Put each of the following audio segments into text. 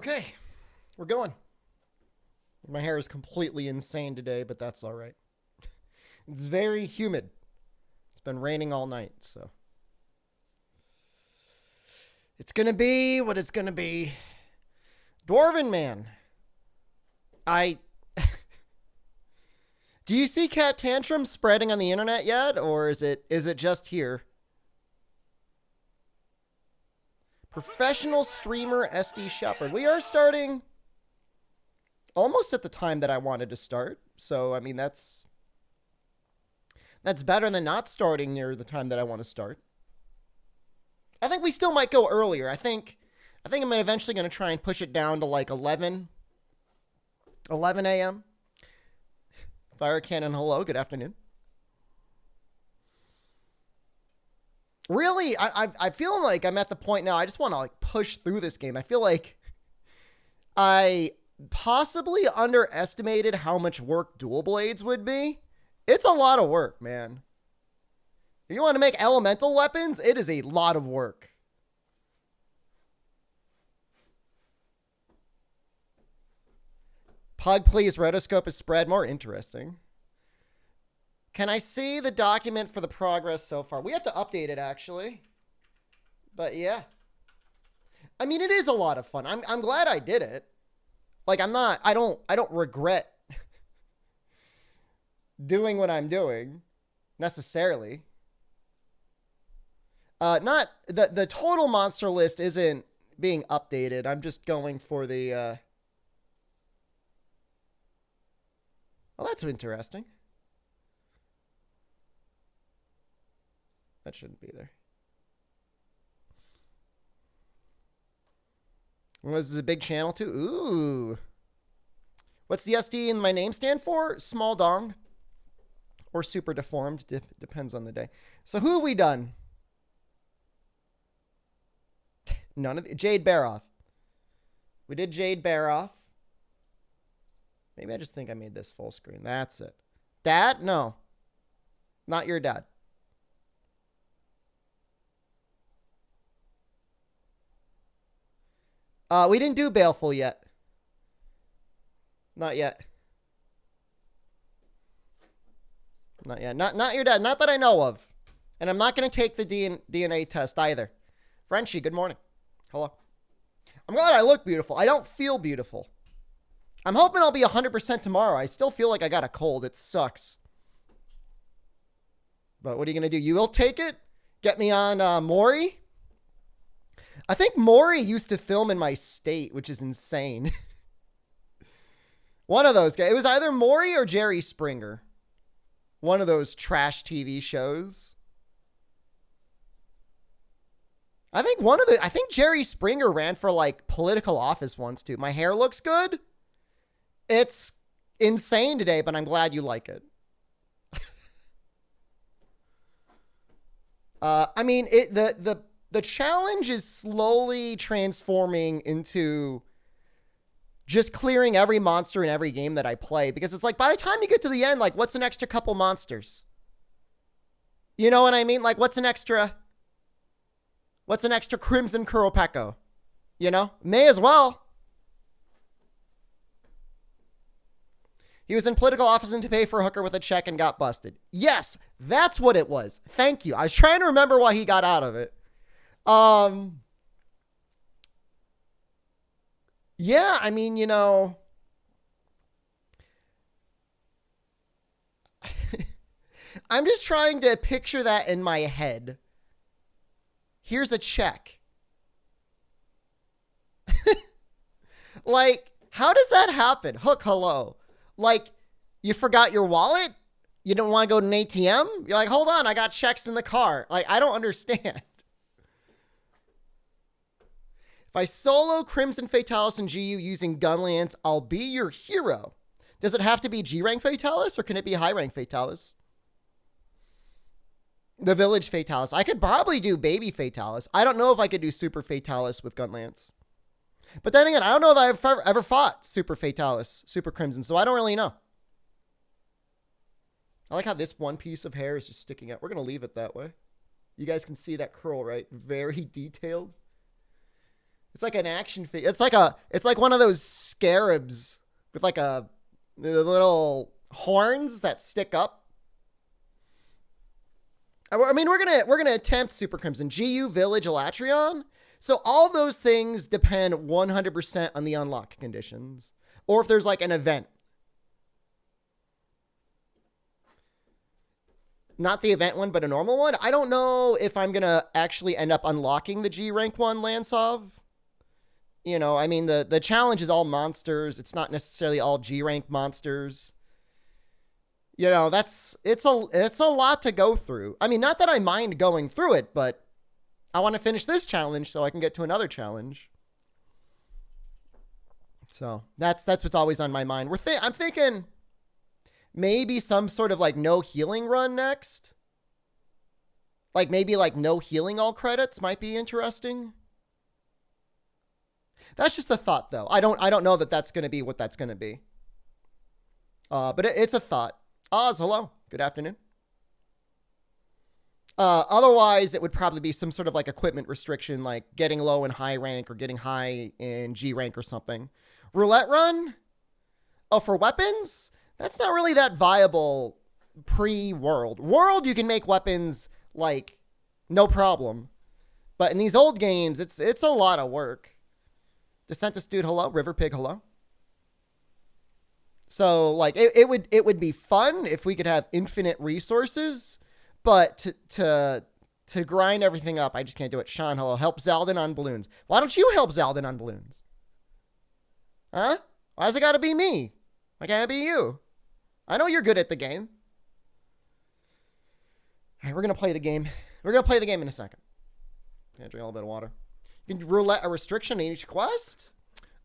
Okay, we're going. My hair is completely insane today, but that's all right. It's very humid. It's been raining all night, so it's gonna be what it's gonna be. Dwarven man, I do you see cat tantrums spreading on the internet yet, or is it just here? Professional streamer SDShepard. We are starting almost at the time that I wanted to start. So I mean that's better than not starting near the time that I want to start. I think we still might go earlier. I think I'm eventually going to try and push it down to like 11 a.m. Fire Cannon, hello, good afternoon. Really, I feel like I'm at the point now. I just want to like push through this game. I feel like I possibly underestimated how much work dual blades would be. It's a lot of work, man. If you want to make elemental weapons, it is a lot of work. Pug, please. Rotoscope is spread more interesting. Can I see the document for the progress so far? We have to update it, actually. But yeah. I mean, it is a lot of fun. I'm glad I did it. Like, I don't regret doing what I'm doing necessarily. Not the total monster list isn't being updated. I'm just going for the well, that's interesting. That shouldn't be there. Well, this is a big channel too. Ooh. What's the SD in my name stand for? Small dong. Or super deformed. Depends on the day. So who have we done? None of the, Jade Baroth. We did Jade Baroth. Maybe I just think I made this full screen. That's it. Dad? No. Not your dad. We didn't do Baleful yet. Not yet. Not yet. Not your dad. Not that I know of. And I'm not going to take the DNA test either. Frenchie, good morning. Hello. I'm glad I look beautiful. I don't feel beautiful. I'm hoping I'll be 100% tomorrow. I still feel like I got a cold. It sucks. But what are you going to do? You will take it? Get me on Maury? I think Maury used to film in my state, which is insane. One of those guys. It was either Maury or Jerry Springer. One of those trash TV shows. I think Jerry Springer ran for like political office once too. My hair looks good. It's insane today, but I'm glad you like it. I mean, the challenge is slowly transforming into just clearing every monster in every game that I play, because it's like by the time you get to the end, like what's an extra couple monsters? You know what I mean? Like what's an extra Crimson Kuropeko? You know? May as well. He was in political office and to pay for a hooker with a check and got busted. Yes, that's what it was. Thank you. I was trying to remember why he got out of it. Yeah, I mean, you know, I'm just trying to picture that in my head. Here's a check. Like, how does that happen? Hook, hello. Like, you forgot your wallet? You don't want to go to an ATM? You're like, hold on, I got checks in the car. Like, I don't understand. If I solo Crimson Fatalis and GU using Gunlance, I'll be your hero. Does it have to be G-Rank Fatalis or can it be high-rank Fatalis? The Village Fatalis. I could probably do Baby Fatalis. I don't know if I could do Super Fatalis with Gunlance. But then again, I don't know if I've ever fought Super Fatalis, Super Crimson, so I don't really know. I like how this one piece of hair is just sticking out. We're going to leave it that way. You guys can see that curl, right? Very detailed. It's like an action figure. It's like one of those scarabs with like the little horns that stick up. I mean, we're gonna attempt Super Crimson, GU, Village, Elatrion. So all those things depend 100% on the unlock conditions, or if there's like an event. Not the event one, but a normal one. I don't know if I'm gonna actually end up unlocking the G rank one Lansov. You know, I mean, the challenge is all monsters. It's not necessarily all G rank monsters. You know, it's a lot to go through. I mean, not that I mind going through it, but I want to finish this challenge so I can get to another challenge. So that's what's always on my mind. I'm thinking maybe some sort of like no healing run next. Like maybe like no healing all credits might be interesting. That's just a thought though. I don't know that that's going to be what that's going to be. But it's a thought. Oz, hello. Good afternoon. Otherwise, it would probably be some sort of like equipment restriction, like getting low in high rank or getting high in G rank or something. Roulette run? Oh, for weapons? That's not really that viable pre-world. World, you can make weapons like no problem. But in these old games, it's a lot of work. DeSantis dude, hello. River Pig, hello. So like it would be fun if we could have infinite resources, but to grind everything up, I just can't do it. Sean, hello. Help Zaldin on balloons. Why don't you help Zaldin on balloons? Huh? Why's it gotta be me? Why can't it be you? I know you're good at the game. All right, we're gonna play the game. We're gonna play the game in a second. Gonna drink a little bit of water. You can roulette a restriction in each quest.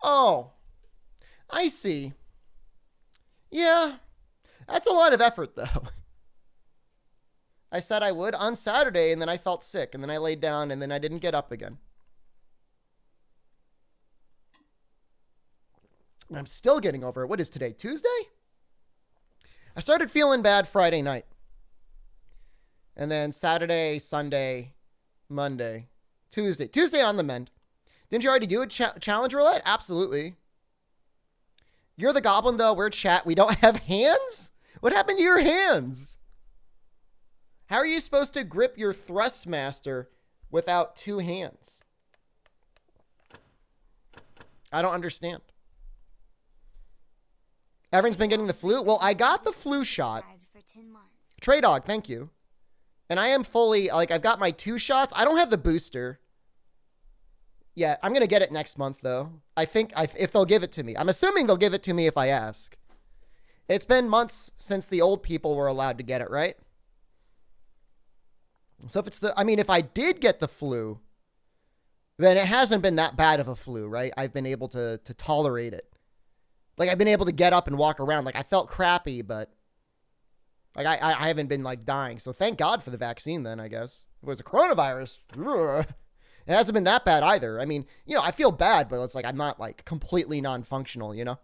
Oh, I see. Yeah, that's a lot of effort though. I said I would on Saturday and then I felt sick and then I laid down and then I didn't get up again. And I'm still getting over it. What is today? Tuesday? I started feeling bad Friday night. And then Saturday, Sunday, Monday, Tuesday. Tuesday on the mend. Didn't you already do a challenge roulette? Absolutely. You're the goblin though. We're chat. We don't have hands? What happened to your hands? How are you supposed to grip your Thrustmaster without two hands? I don't understand. Everyone's been getting the flu. Well, I got the flu shot. Trey Dog, thank you. And I am fully, like, I've got my 2 shots. I don't have the booster. Yeah, I'm going to get it next month, though. I think if they'll give it to me. I'm assuming they'll give it to me if I ask. It's been months since the old people were allowed to get it, right? So if it's if I did get the flu, then it hasn't been that bad of a flu, right? I've been able to tolerate it. Like, I've been able to get up and walk around. Like, I felt crappy, but like I haven't been like dying. So thank God for the vaccine then, I guess. If it was a coronavirus, it hasn't been that bad either. I mean, you know, I feel bad, but it's like I'm not like completely non-functional, you know?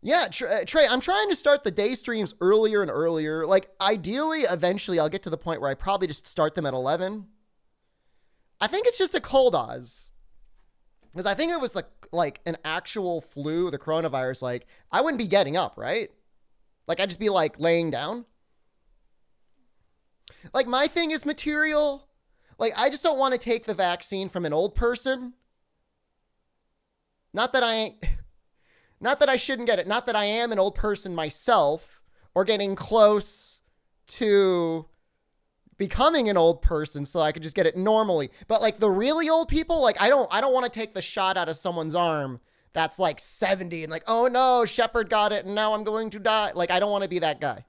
Yeah, Trey, I'm trying to start the day streams earlier and earlier. Like, ideally, eventually, I'll get to the point where I probably just start them at 11. I think it's just a cold Oz. Because I think it was like an actual flu, the coronavirus, like, I wouldn't be getting up, right? Like, I'd just be, like, laying down. Like, my thing is material. Like, I just don't want to take the vaccine from an old person. Not that I shouldn't get it. Not that I am an old person myself or getting close to becoming an old person so I could just get it normally. But like the really old people, like I don't want to take the shot out of someone's arm that's like 70 and like, oh no, Shepard got it and now I'm going to die. Like, I don't want to be that guy.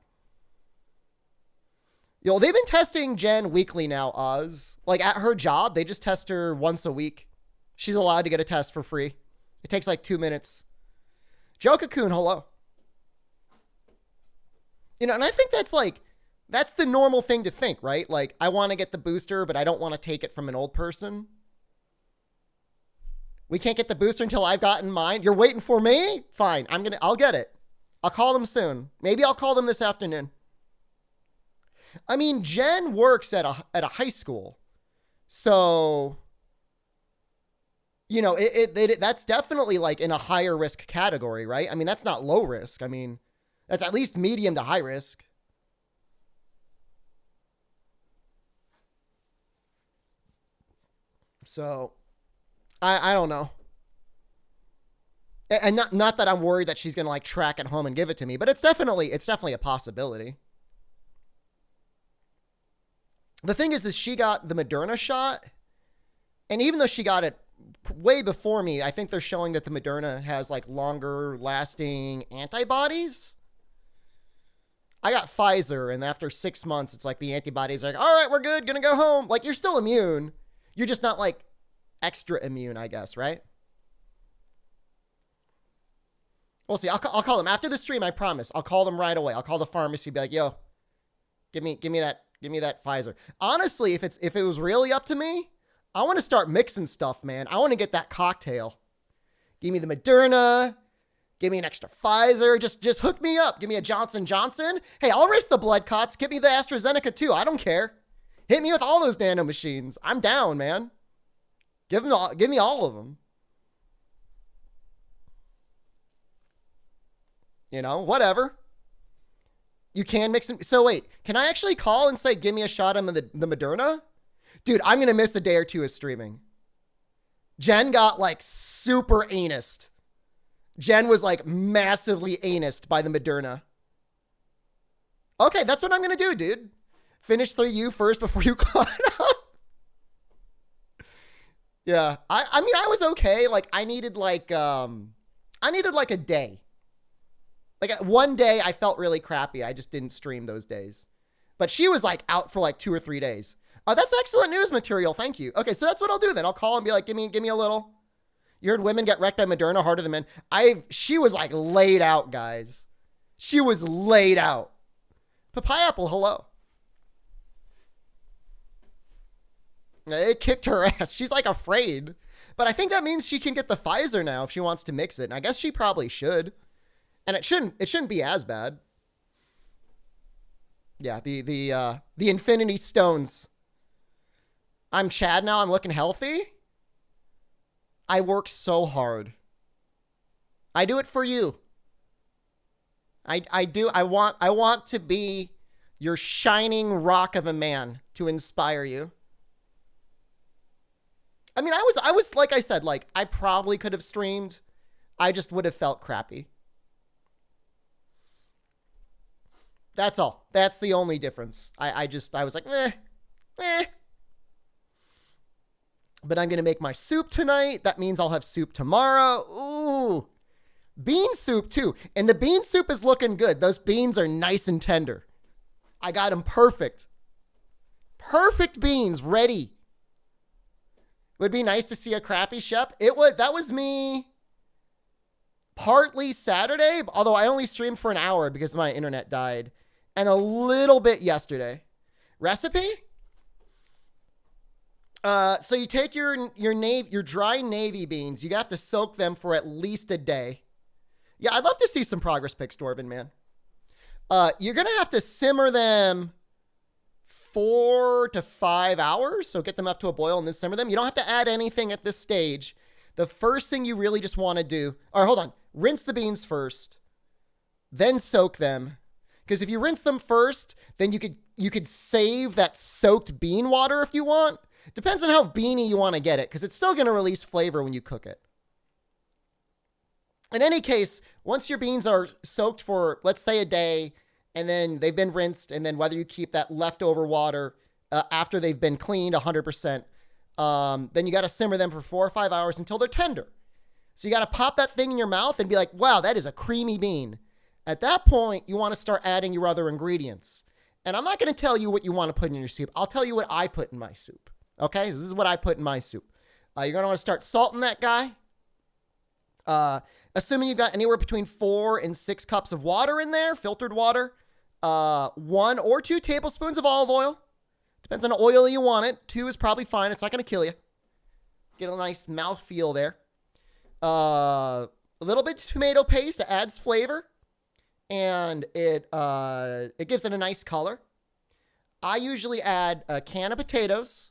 Yo, they've been testing Jen weekly now, Oz. Like at her job, they just test her once a week. She's allowed to get a test for free. It takes like 2 minutes. Joe Cocoon, hello. You know, and I think that's the normal thing to think, right? Like, I want to get the booster, but I don't want to take it from an old person. We can't get the booster until I've gotten mine. You're waiting for me? Fine. I'll get it. I'll call them soon. Maybe I'll call them this afternoon. I mean, Jen works at a high school. So you know, that's definitely like in a higher risk category, right? I mean, that's not low risk. I mean, that's at least medium to high risk. So I don't know. And not that I'm worried that she's going to like track it home and give it to me, but it's definitely a possibility. The thing is she got the Moderna shot, and even though she got it way before me, I think they're showing that the Moderna has like longer lasting antibodies. I got Pfizer, and after 6 months, it's like the antibodies are like, all right, we're good, gonna go home. Like, you're still immune. You're just not like extra immune, I guess, right? We'll see. I'll call them after the stream. I promise. I'll call them right away. I'll call the pharmacy. Be like, yo, give me that Pfizer. Honestly, if it was really up to me, I want to start mixing stuff, man. I want to get that cocktail. Give me the Moderna. Give me an extra Pfizer. Just hook me up. Give me a Johnson & Johnson. Hey, I'll risk the blood clots. Give me the AstraZeneca too. I don't care. Hit me with all those nano machines. I'm down, man. Give me all of them. You know, whatever. You can mix them. So wait, can I actually call and say, give me a shot of the Moderna? Dude, I'm going to miss a day or two of streaming. Jen got like super anused. Jen was like massively anused by the Moderna. Okay, that's what I'm going to do, dude. Finish 3U first before you caught up. Yeah, I mean, I was okay. Like, I needed like a day. Like, one day I felt really crappy. I just didn't stream those days. But she was like out for like 2 or 3 days. Oh, that's excellent news material. Thank you. Okay, so that's what I'll do then. I'll call and be like, give me a little. You heard women get wrecked by Moderna harder than men. She was like laid out, guys. She was laid out. Papaya Apple, hello. It kicked her ass. She's like afraid. But I think that means she can get the Pfizer now if she wants to mix it. And I guess she probably should. And it shouldn't be as bad. Yeah, the Infinity Stones. I'm Chad now. I'm looking healthy. I work so hard. I do it for you. I do. I want to be your shining rock of a man to inspire you. I mean, I was like I said, like I probably could have streamed. I just would have felt crappy. That's all. That's the only difference. I was like, eh. But I'm going to make my soup tonight. That means I'll have soup tomorrow. Ooh. Bean soup too. And the bean soup is looking good. Those beans are nice and tender. I got them perfect. Perfect beans ready. Would be nice to see a crappy Shep. That was me partly Saturday, although I only streamed for an hour because my internet died, and a little bit yesterday. Recipe? So you take your dry navy beans. You have to soak them for at least a day. Yeah, I'd love to see some progress pics, Dwarven, man. You're going to have to simmer them 4 to 5 hours. So get them up to a boil and then simmer them. You don't have to add anything at this stage. The first thing you really just want to do, or hold on, rinse the beans first, then soak them. Because if you rinse them first, then you could save that soaked bean water if you want. Depends on how beany you want to get it, because it's still going to release flavor when you cook it. In any case, once your beans are soaked for, let's say, a day, and then they've been rinsed, and then whether you keep that leftover water after they've been cleaned 100%, then you got to simmer them for 4 or 5 hours until they're tender. So you got to pop that thing in your mouth and be like, wow, that is a creamy bean. At that point, you want to start adding your other ingredients. And I'm not going to tell you what you want to put in your soup. I'll tell you what I put in my soup. Okay? This is what I put in my soup. You're going to want to start salting that guy. Assuming you've got anywhere between 4 and 6 cups of water in there, filtered water, 1 or 2 tablespoons of olive oil. Depends on the oil you want it. 2 is probably fine. It's not going to kill you. Get a nice mouthfeel there. A little bit of tomato paste adds flavor, and it gives it a nice color. I usually add a can of potatoes,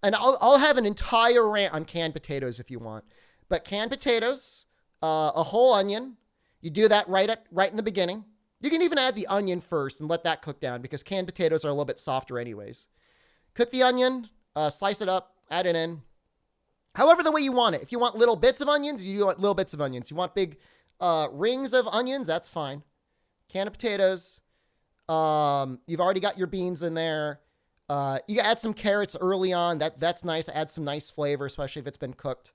And I'll have an entire rant on canned potatoes if you want. But canned potatoes, a whole onion. You do that right in the beginning. You can even add the onion first and let that cook down because canned potatoes are a little bit softer anyways. Cook the onion, slice it up, add it in. However the way you want it. If you want little bits of onions, you want little bits of onions. You want big rings of onions, that's fine. Can of potatoes. You've already got your beans in there. You add some carrots early on. That's nice. Add some nice flavor, especially if it's been cooked.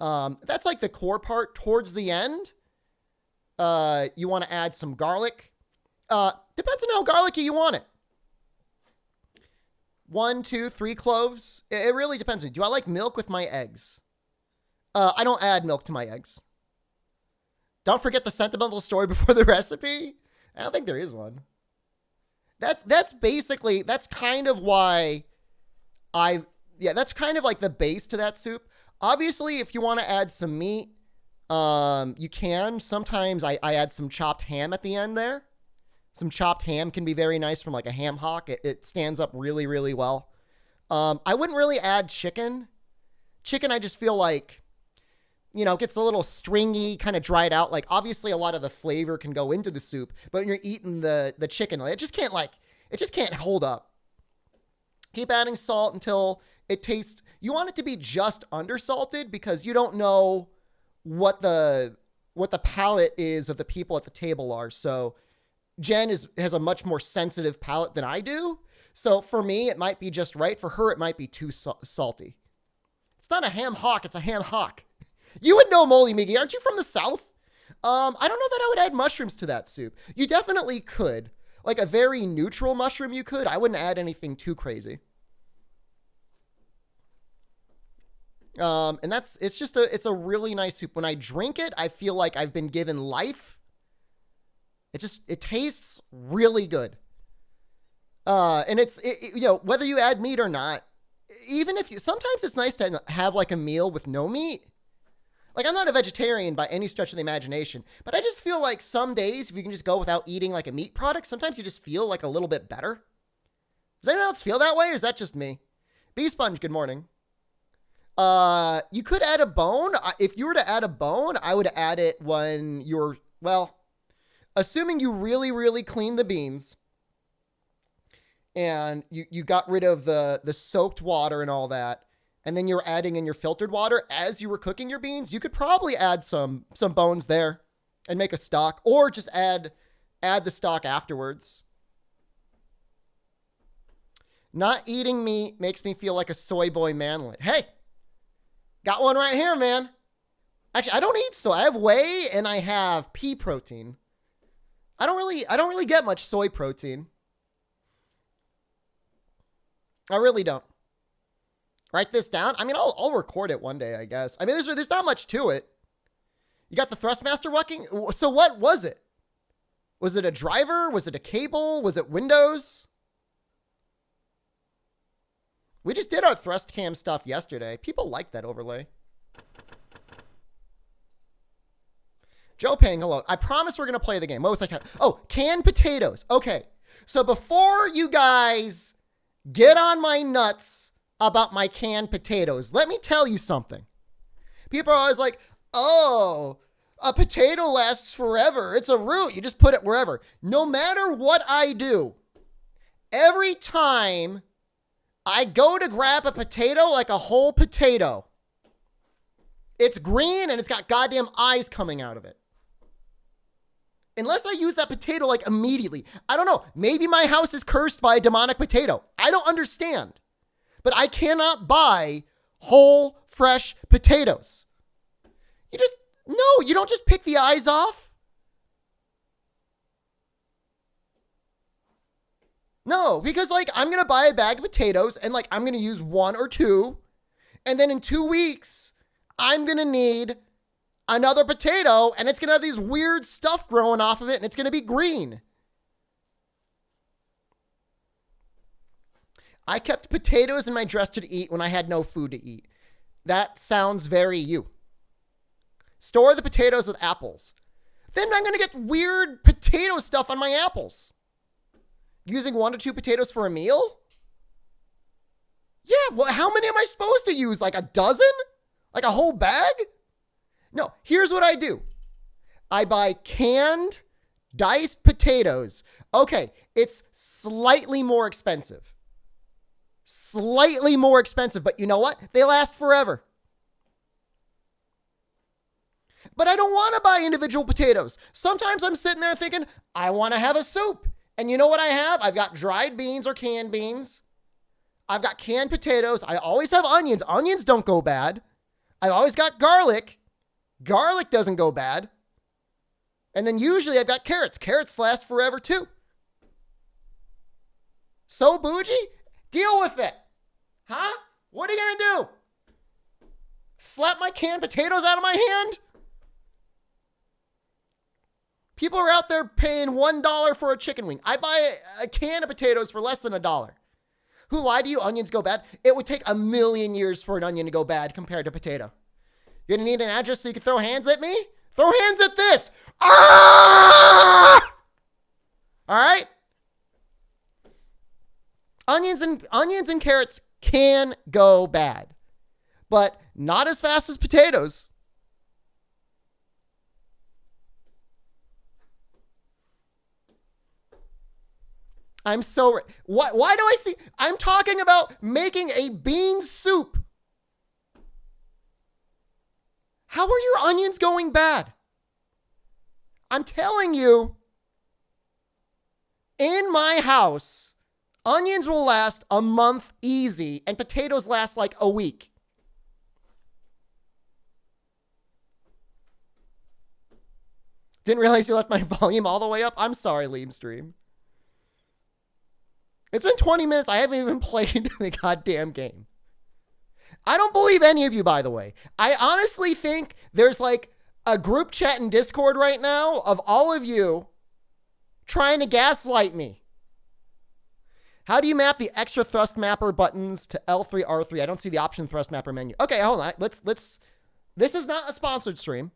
That's like the core part. Towards the end, you want to add some garlic. Depends on how garlicky you want it. 1, 2, 3 cloves. It really depends. Do I like milk with my eggs? I don't add milk to my eggs. Don't forget the sentimental story before the recipe. I don't think there is one. That's basically, that's kind of why that's kind of like the base to that soup. Obviously, if you want to add some meat, you can. Sometimes I add some chopped ham at the end there. Some chopped ham can be very nice from like a ham hock. It stands up really, really well. I wouldn't really add chicken. Chicken, I just feel like, gets a little stringy, kind of dried out. Like, obviously, a lot of the flavor can go into the soup, but when you're eating the chicken, it just can't hold up. Keep adding salt until it tastes, you want it to be just undersalted because you don't know what the palate is of the people at the table are. So Jen has a much more sensitive palate than I do. So for me, it might be just right. For her, it might be too salty. It's not a ham hock. It's a ham hock. You would know, Molly Miggy. Aren't you from the South? I don't know that I would add mushrooms to that soup. You definitely could. Like a very neutral mushroom you could. I wouldn't add anything too crazy. And it's a really nice soup. When I drink it, I feel like I've been given life. It tastes really good. And whether you add meat or not, even if sometimes it's nice to have like a meal with no meat. Like, I'm not a vegetarian by any stretch of the imagination, but I just feel like some days, if you can just go without eating like a meat product, sometimes you just feel like a little bit better. Does anyone else feel that way, or is that just me? Bee Sponge, good morning. You could add a bone. If you were to add a bone, I would add it when you're, assuming you really, really clean the beans and you got rid of the soaked water and all that, and then you're adding in your filtered water as you were cooking your beans, you could probably add some bones there and make a stock, or just add the stock afterwards. Not eating meat makes me feel like a soy boy manlet. Hey, got one right here, man. Actually, I don't eat soy. I have whey and I have pea protein. I don't really get much soy protein. I really don't. Write this down. I mean, I'll record it one day, I guess. I mean, there's not much to it. You got the Thrustmaster working? So what was it? Was it a driver? Was it a cable? Was it Windows? We just did our thrust cam stuff yesterday. People like that overlay. Joe Pang, hello. I promise we're going to play the game. What was I talking? Oh, canned potatoes. Okay. So before you guys get on my nuts about my canned potatoes, let me tell you something. People are always like, oh, a potato lasts forever. It's a root. You just put it wherever. No matter what I do, every time I go to grab a potato, like a whole potato, it's green and it's got goddamn eyes coming out of it. Unless I use that potato like immediately. I don't know. Maybe my house is cursed by a demonic potato. I don't understand. But I cannot buy whole, fresh potatoes. You don't just pick the eyes off. No, because I'm going to buy a bag of potatoes and I'm going to use 1 or 2. And then in 2 weeks, I'm going to need another potato and it's going to have these weird stuff growing off of it and it's going to be green. I kept potatoes in my dresser to eat when I had no food to eat. That sounds very you. Store the potatoes with apples. Then I'm going to get weird potato stuff on my apples. Using 1 to 2 potatoes for a meal? Yeah, well, how many am I supposed to use? Like a dozen? Like a whole bag? No, here's what I do. I buy canned diced potatoes. Okay, it's slightly more expensive. Slightly more expensive, but you know what? They last forever. But I don't want to buy individual potatoes. Sometimes I'm sitting there thinking, I want to have a soup. And you know what I have? I've got dried beans or canned beans. I've got canned potatoes. I always have onions. Onions don't go bad. I've always got garlic. Garlic doesn't go bad. And then usually I've got carrots. Carrots last forever too. So bougie? Deal with it. Huh? What are you going to do? Slap my canned potatoes out of my hand? People are out there paying $1 for a chicken wing. I buy a can of potatoes for less than $1. Who lied to you? Onions go bad? It would take a million years for an onion to go bad compared to potato. You're going to need an address so you can throw hands at me? Throw hands at this. Ah! All right? Onions and carrots can go bad, but not as fast as potatoes. I'm so... Why do I see... I'm talking about making a bean soup. How are your onions going bad? I'm telling you, in my house, onions will last a month easy, and potatoes last like a week. Didn't realize you left my volume all the way up. I'm sorry, Leamstream. It's been 20 minutes. I haven't even played the goddamn game. I don't believe any of you, by the way. I honestly think there's like a group chat in Discord right now of all of you trying to gaslight me. How do you map the extra thrust mapper buttons to L3, R3? I don't see the option thrust mapper menu. Okay, hold on. Let's. This is not a sponsored stream.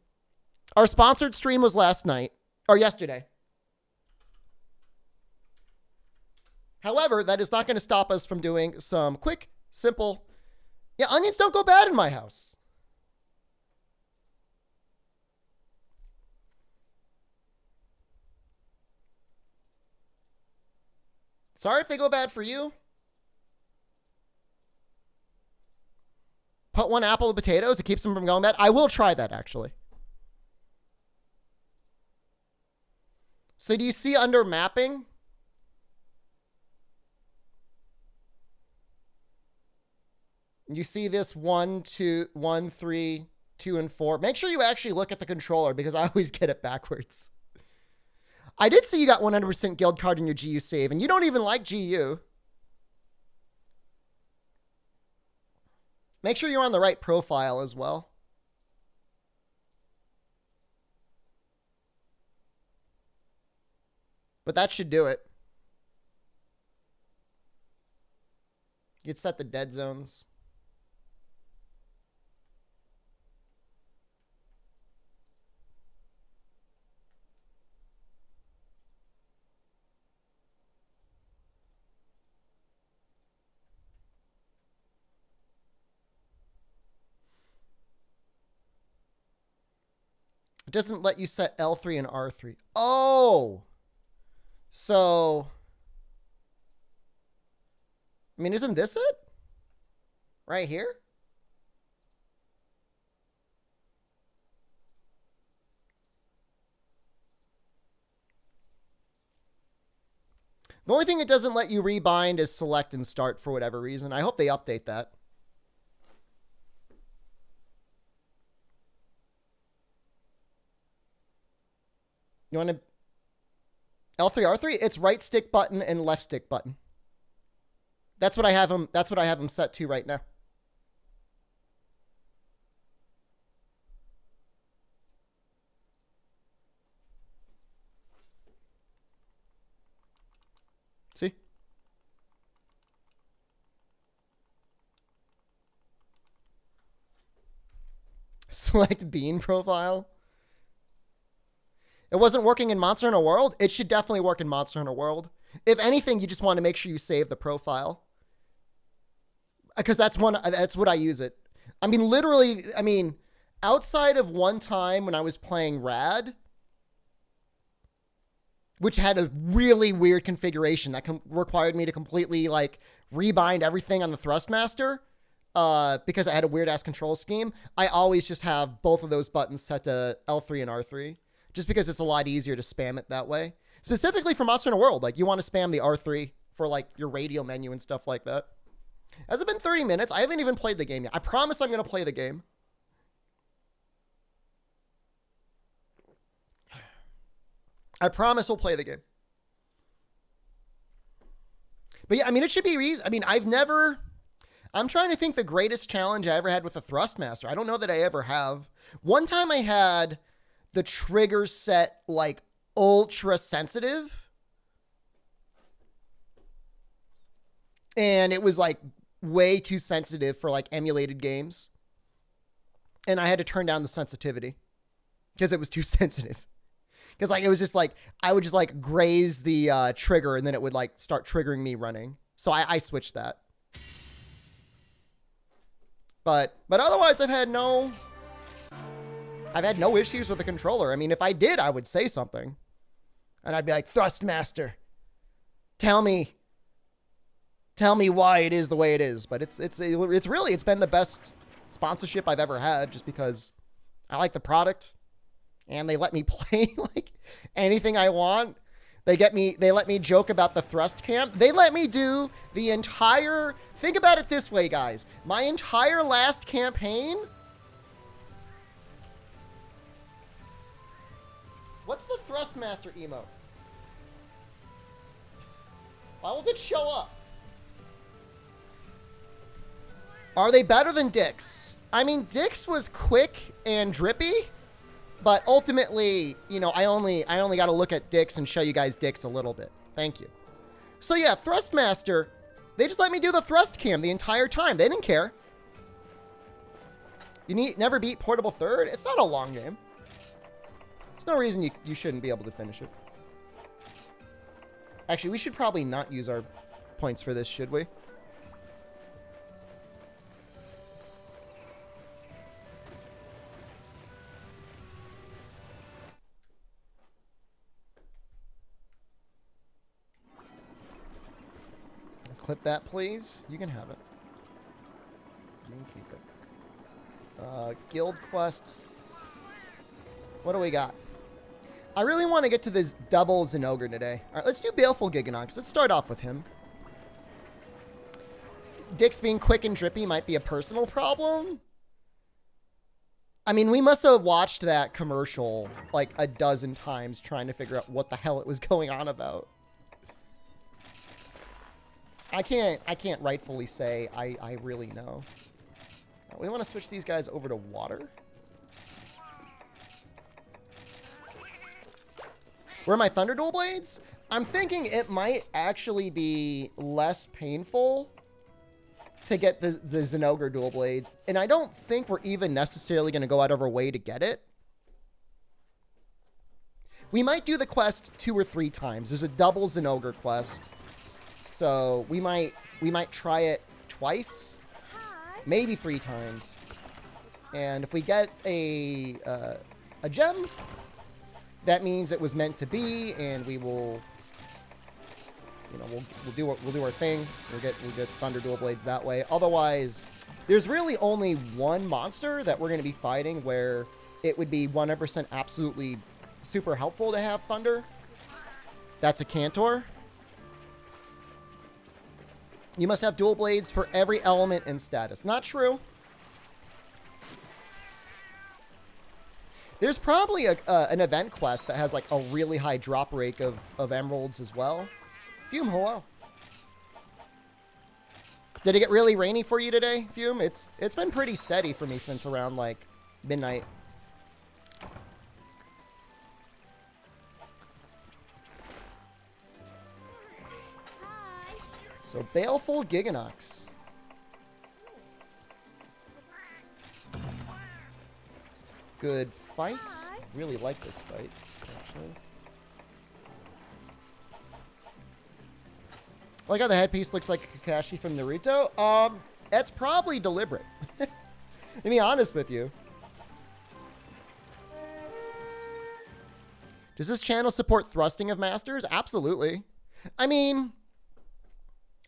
Our sponsored stream was last night or yesterday. However, that is not going to stop us from doing some quick, simple... Yeah, onions don't go bad in my house. Sorry if they go bad for you. Put one apple of potatoes, it keeps them from going bad. I will try that, actually. So do you see under mapping? You see this 1, 2, 1, 3, 2, and 4. Make sure you actually look at the controller because I always get it backwards. I did see you got 100% guild card in your GU save, and you don't even like GU. Make sure you're on the right profile as well. But that should do it. You can set the dead zones. It doesn't let you set L3 and R3. Oh! So... I mean, isn't this it? Right here? The only thing it doesn't let you rebind is select and start for whatever reason. I hope they update that. You want to L3 R3? It's right stick button and left stick button. That's what I have them. That's what I have them set to right now. See? Select bean profile. It wasn't working in Monster Hunter World. It should definitely work in Monster Hunter World. If anything, you just want to make sure you save the profile. Because that's what I use it. I mean, literally, I mean, outside of one time when I was playing Rad, which had a really weird configuration that required me to completely like rebind everything on the Thrustmaster, because I had a weird ass control scheme. I always just have both of those buttons set to L3 and R3, just because it's a lot easier to spam it that way. Specifically for Monster Hunter World, like you want to spam the R3 for like your radio menu and stuff like that. Has it been 30 minutes? I haven't even played the game yet. I promise I'm going to play the game. I promise we'll play the game. But yeah, I mean, it should be easy. I mean, I'm trying to think the greatest challenge I ever had with a Thrustmaster. I don't know that I ever have. One time I had the trigger set like ultra sensitive. And it was like way too sensitive for like emulated games. And I had to turn down the sensitivity because it was too sensitive. Because like it was just like I would just like graze the trigger and then it would like start triggering me running. So I switched that. But otherwise I've had no issues with the controller. I mean, if I did, I would say something. And I'd be like, Thrustmaster, tell me why it is the way it is. But it's been the best sponsorship I've ever had, just because I like the product and they let me play like anything I want. They let me joke about the thrust camp. They let me do the entire, think about it this way, guys. My entire last campaign. What's the Thrustmaster emote? Why won't it show up? Are they better than Dick's? I mean, Dick's was quick and drippy, but ultimately, you know, I only got to look at Dick's and show you guys Dick's a little bit. Thank you. So yeah, Thrustmaster, they just let me do the thrust cam the entire time. They didn't care. You never beat Portable Third? It's not a long game. There's no reason you shouldn't be able to finish it. Actually, we should probably not use our points for this, should we? Clip that, please. You can have it. You can keep it. Guild quests. What do we got? I really want to get to this double Zinogre today. All right, let's do Baleful Giganox. Let's start off with him. Dick's being quick and drippy might be a personal problem. I mean, we must have watched that commercial like a dozen times trying to figure out what the hell it was going on about. I can't rightfully say I really know. We want to switch these guys over to water. Where are my Thunder Dual Blades? I'm thinking it might actually be less painful to get the Zinogre Dual Blades. And I don't think we're even necessarily going to go out of our way to get it. We might do the quest 2 or 3 times. There's a double Zinogre quest. So we might try it twice, maybe 3 times. And if we get a gem, that means it was meant to be, and we will, you know, we'll do our thing. We'll get Thunder Dual Blades that way. Otherwise, there's really only one monster that we're going to be fighting where it would be 100% absolutely super helpful to have Thunder. That's a Cantor. You must have dual blades for every element and status. Not true. There's probably an event quest that has like a really high drop rate of emeralds as well. Fume, hello. Did it get really rainy for you today, Fume? It's been pretty steady for me since around like midnight. So Baleful Giganox. Good fights. Really like this fight, actually. Like how the headpiece looks like Kakashi from Naruto. That's probably deliberate. To be honest with you. Does this channel support thrusting of masters? Absolutely. I mean,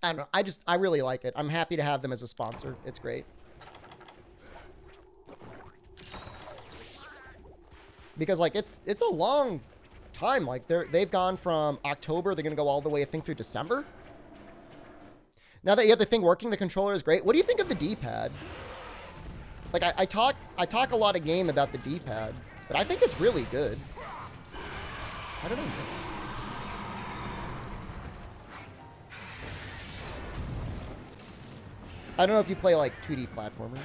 I don't know. I really like it. I'm happy to have them as a sponsor. It's great. Because like it's a long time. Like they've gone from October, they're gonna go all the way, I think, through December. Now that you have the thing working, the controller is great. What do you think of the D-pad? Like I talk a lot of game about the D-pad, but I think it's really good. I don't know. I don't know if you play like 2D platformers.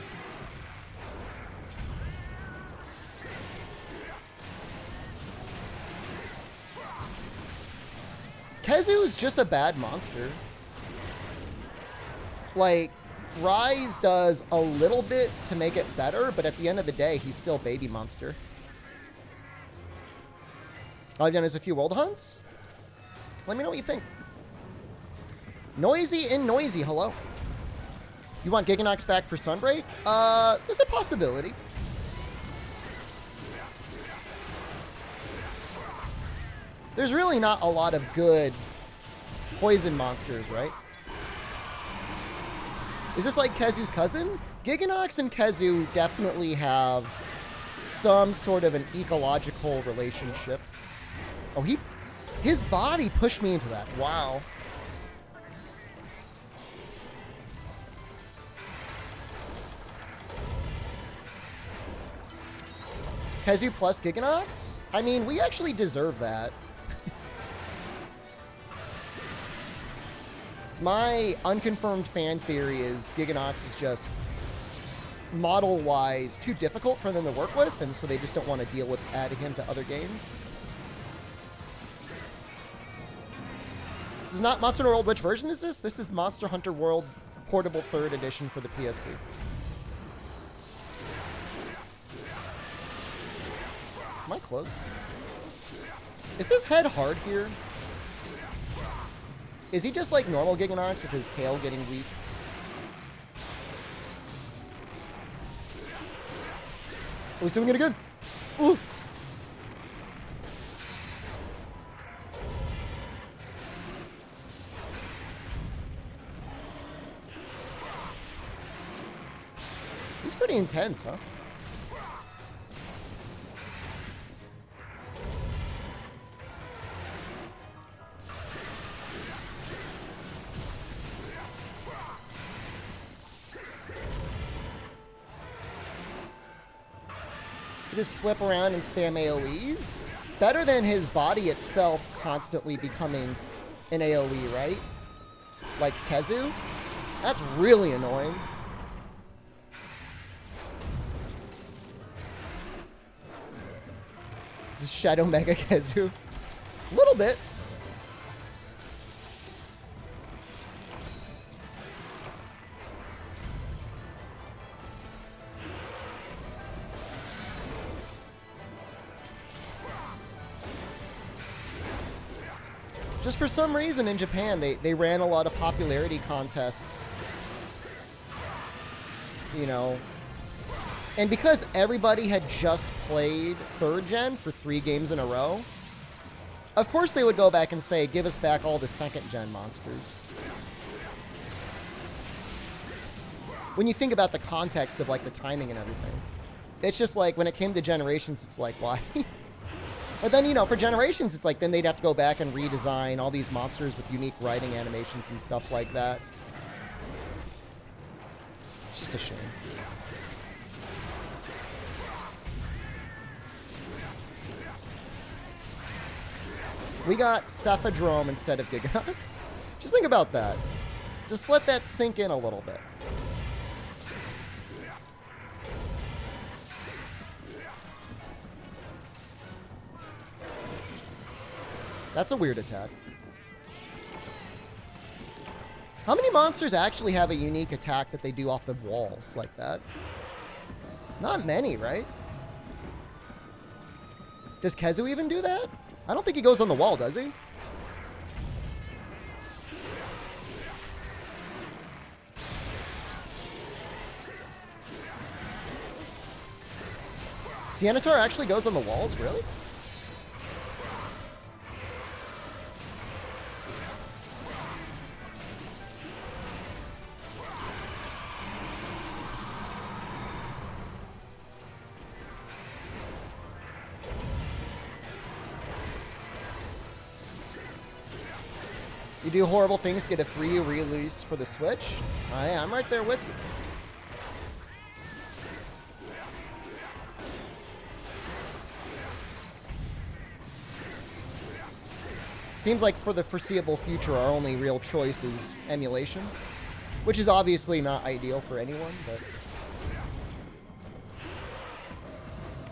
Kezu's just a bad monster. Like, Rise does a little bit to make it better, but at the end of the day, he's still baby monster. All I've done is a few world hunts. Let me know what you think. Noisy and Noisy, hello. You want Giganox back for Sunbreak? There's a possibility. There's really not a lot of good poison monsters, right? Is this like Kezu's cousin? Giganox and Kezu definitely have some sort of an ecological relationship. Oh, his body pushed me into that. Wow. Kezu plus Giganox? I mean, we actually deserve that. My unconfirmed fan theory is Giganox is just model-wise too difficult for them to work with, and so they just don't want to deal with adding him to other games. This is not Monster Hunter World. Which version is this? This is Monster Hunter World Portable 3rd Edition for the PSP. Am I close? Is his head hard here? Is he just like normal Giganox with his tail getting weak? Oh, he's doing it again. Ooh. He's pretty intense, huh? Just flip around and spam AoEs. Better than his body itself constantly becoming an AoE, right? Like Kezu. That's really annoying. This is Shadow Mega Kezu. A little bit. Just for some reason in Japan, they ran a lot of popularity contests. You know. And because everybody had just played 3rd gen for 3 games in a row, of course they would go back and say, give us back all the 2nd gen monsters. When you think about the context of like the timing and everything, it's just like when it came to Generations, it's like, why? But then, you know, for Generations, it's like then they'd have to go back and redesign all these monsters with unique writing animations and stuff like that. It's just a shame. We got Cephadrome instead of Giganox. Just think about that. Just let that sink in a little bit. That's a weird attack. How many monsters actually have a unique attack that they do off the walls like that? Not many, right? Does Kezu even do that? I don't think he goes on the wall, does he? Sienitar actually goes on the walls, really? You do horrible things, get a free release for the Switch. I'm right there with you. Seems like for the foreseeable future, our only real choice is emulation, which is obviously not ideal for anyone, but...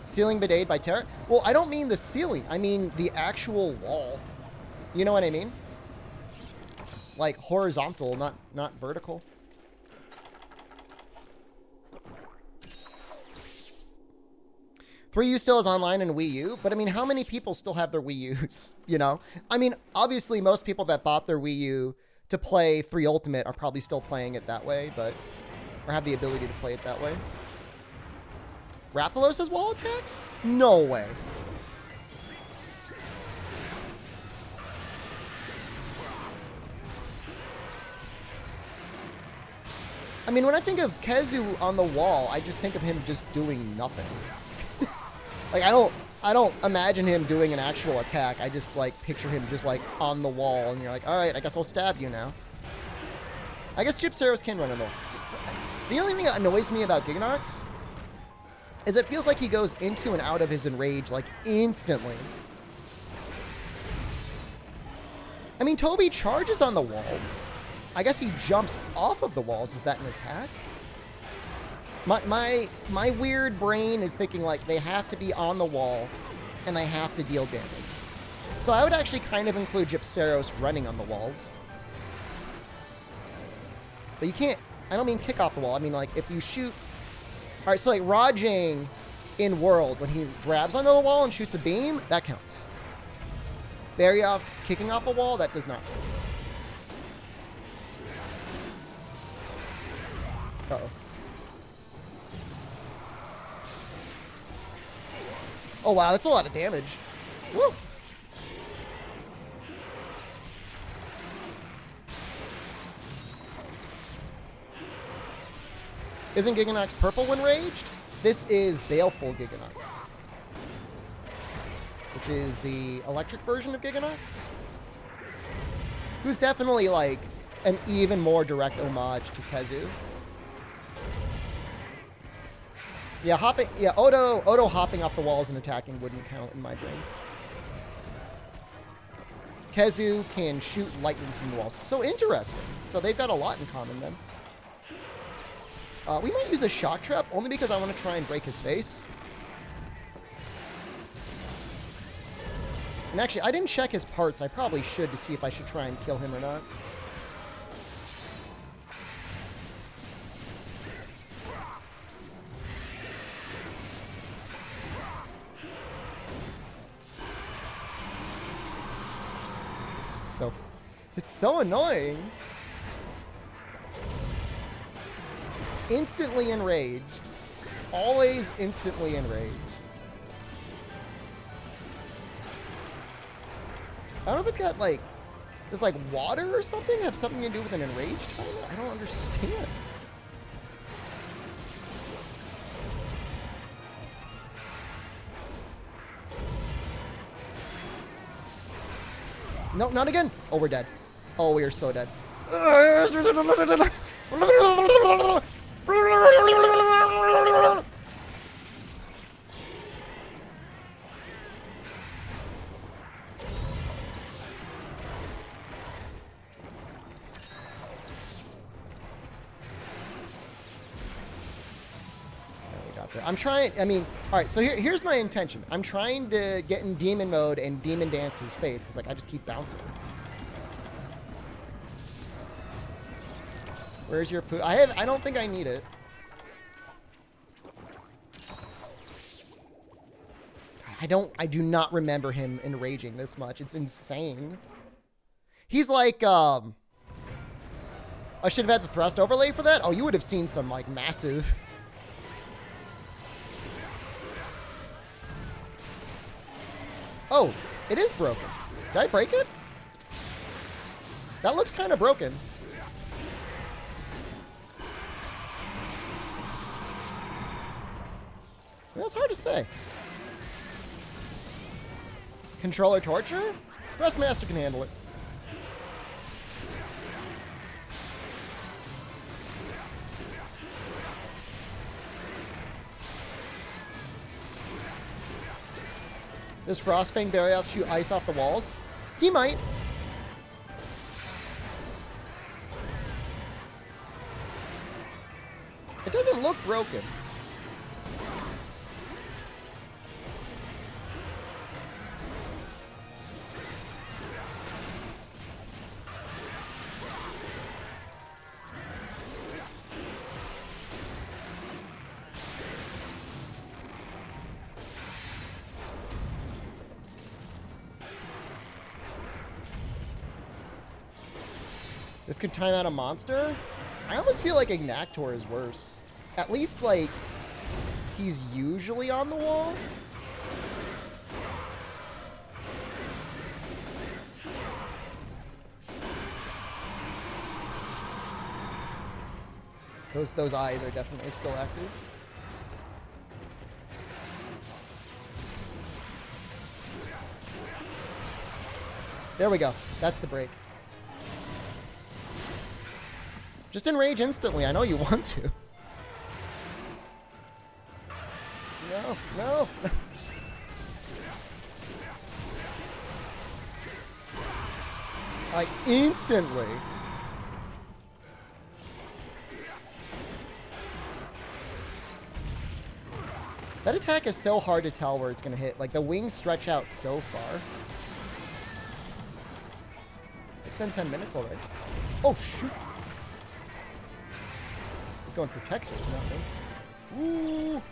Ceiling bidet by Terra? Well, I don't mean the ceiling. I mean the actual wall. You know what I mean? Like horizontal, not vertical. Wii U still is online in Wii U, but I mean, how many people still have their Wii U's, you know? I mean, obviously most people that bought their Wii U to play 3 Ultimate are probably still playing it that way, but, or have the ability to play it that way. Rathalos has wall attacks? No way. I mean, when I think of Kezu on the wall, I just think of him just doing nothing. Like, I don't imagine him doing an actual attack. I just, like, picture him just, like, on the wall, and you're like, all right, I guess I'll stab you now. I guess Gypceros can run in those. The only thing that annoys me about Giganox is it feels like he goes into and out of his enrage, like, instantly. I mean, Toby charges on the walls. I guess he jumps off of the walls. Is that an attack? My weird brain is thinking, like, they have to be on the wall, and they have to deal damage. So I would actually kind of include Gypceros running on the walls. But you can't... I don't mean kick off the wall. I mean, like, if you shoot... Alright, so, like, Rajang in World, when he grabs onto the wall and shoots a beam, that counts. Barry off, kicking off a wall, that does not count. Uh-oh. Oh, wow, that's a lot of damage. Woo! Isn't Giganox purple when raged? This is Baleful Giganox, which is the electric version of Giganox, who's definitely, like, an even more direct homage to Kezu. Yeah, Odo hopping off the walls and attacking wouldn't count in my brain. Kezu can shoot lightning from the walls. So interesting. So they've got a lot in common then. We might use a shock trap only because I want to try and break his face. And actually, I didn't check his parts. I probably should to see if I should try and kill him or not. It's so annoying. Instantly enraged. Always instantly enraged. I don't know if it's got, like, does, like, water or something have something to do with an enraged timer? I don't understand. No, not again. Oh, we're dead. Oh, we are so dead. I'm trying, I mean, all right, so here's my intention. I'm trying to get in demon mode and demon dance his face, because, like, I just keep bouncing. Where's your poo? I don't think I need it. I do not remember him enraging this much. It's insane. He's like, I should have had the thrust overlay for that. Oh, you would have seen some, like, massive... Oh, it is broken. Did I break it? That looks kind of broken. That's hard to say. Controller torture? Thrustmaster can handle it. Does Frostfang Barrioth shoot ice off the walls? He might. It doesn't look broken. This could time out a monster? I almost feel like Ignactor is worse. At least, like, he's usually on the wall. Those eyes are definitely still active. There we go. That's the break. Just enrage instantly. I know you want to. No, no. Like, instantly. That attack is so hard to tell where it's going to hit. Like, the wings stretch out so far. It's been 10 minutes already. Oh, shoot. He's going for Texas, not me. Ooh.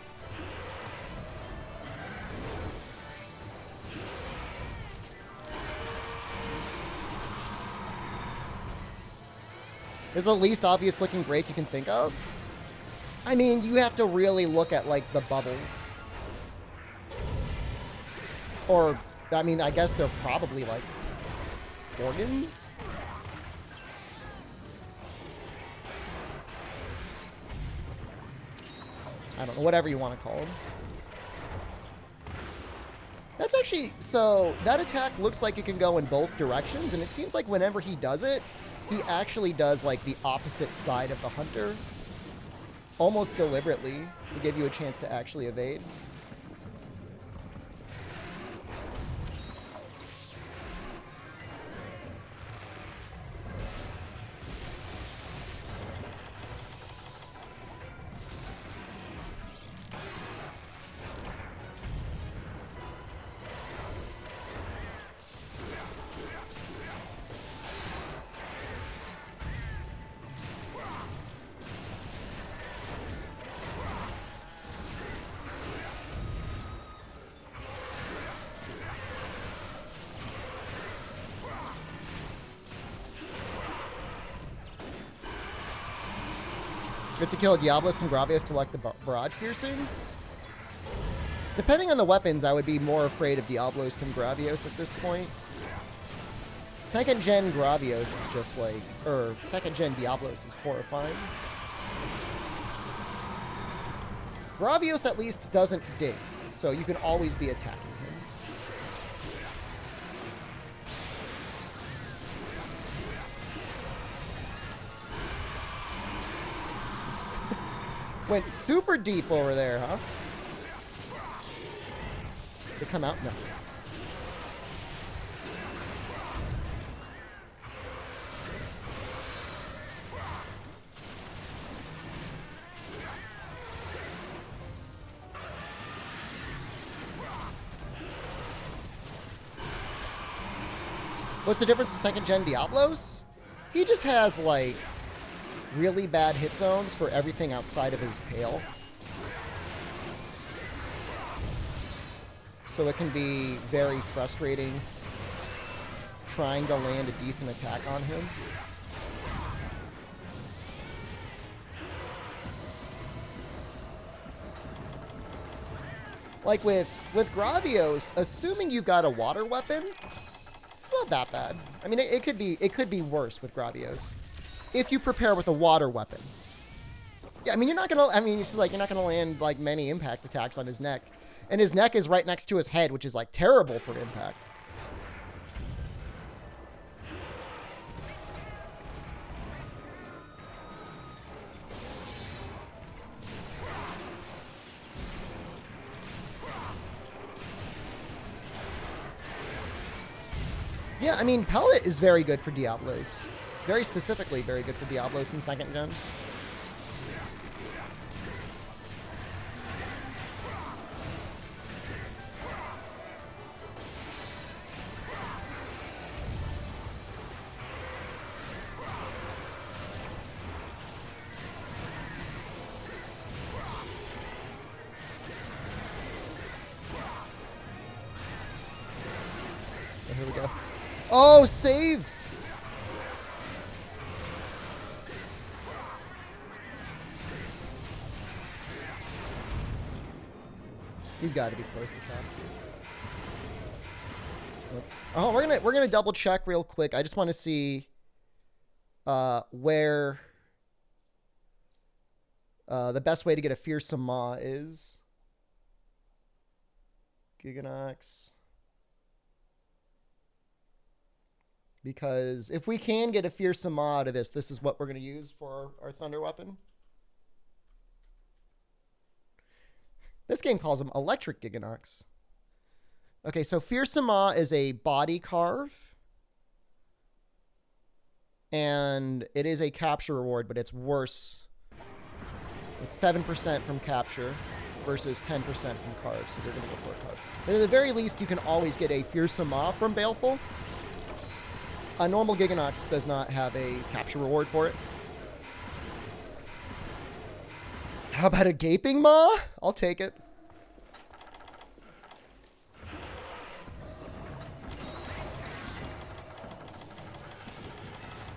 This is the least obvious looking break you can think of. I mean, you have to really look at, like, the bubbles. Or, I mean, I guess they're probably, like, organs? I don't know, whatever you want to call them. That's actually, so that attack looks like it can go in both directions, and it seems like whenever he does it, he actually does, like, the opposite side of the hunter. Almost deliberately, to give you a chance to actually evade. You have to kill Diablos and Gravios to like the barrage piercing. Depending on the weapons, I would be more afraid of Diablos than Gravios at this point. Second gen Gravios is just like, or second gen Diablos is horrifying. Gravios at least doesn't dig, so you can always be attacking him. Went super deep over there, huh? They come out? No. What's the difference with second gen Diablos? He just has, like, really bad hit zones for everything outside of his tail. So it can be very frustrating trying to land a decent attack on him. Like with Gravios, assuming you've got a water weapon, it's not that bad. I mean, it could be worse with Gravios if you prepare with a water weapon. Yeah, I mean, you're not gonna land like many impact attacks on his neck, and his neck is right next to his head, which is like terrible for impact. Yeah, I mean, Pellet is very good for Diablos. Very specifically very good for Diablos in 2nd gen. Oh, here we go. Oh, saved! He's got to be close to top. Oh, we're gonna double check real quick. I just want to see where the best way to get a Fearsome Maw is. Giganox. Because if we can get a Fearsome Maw out of this, this is what we're going to use for our Thunder Weapon. This game calls him Electric Giganox. Okay, so Fearsome Maw is a body carve. And it is a capture reward, but it's worse. It's 7% from capture versus 10% from carve, so we're going to go for a carve. But at the very least, you can always get a Fearsome Maw from Baleful. A normal Giganox does not have a capture reward for it. How about a Gaping Maw? I'll take it.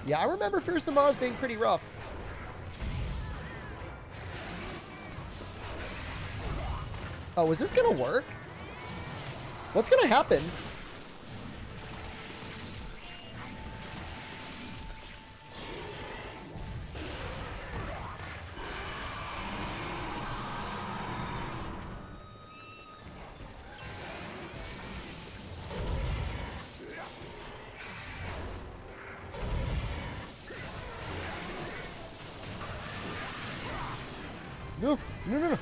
Yeah, I remember Fearsome Maws being pretty rough. Oh, is this gonna work? What's gonna happen? No, no, no, no.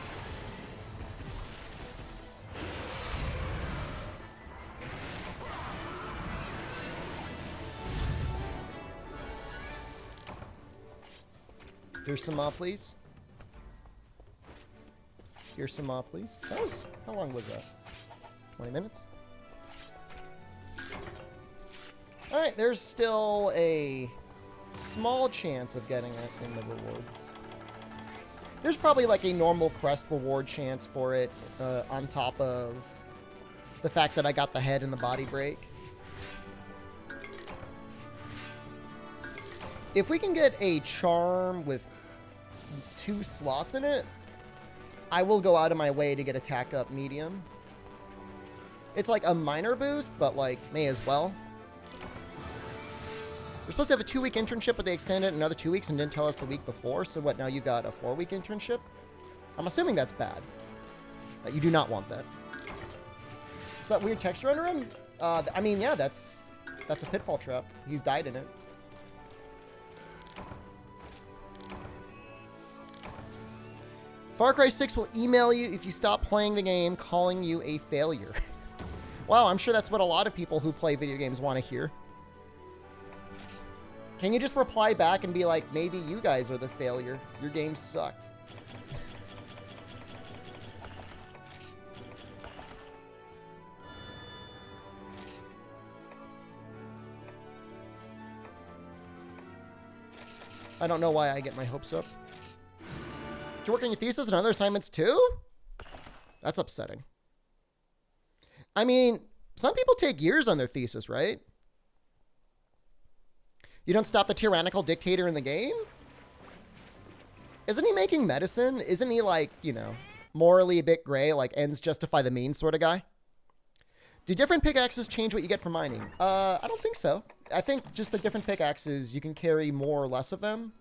Here's some Maw, please. Here's some Maw, please. That was, how long was that? 20 minutes? All right, there's still a small chance of getting it in the rewards. There's probably like a normal crest reward chance for it on top of the fact that I got the head and the body break. If we can get a charm with 2 slots in it, I will go out of my way to get attack up medium. It's like a minor boost, but like may as well. We're supposed to have a 2-week internship, but they extended it another 2 weeks and didn't tell us the week before. So what, now you've got a 4-week internship? I'm assuming that's bad. You do not want that. Is that weird texture under him? I mean, yeah, that's a pitfall trap. He's died in it. Far Cry 6 will email you if you stop playing the game, calling you a failure. Wow, I'm sure that's what a lot of people who play video games want to hear. Can you just reply back and be like, maybe you guys are the failure. Your game sucked. I don't know why I get my hopes up. Did you work on your thesis and other assignments too? That's upsetting. I mean, some people take years on their thesis, right? You don't stop the tyrannical dictator in the game? Isn't he making medicine? Isn't he like, you know, morally a bit gray, like ends justify the means sort of guy. Do different pickaxes change what you get from mining? I don't think so. I think just the different pickaxes, you can carry more or less of them,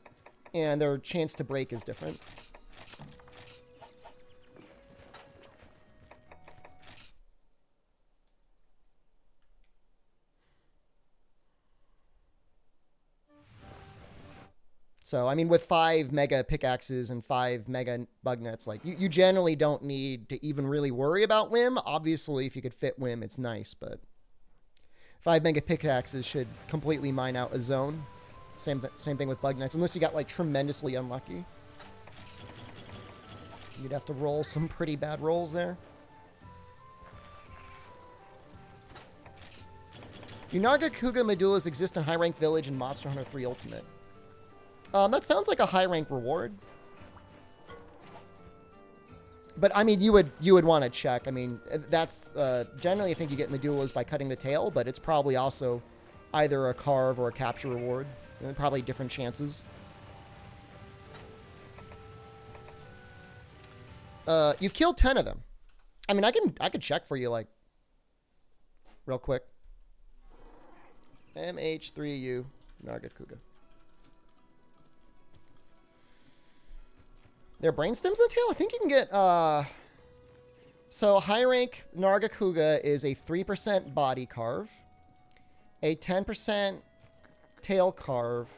and their chance to break is different. So, I mean, with 5 mega pickaxes and 5 mega bug nets, like, you generally don't need to even really worry about Whim. Obviously, if you could fit Whim, it's nice, but 5 mega pickaxes should completely mine out a zone. Same thing with bug nets, unless you got, like, tremendously unlucky. You'd have to roll some pretty bad rolls there. Do Nargacuga medullas exist in High Rank Village and Monster Hunter 3 Ultimate? That sounds like a high rank reward. But I mean, you would want to check. I mean, that's generally I think you get medullas by cutting the tail, but it's probably also either a carve or a capture reward. Probably different chances. You've killed 10 of them. I mean, I could check for you, like, real quick. MH3U Nargacuga. Their brainstems in the tail? I think you can get, so high rank Nargacuga is a 3% body carve, a 10% tail carve,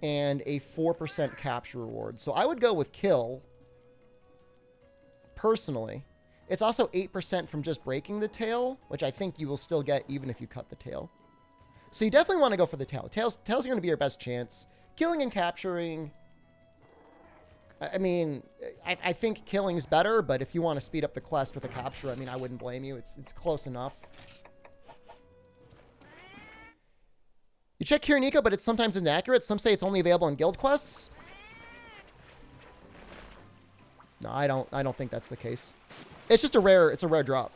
and a 4% capture reward. So I would go with kill, personally. It's also 8% from just breaking the tail, which I think you will still get even if you cut the tail. So you definitely want to go for the tail. Tails are going to be your best chance. Killing and capturing, I mean, I think killing's better, but if you want to speed up the quest with a capture, I mean, I wouldn't blame you. It's close enough. You check Kiriko, but it's sometimes inaccurate. Some say it's only available in guild quests. No, I don't think that's the case. It's just it's a rare drop.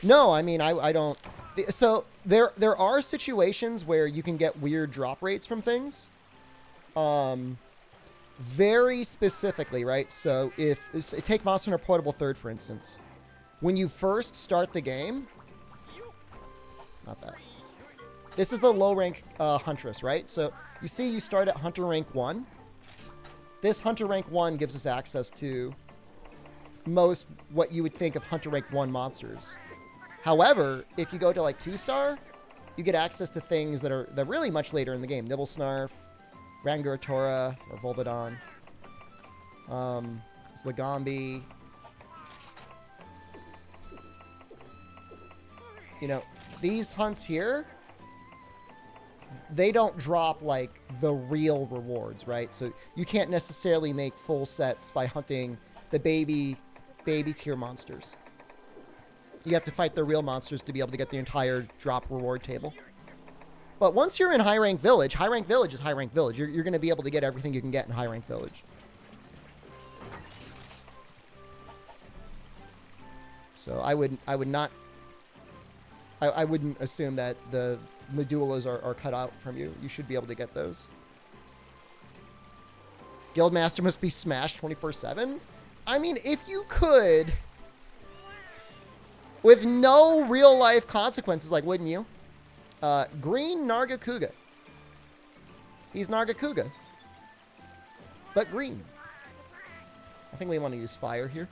No, I mean, I don't. So there are situations where you can get weird drop rates from things. Very specifically, right? So take Monster Hunter Portable 3rd, for instance. When you first start the game, not that. This is the low rank Huntress, right? So you see you start at Hunter rank 1. This Hunter rank 1 gives us access to most what you would think of Hunter rank 1 monsters. However, if you go to like 2-star, you get access to things that are really much later in the game. Nibble Snarf, Ranguratora, or Volvidon, Slagambi. You know, these hunts here, they don't drop like the real rewards, right? So you can't necessarily make full sets by hunting the baby tier monsters. You have to fight the real monsters to be able to get the entire drop reward table. But once you're in High Rank Village is High Rank Village. You're going to be able to get everything you can get in High Rank Village. So I wouldn't assume that the medullas are cut out from you. You should be able to get those. Guildmaster must be smashed 24/7. I mean, if you could, with no real life consequences, like, wouldn't you? Green Nargacuga. He's Nargacuga, but green. I think we want to use fire here.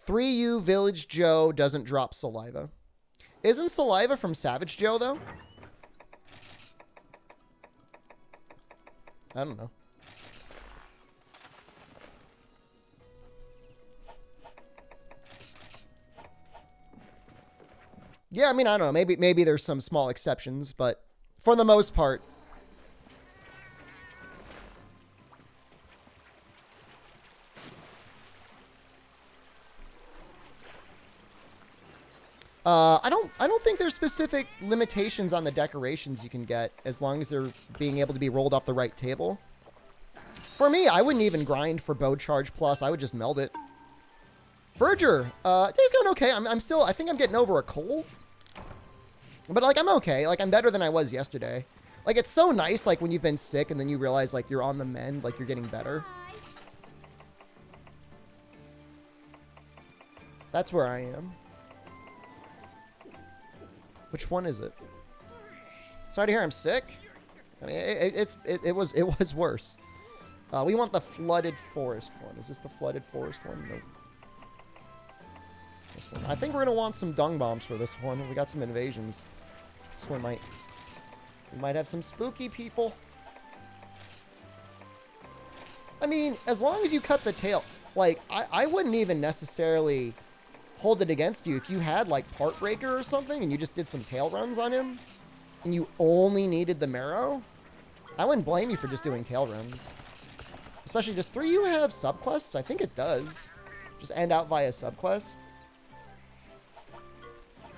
"3U Village Joe doesn't drop saliva." Isn't saliva from Savage Joe, though? I don't know. Yeah, I mean, I don't know. Maybe there's some small exceptions, but for the most part, I don't think there's specific limitations on the decorations you can get as long as they're being able to be rolled off the right table. For me, I wouldn't even grind for Bow Charge Plus. I would just meld it. Verger, day's going okay. I think I'm getting over a cold. But, like, I'm okay. Like, I'm better than I was yesterday. Like, it's so nice, like, when you've been sick and then you realize, like, you're on the mend, like, you're getting better. That's where I am. Which one is it? Sorry to hear I'm sick. I mean, it was worse. We want the flooded forest one. Is this the flooded forest one? Nope. This one. I think we're gonna want some dung bombs for this one. We got some invasions. This one might. We might have some spooky people. I mean, as long as you cut the tail, like I wouldn't even necessarily hold it against you if you had like Part Breaker or something and you just did some tail runs on him and you only needed the marrow. I wouldn't blame you for just doing tail runs. Especially, does 3U have subquests? I think it does. Just end out via subquest.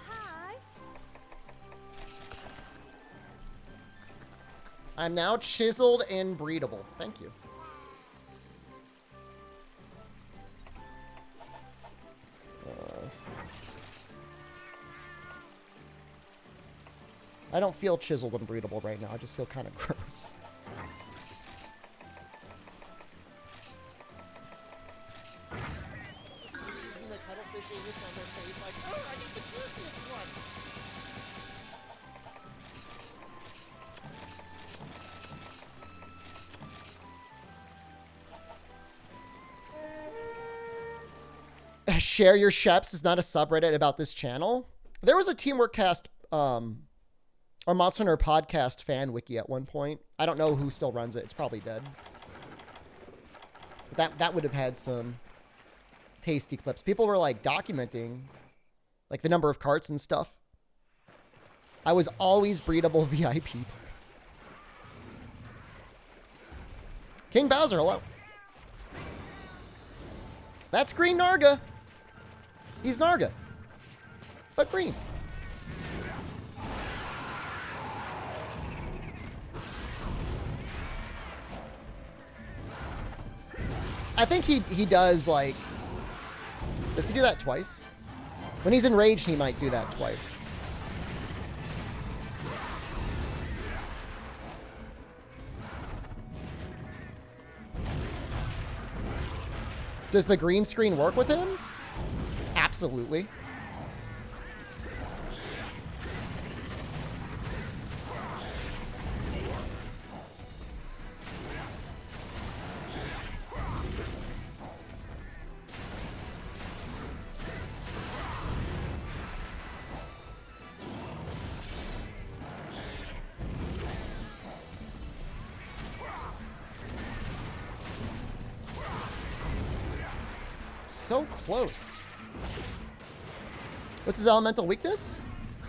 Hi. I'm now chiseled and breedable. Thank you. I don't feel chiseled and breedable right now. I just feel kind of gross. Using the cuttlefish anus on their face like, oh, I get the juiciest one. Share Your Sheps is not a subreddit about this channel. There was a Teamwork Cast or Monster Hunter podcast fan wiki at one point. I don't know who still runs it. It's probably dead. But that would have had some tasty clips. People were like documenting like the number of carts and stuff. I was always breedable VIP. King Bowser, hello. That's Green Narga. He's Narga, but green. I think he does, like... Does he do that twice? When he's enraged, he might do that twice. Does the green screen work with him? Absolutely. So close. What's his elemental weakness?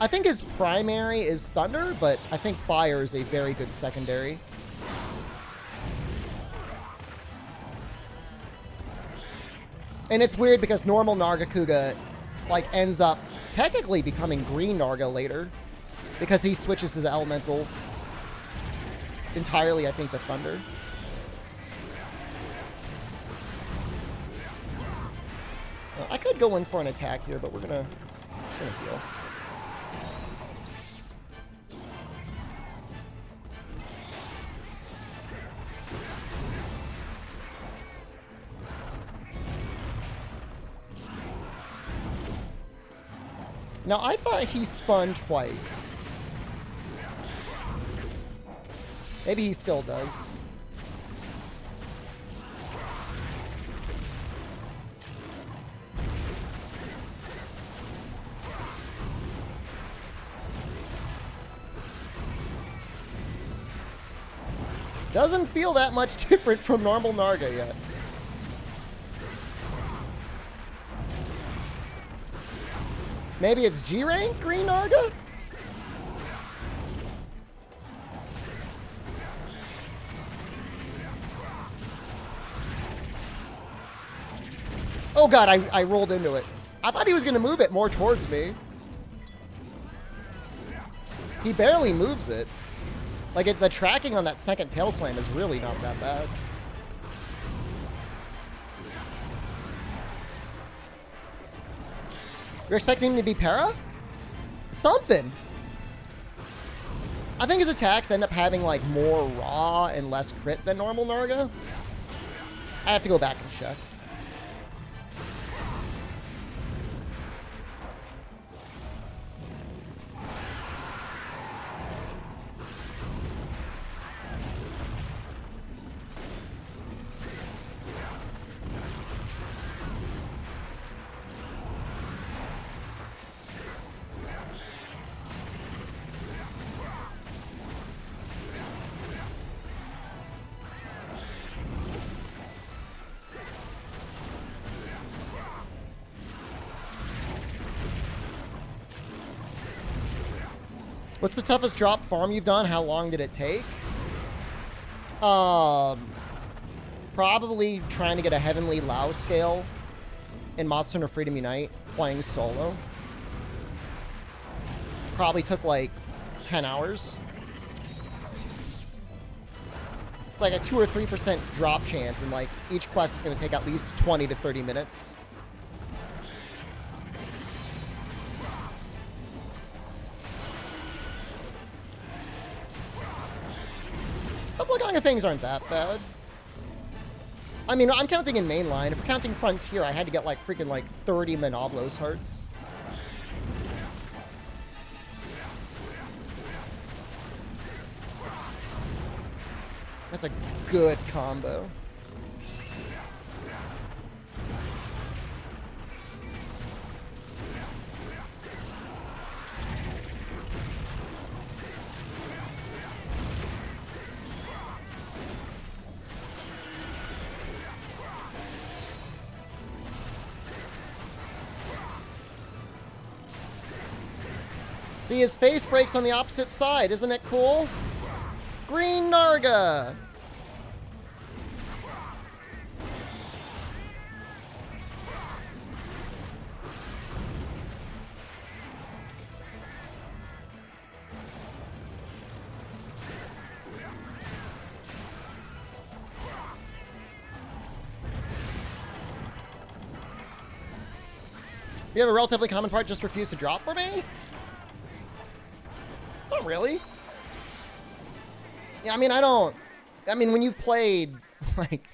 I think his primary is thunder, but I think fire is a very good secondary. And it's weird because normal Nargacuga like ends up technically becoming green Narga later because he switches his elemental entirely, I think, to thunder. I could go in for an attack here, but we're gonna heal. Now, I thought he spun twice. Maybe he still does. Doesn't feel that much different from normal Narga yet. Maybe it's G-rank green Narga? Oh god, I rolled into it. I thought he was going to move it more towards me. He barely moves it. Like, the tracking on that second tail slam is really not that bad. You're expecting him to be para? Something. I think his attacks end up having like more raw and less crit than normal Narga. I have to go back and check. What's the toughest drop farm you've done? How long did it take? Probably trying to get a Heavenly Lao scale in Monster Hunter Freedom Unite playing solo. Probably took like 10 hours. It's like a 2 or 3% drop chance, and like each quest is going to take at least 20 to 30 minutes. Things aren't that bad. I mean, I'm counting in mainline. If we're counting Frontier, I had to get like freaking like 30 Manoblos hearts. That's a good combo. See, his face breaks on the opposite side. Isn't it cool? Green Narga! You have a relatively common part just refuse to drop for me? Not really. Yeah, I mean, when you've played, like,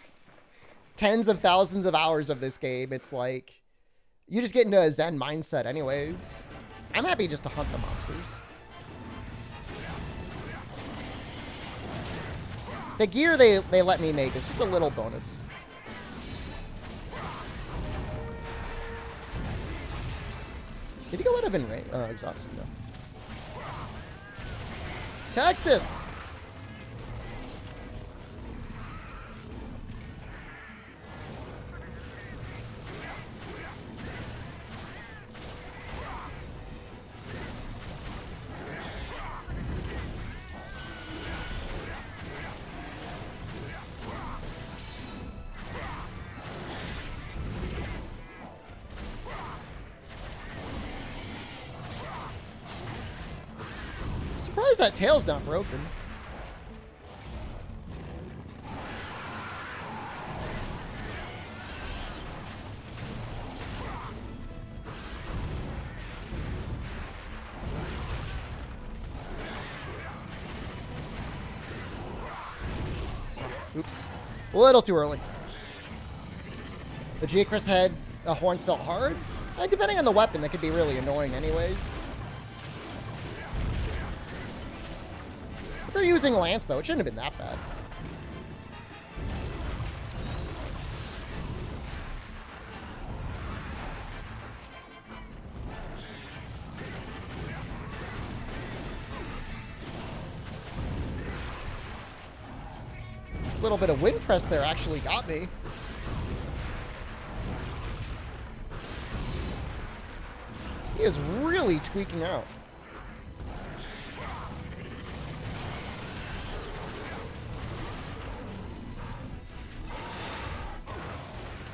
tens of thousands of hours of this game, it's like, you just get into a Zen mindset anyways. I'm happy just to hunt the monsters. The gear they let me make is just a little bonus. Did he go out of in range? Oh, exotic, no. Texas! Surprised that tail's not broken. Oops. A little too early. The Geocris head horns felt hard. Depending on the weapon, that could be really annoying anyways. If they're using Lance, though, it shouldn't have been that bad. A little bit of wind press there actually got me. He is really tweaking out.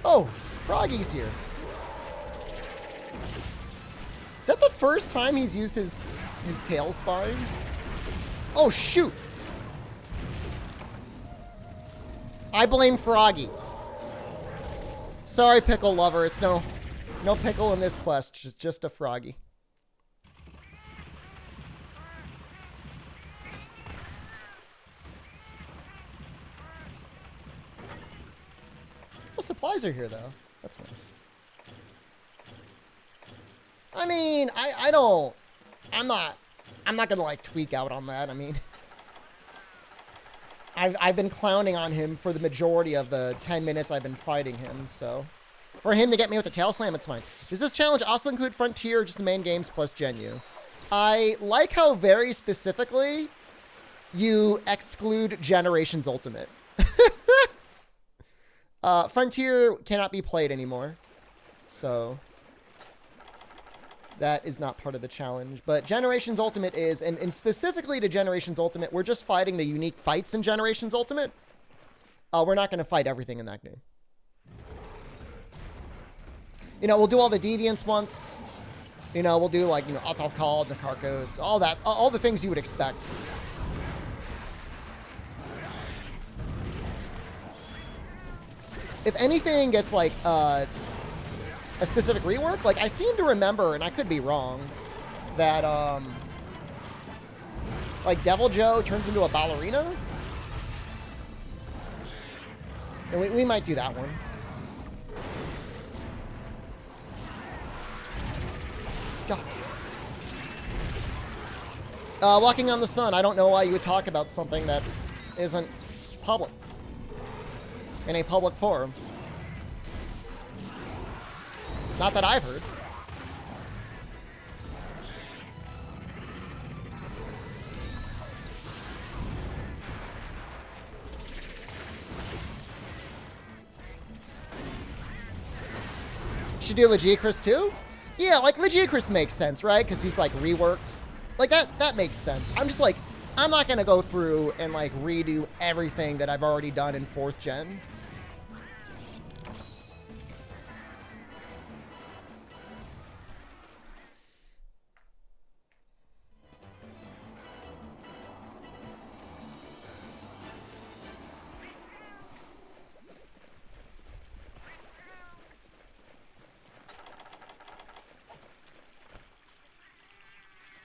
Oh, Froggy's here. Is that the first time he's used his tail spines? Oh, shoot. I blame Froggy. Sorry, pickle lover. It's no pickle in this quest. Just a Froggy. flies are here, though. That's nice. I mean, I'm not gonna, like, tweak out on that. I mean, I've been clowning on him for the majority of the 10 minutes I've been fighting him, so... For him to get me with a tail slam, it's fine. Does this challenge also include Frontier or just the main games plus Gen U? I like how very specifically you exclude Generations Ultimate. Frontier cannot be played anymore, so that is not part of the challenge. But Generations Ultimate is, and specifically to Generations Ultimate, we're just fighting the unique fights in Generations Ultimate. We're not going to fight everything in that game. You know, we'll do all the deviants once. You know, we'll do, like, you know, Autocall, Nakarkos, all that, all the things you would expect. If anything gets, like, a specific rework, like, I seem to remember, and I could be wrong, that, like, Devil Joe turns into a ballerina? And we might do that one. God. Walking on the Sun. I don't know why you would talk about something that isn't public. In a public forum. Not that I've heard. Should do Legicris too? Yeah, like, Legicris makes sense, right? Because he's, like, reworked. Like, that makes sense. I'm just, like, I'm not going to go through and, like, redo everything that I've already done in 4th gen.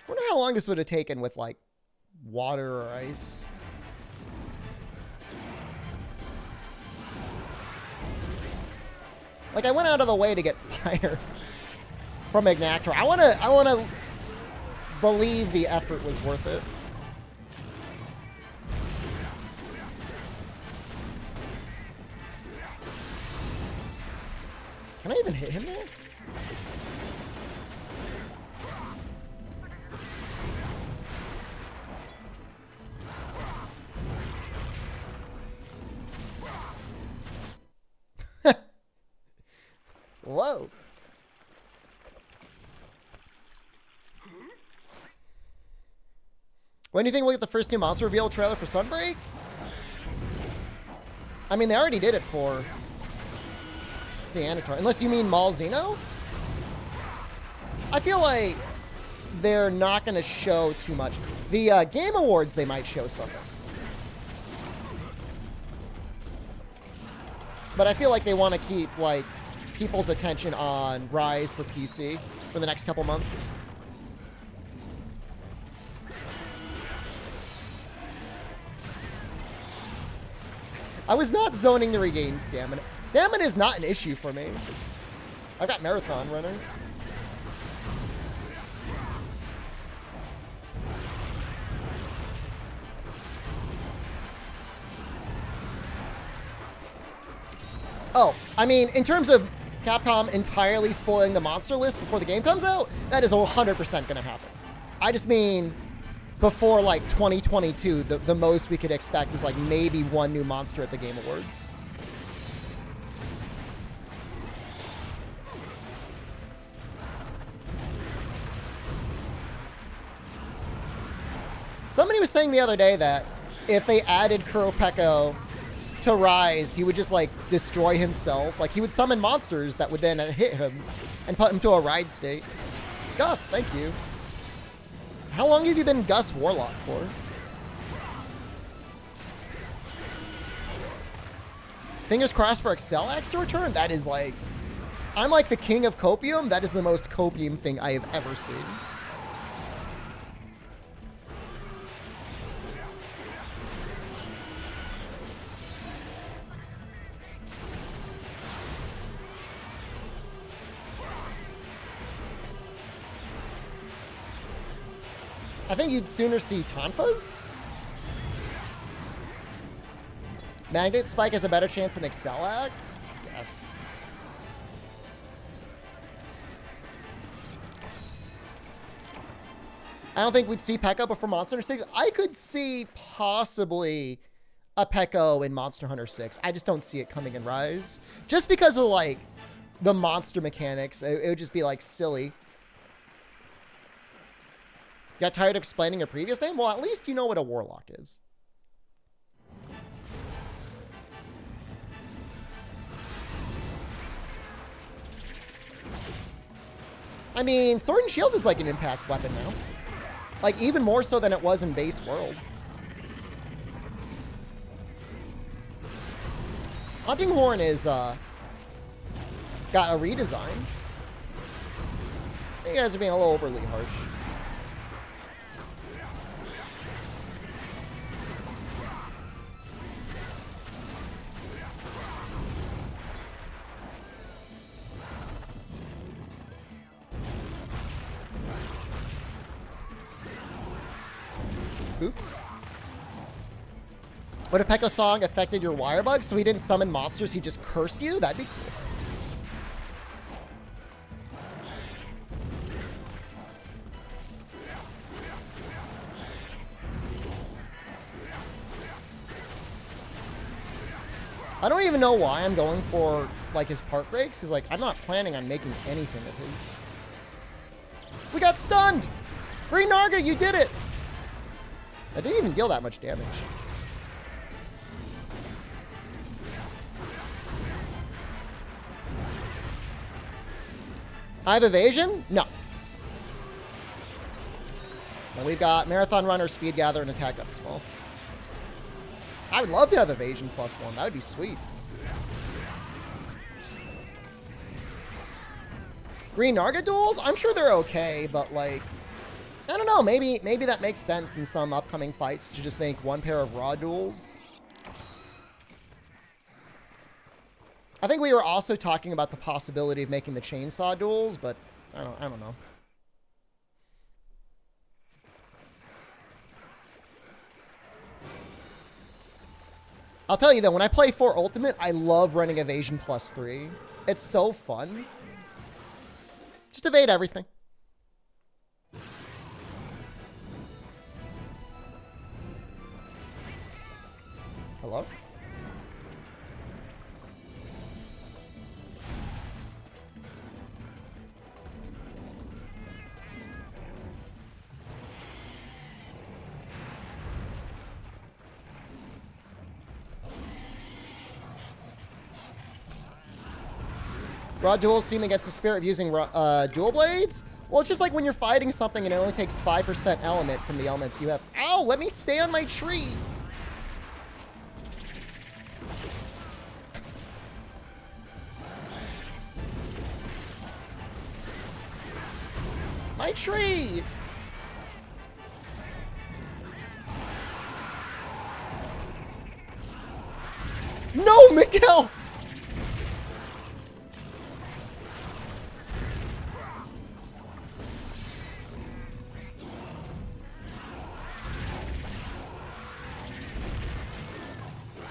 I wonder how long this would have taken with, like, water or ice. Like, I went out of the way to get fire from Ignactor. I wanna believe the effort was worth it. Can I even hit him there? Whoa. When do you think we'll get the first new monster reveal trailer for Sunbreak? I mean, they already did it for Cyanitar. Unless you mean Malzeno? I feel like they're not going to show too much. The Game Awards, they might show something. But I feel like they want to keep, like, people's attention on Rise for PC for the next couple months. I was not zoning to regain stamina. Stamina is not an issue for me. I've got Marathon Runner. Oh, I mean, in terms of Capcom entirely spoiling the monster list before the game comes out, that is 100% going to happen. I just mean, before, like, 2022, the most we could expect is, like, maybe one new monster at the Game Awards. Somebody was saying the other day that if they added Kuropeko to Rise, he would just, like, destroy himself. Like, he would summon monsters that would then hit him and put him to a ride state. Gus, thank you. How long have you been Gus Warlock for? Fingers crossed for Accelax to return? That is, like... I'm like the king of copium. That is the most copium thing I have ever seen. I think you'd sooner see Tonfas. Magnet Spike has a better chance than Accelax? Yes. I don't think we'd see Pekka before Monster Hunter 6. I could see possibly a Pekko in Monster Hunter 6. I just don't see it coming in Rise. Just because of, like, the monster mechanics. It would just be, like, silly. Got tired of explaining your previous name? Well, at least you know what a Warlock is. I mean, Sword and Shield is like an impact weapon now. Like, even more so than it was in base world. Hunting Horn is, got a redesign. You guys are being a little overly harsh. Oops. What if Pekka Song affected your wire bug so he didn't summon monsters, he just cursed you? That'd be cool. I don't even know why I'm going for, like, his part breaks. Because, like, I'm not planning on making anything of his. We got stunned! Green Narga, you did it! I didn't even deal that much damage. I have evasion? No. And we've got Marathon Runner, Speed Gather, and Attack Up Small. I would love to have evasion +1. That would be sweet. Green Narga duels? I'm sure they're okay, but, like, I don't know. Maybe that makes sense in some upcoming fights to just make one pair of raw duels. I think we were also talking about the possibility of making the chainsaw duels, but I don't know. I'll tell you though, when I play 4 Ultimate, I love running evasion +3. It's so fun. Just evade everything. Hello? Raw duels seem against the spirit of using dual blades? Well, it's just like when you're fighting something and it only takes 5% element from the elements you have. Ow, let me stay on my tree. My tree! No, Miguel!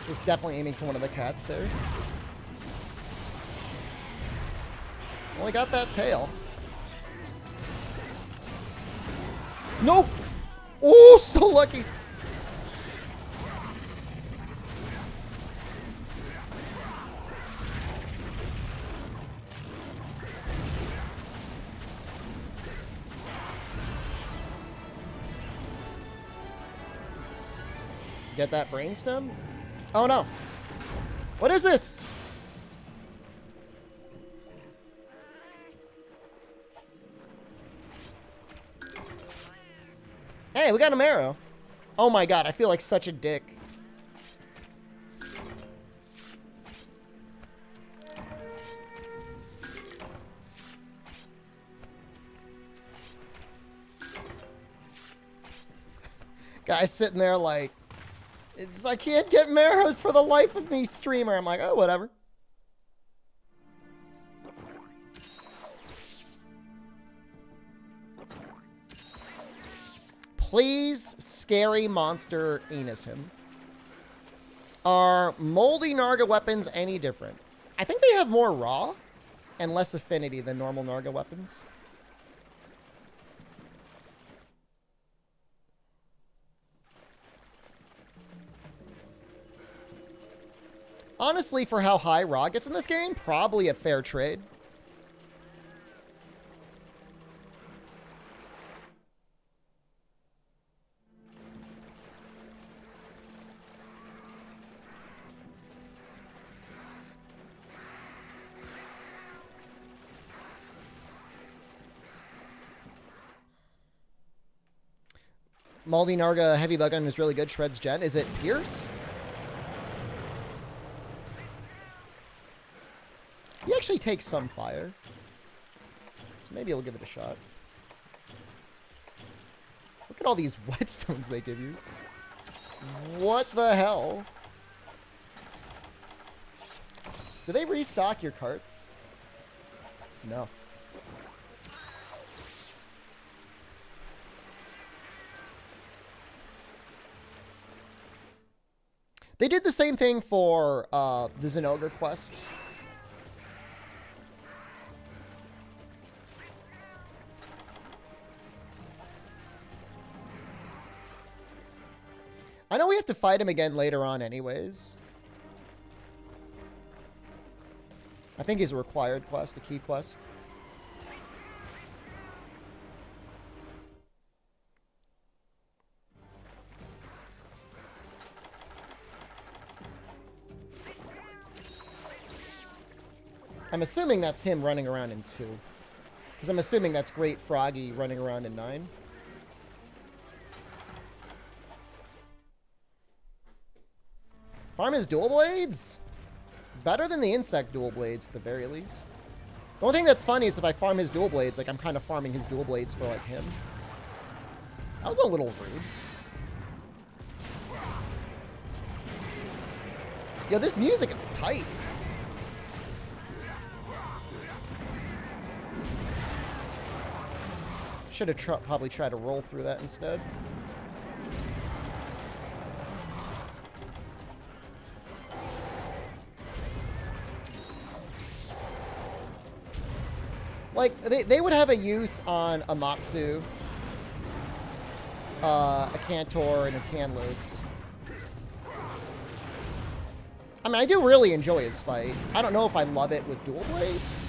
He was definitely aiming for one of the cats there. Only got that tail. Nope! Oh, so lucky! Get that brainstem? Oh no! What is this? Hey, we got an arrow. Oh my god, I feel like such a dick. Guy's sitting there like, I can't get Marrows for the life of me, streamer. I'm like, oh, whatever. Please, scary monster Enos him. Are moldy Narga weapons any different? I think they have more raw and less affinity than normal Narga weapons. Honestly, for how high raw gets in this game, probably a fair trade. Moldy Narga heavy bug gun is really good. Shreds gen. Is it Pierce? He actually takes some fire. So maybe I'll give it a shot. Look at all these whetstones they give you. What the hell? Do they restock your carts? No. They did the same thing for the Zinogre quest. I know we have to fight him again later on anyways. I think he's a required quest, a key quest. I'm assuming that's him running around in 2. Because I'm assuming that's Great Froggy running around in 9. Farm his dual blades? Better than the insect dual blades, at the very least. The only thing that's funny is if I farm his dual blades, like, I'm kind of farming his dual blades for, like, him. That was a little rude. Yo, this music is tight. Should have probably tried to roll through that instead. Like, they would have a use on a Matsu, a Cantor, and a Canlos. I mean, I do really enjoy his fight. I don't know if I love it with dual blades.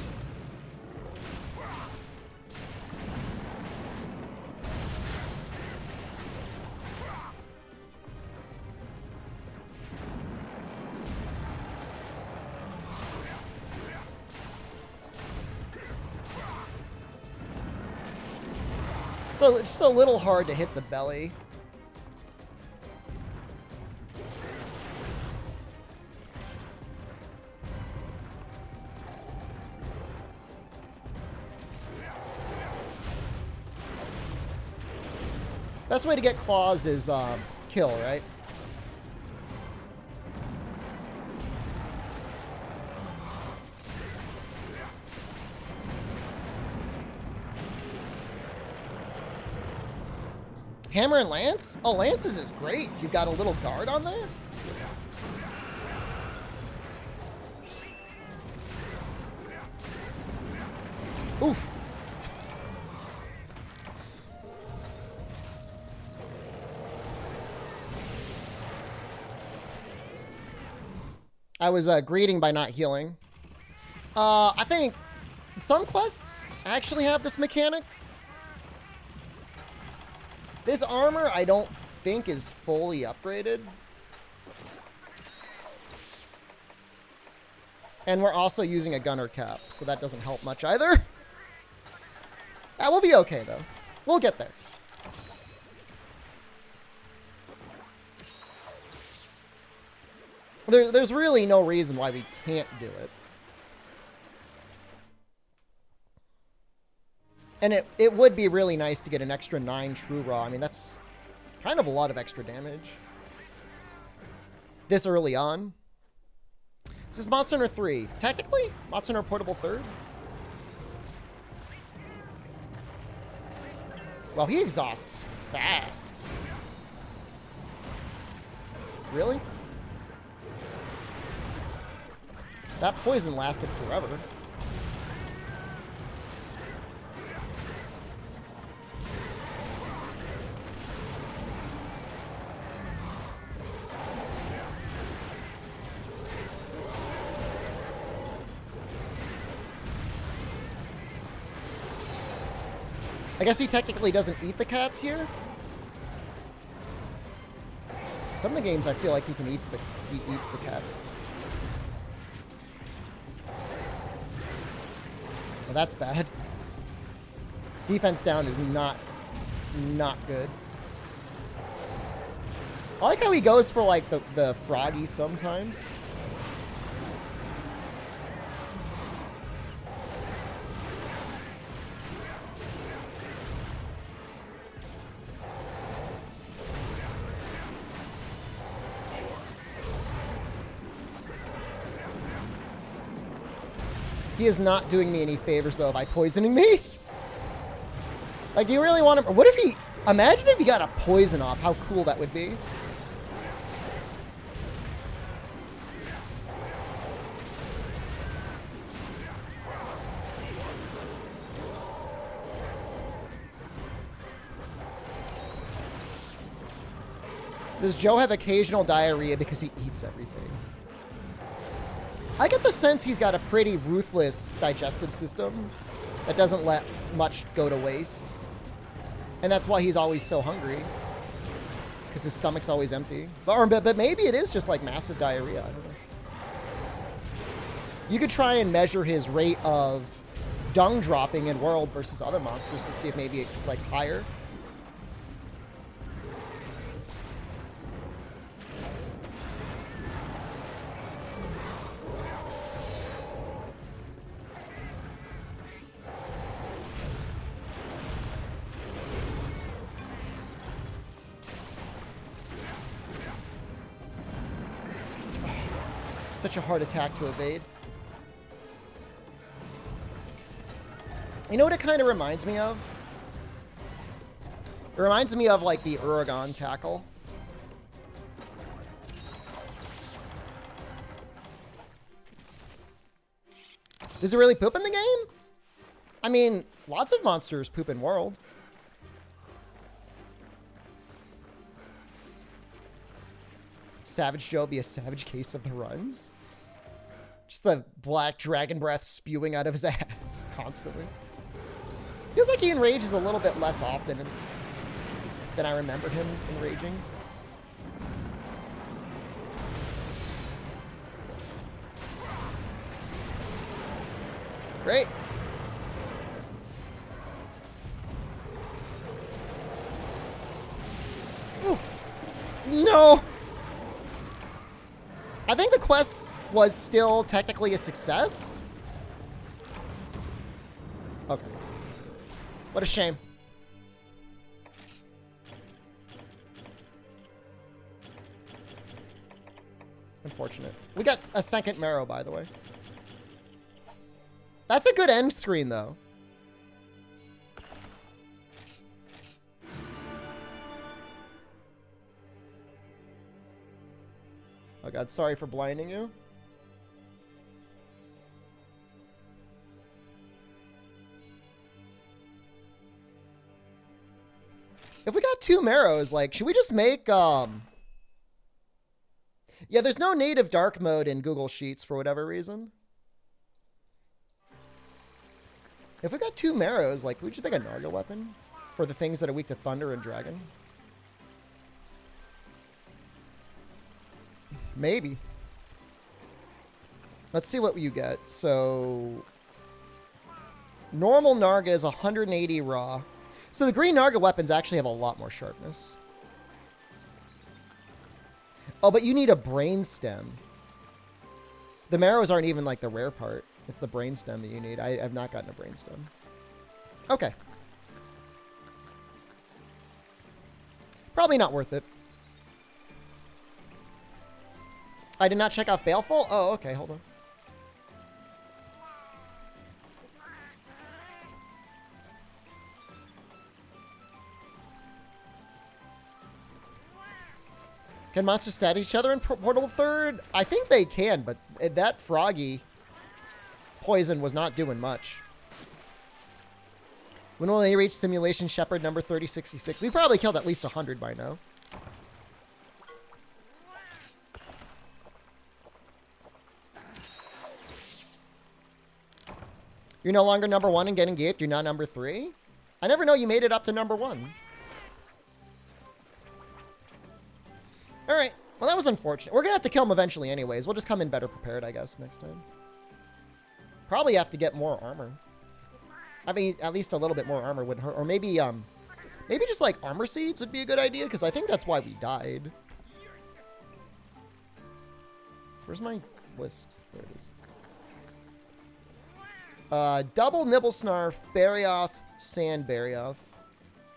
So it's just a little hard to hit the belly. Best way to get claws is kill, right? Hammer and Lance? Oh, Lance's is great if you've got a little guard on there. Oof. I was greeting by not healing. I think some quests actually have this mechanic. This armor, I don't think, is fully upgraded. And we're also using a gunner cap, so that doesn't help much either. That will be okay, though. We'll get there. There's really no reason why we can't do it. And it would be really nice to get an extra 9 true raw. I mean, that's kind of a lot of extra damage. This early on. This is Monster Hunter 3. Technically, Monster Hunter Portable 3rd. Well, he exhausts fast. Really? That poison lasted forever. I guess he technically doesn't eat the cats here. Some of the games I feel like he eats the cats. Well, that's bad. Defense down is not good. I like how he goes for like the froggy sometimes. He is not doing me any favors, though, by poisoning me. Like, do you really want him? What if he... Imagine if he got a poison off. How cool that would be. Does Joe have occasional diarrhea because he eats everything? I get the sense he's got a pretty ruthless digestive system that doesn't let much go to waste. And that's why he's always so hungry. It's because his stomach's always empty. But maybe it is just like massive diarrhea. I don't know. You could try and measure his rate of dung dropping in World versus other monsters to see if maybe it's like higher. Such a hard attack to evade. You know what it kind of reminds me of? It reminds me of like the Uragan tackle. Does it really poop in the game? I mean, lots of monsters poop in World. Savage Joe be a savage case of the runs? Just the black dragon breath spewing out of his ass constantly. Feels like he enrages a little bit less often than I remember him enraging. Great. Ooh. No! I think the quest was still technically a success. Okay. What a shame. Unfortunate. We got a second marrow, by the way. That's a good end screen, though. Oh god, sorry for blinding you. If we got 2 marrows, like, should we just make, Yeah, there's no native dark mode in Google Sheets for whatever reason. If we got 2 marrows, like, we just make a Narga weapon for the things that are weak to Thunder and Dragon. Maybe. Let's see what you get. So, normal Narga is 180 raw. So the green Narga weapons actually have a lot more sharpness. Oh, but you need a brain stem. The marrows aren't even like the rare part. It's the brain stem that you need. I've not gotten a brain stem. Okay. Probably not worth it. I did not check off Baleful? Oh, okay, hold on. Can monsters stat each other in Portal 3rd? I think they can, but that froggy poison was not doing much. When will they reach Simulation Shepherd number 3066? We probably killed at least 100 by now. You're no longer number 1 and getting gaped. You're now number 3? I never know you made it up to number 1. Alright. Well, that was unfortunate. We're going to have to kill him eventually anyways. We'll just come in better prepared, I guess, next time. Probably have to get more armor. I mean, at least a little bit more armor wouldn't hurt. Or maybe just like armor seeds would be a good idea, because I think that's why we died. Where's my list? There it is. Double Nibble Snarf, Barioth, Sand Barioth,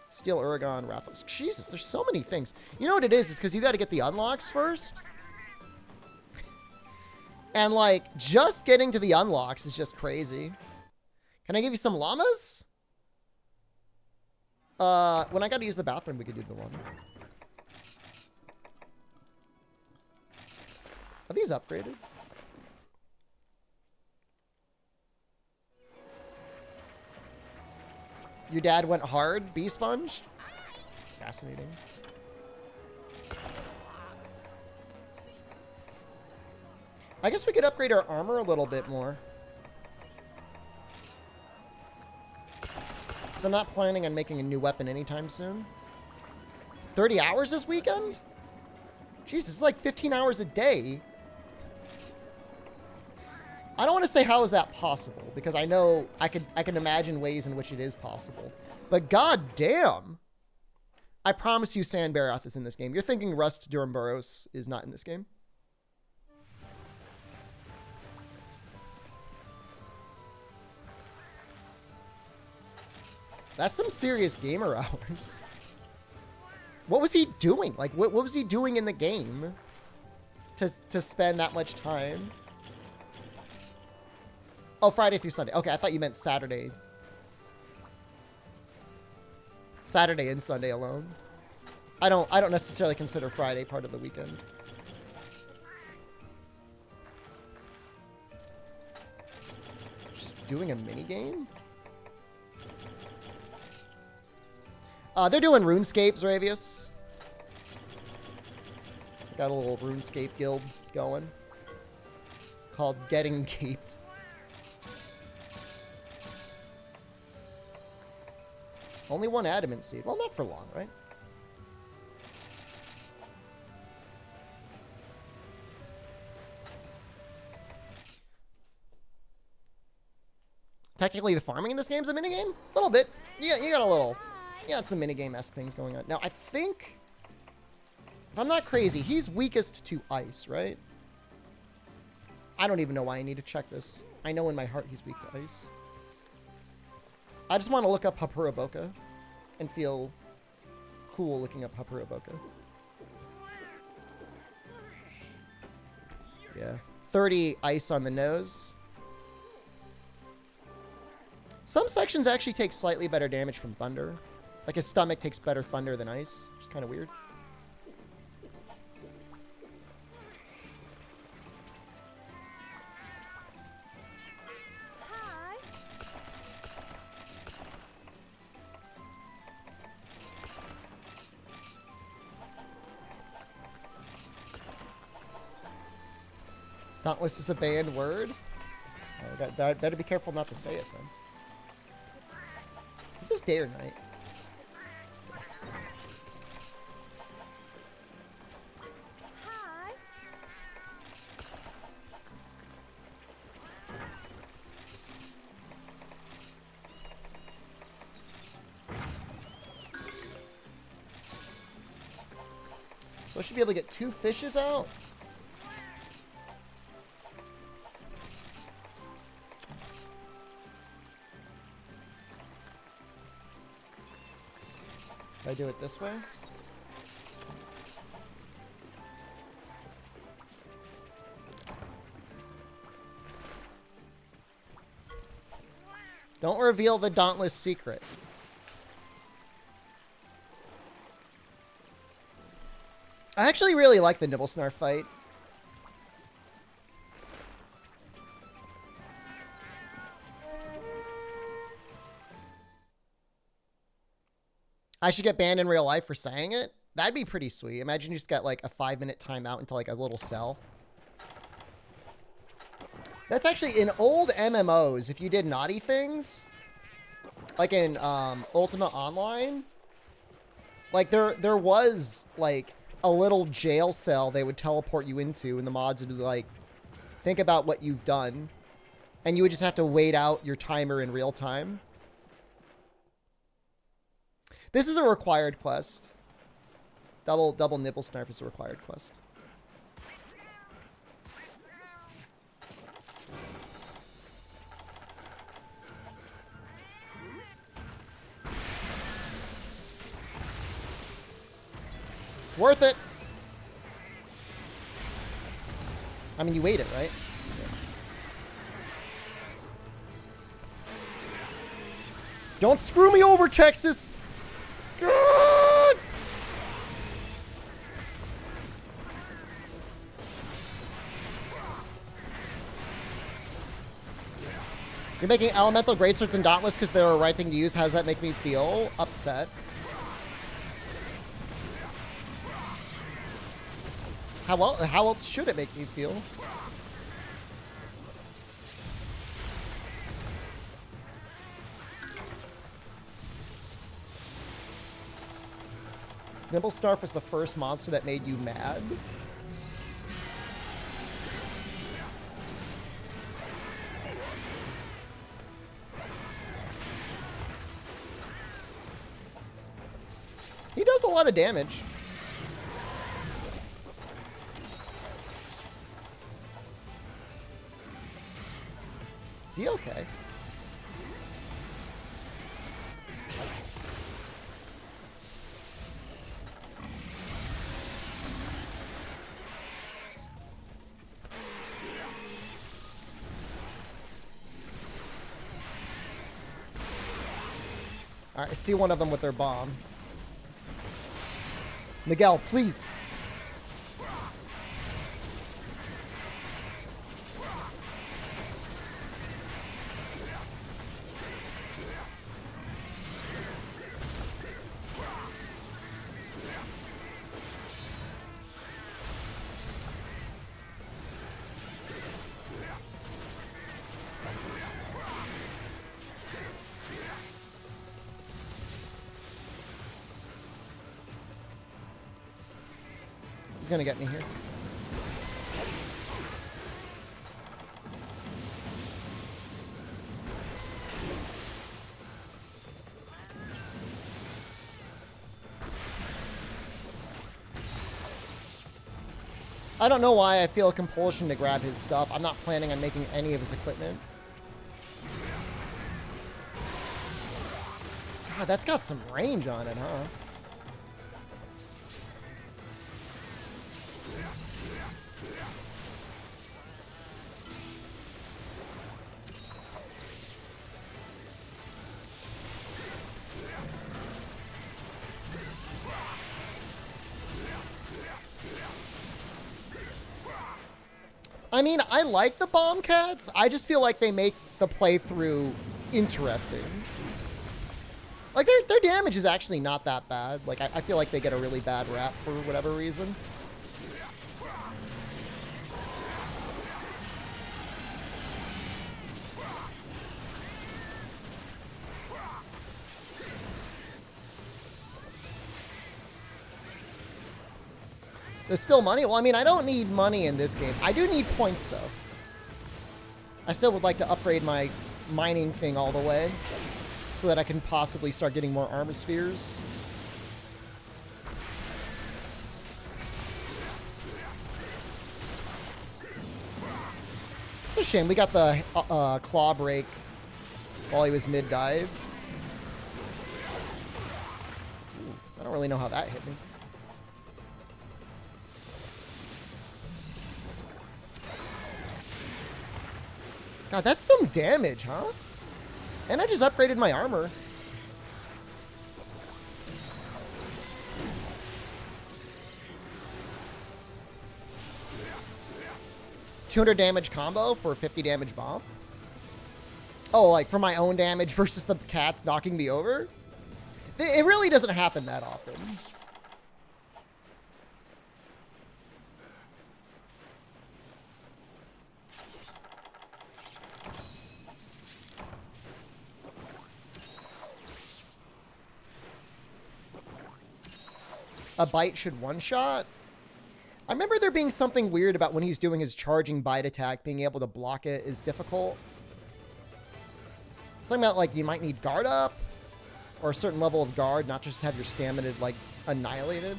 Steel Uragon, Raffles. Jesus, there's so many things. You know what it is? It's because you got to get the unlocks first. And, like, just getting to the unlocks is just crazy. Can I give you some llamas? When I got to use the bathroom, we could do the llama. Are these upgraded? Your dad went hard, Bee Sponge? Fascinating. I guess we could upgrade our armor a little bit more. Because I'm not planning on making a new weapon anytime soon. 30 hours this weekend? Jeez, this is like 15 hours a day. I don't want to say how is that possible, because I know I can imagine ways in which it is possible. But god damn! I promise you Sand Barioth is in this game. You're thinking Rust Duramboros is not in this game. That's some serious gamer hours. What was he doing? Like, what was he doing in the game to spend that much time? Oh, Friday through Sunday. Okay, I thought you meant Saturday. Saturday and Sunday alone. I don't necessarily consider Friday part of the weekend. Just doing a mini game? They're doing RuneScape, Zaravius. Got a little RuneScape guild going called Getting Gaped. Only one adamant seed. Well, not for long, right? Technically, the farming in this game is a minigame? A little bit. Yeah, you got a little... Yeah, it's some minigame-esque things going on. Now, I think... If I'm not crazy, he's weakest to ice, right? I don't even know why I need to check this. I know in my heart he's weak to ice. I just want to look up Hapura Boca and feel cool looking up Hapura Boca. Yeah. 30 ice on the nose. Some sections actually take slightly better damage from thunder. Like his stomach takes better thunder than ice, which is kind of weird. Dauntless is a banned word? Oh, better be careful not to say it then. Is this day or night? Hi. So I should be able to get 2 fishes out. If I do it this way? Don't reveal the Dauntless secret. I actually really like the Nibble Snarf fight. I should get banned in real life for saying it. That'd be pretty sweet. Imagine you just got like a 5-minute timeout into like a little cell. That's actually in old MMOs. If you did naughty things, like in Ultima Online, like there was like a little jail cell they would teleport you into, and the mods would be like, think about what you've done, and you would just have to wait out your timer in real time. This is a required quest. Double Nibble Snarf is a required quest. It's worth it. I mean, you waited, right? Yeah. Don't screw me over, Texas! God! You're making elemental greatswords and dauntless because they're the right thing to use. How does that make me feel? Upset. How else should it make me feel? Nibblesnarf was the first monster that made you mad? He does a lot of damage. Is he okay? Alright, I see one of them with their bomb. Miguel, please. He's gonna get me here. I don't know why I feel a compulsion to grab his stuff. I'm not planning on making any of his equipment. God, that's got some range on it, huh? I mean, I like the bomb cats. I just feel like they make the playthrough interesting. Like, their damage is actually not that bad. Like, I feel like they get a really bad rap for whatever reason. There's still money? Well, I mean, I don't need money in this game. I do need points, though. I still would like to upgrade my mining thing all the way so that I can possibly start getting more armor spheres. It's a shame. We got the claw break while he was mid-dive. I don't really know how that hit me. God, that's some damage, huh? And I just upgraded my armor. 200 damage combo for 50 damage bomb. Oh, like for my own damage versus the cats knocking me over? It really doesn't happen that often. A bite should one-shot? I remember there being something weird about when he's doing his charging bite attack, being able to block it is difficult. Something about, like, you might need guard up, or a certain level of guard, not just have your stamina, like, annihilated.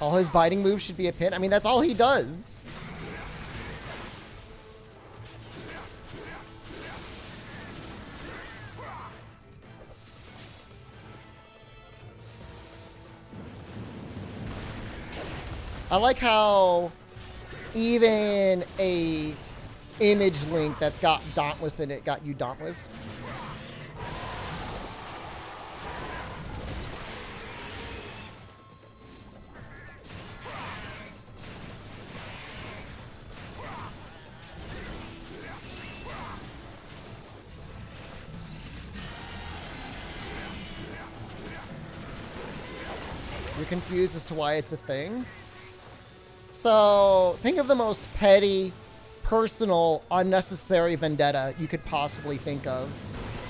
All his biting moves should be a pin. I mean, that's all he does. I like how even a image link that's got Dauntless in it got you Dauntless. You're confused as to why it's a thing. So think of the most petty, personal, unnecessary vendetta you could possibly think of,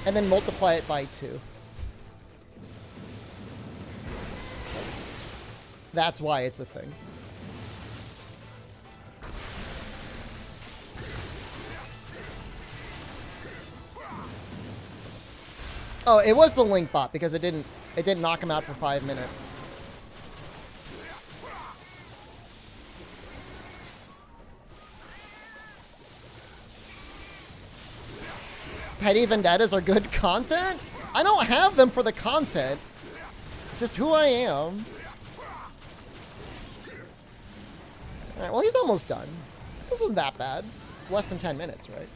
and then multiply it by 2. That's why it's a thing. Oh, it was the link bot because it didn't knock him out for 5 minutes. Petty vendettas are good content? I don't have them for the content. It's just who I am. Alright, well, he's almost done. This wasn't that bad. It's less than 10 minutes, right?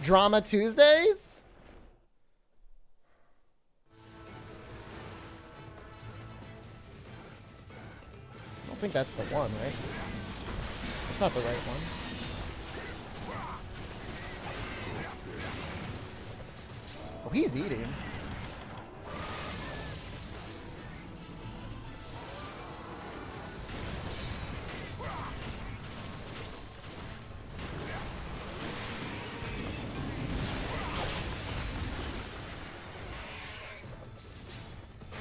Drama Tuesdays? I don't think that's the one, right? It's not the right one. Oh, he's eating.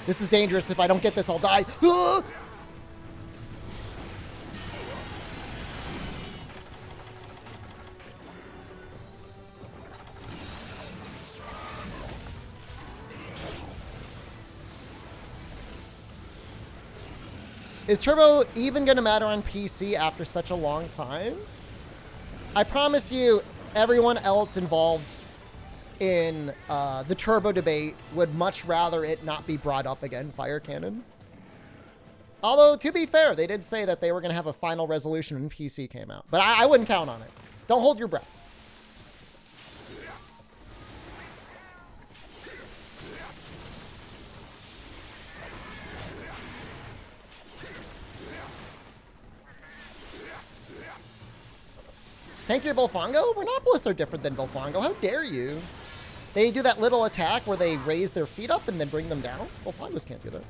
This is dangerous. If I don't get this, I'll die. Ah! Is Turbo even going to matter on PC after such a long time? I promise you, everyone else involved in the Turbo debate would much rather it not be brought up again, Fire Cannon. Although, to be fair, they did say that they were going to have a final resolution when PC came out. But I wouldn't count on it. Don't hold your breath. Tank your Volfongo? Renopolis are different than Volfongo. How dare you? They do that little attack where they raise their feet up and then bring them down. Volfongos can't do that.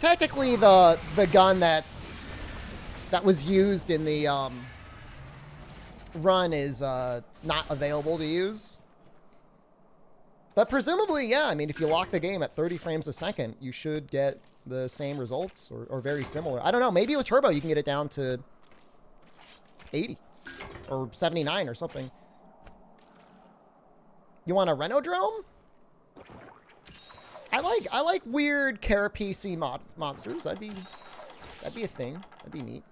Technically, the gun that was used in the run is not available to use. But presumably, yeah. I mean, if you lock the game at 30 frames a second, you should get the same results or very similar. I don't know. Maybe with Turbo, you can get it down to 80 or 79 or something. You want a Renodrome? I like weird carapace monsters. That'd be a thing. That'd be neat.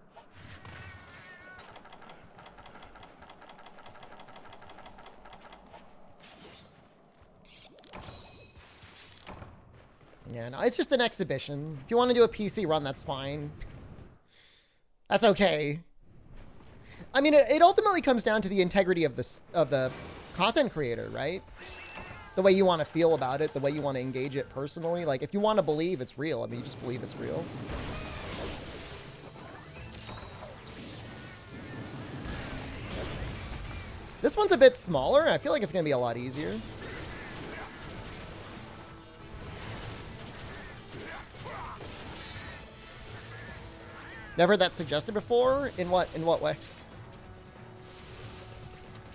Yeah, no, it's just an exhibition. If you want to do a PC run, that's fine. That's okay. I mean, it ultimately comes down to the integrity of the content creator, right? The way you want to feel about it, the way you want to engage it personally. Like, if you want to believe it's real, I mean, you just believe it's real. This one's a bit smaller. I feel like it's going to be a lot easier. Never heard that suggested before? In what way?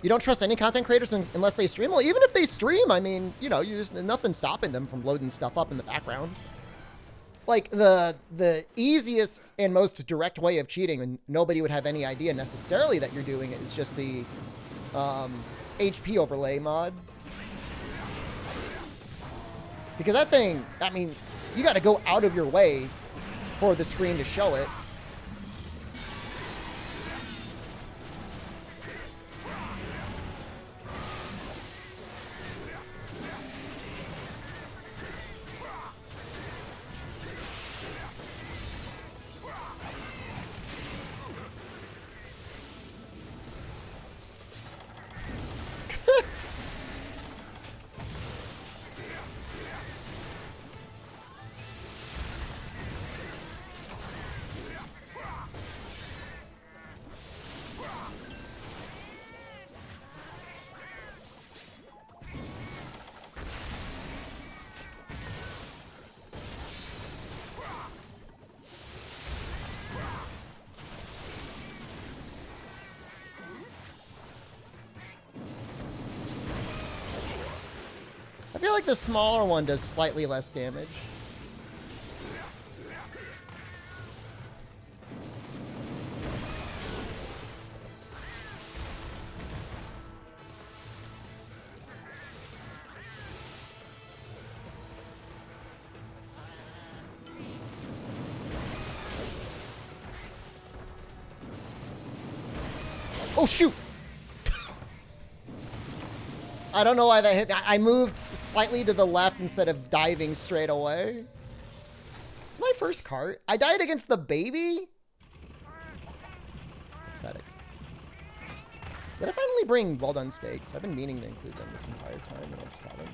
You don't trust any content creators unless they stream? Well, even if they stream, I mean, you know, there's nothing stopping them from loading stuff up in the background. Like, the easiest and most direct way of cheating, and nobody would have any idea necessarily that you're doing it, is just the HP overlay mod. Because that thing, I mean, you got to go out of your way for the screen to show it. I feel like the smaller one does slightly less damage. Oh, shoot! I don't know why that hit. I moved slightly to the left instead of diving straight away. It's my first cart. I died against the baby? It's pathetic. Did I finally bring well done steaks? I've been meaning to include them this entire time and I just haven't.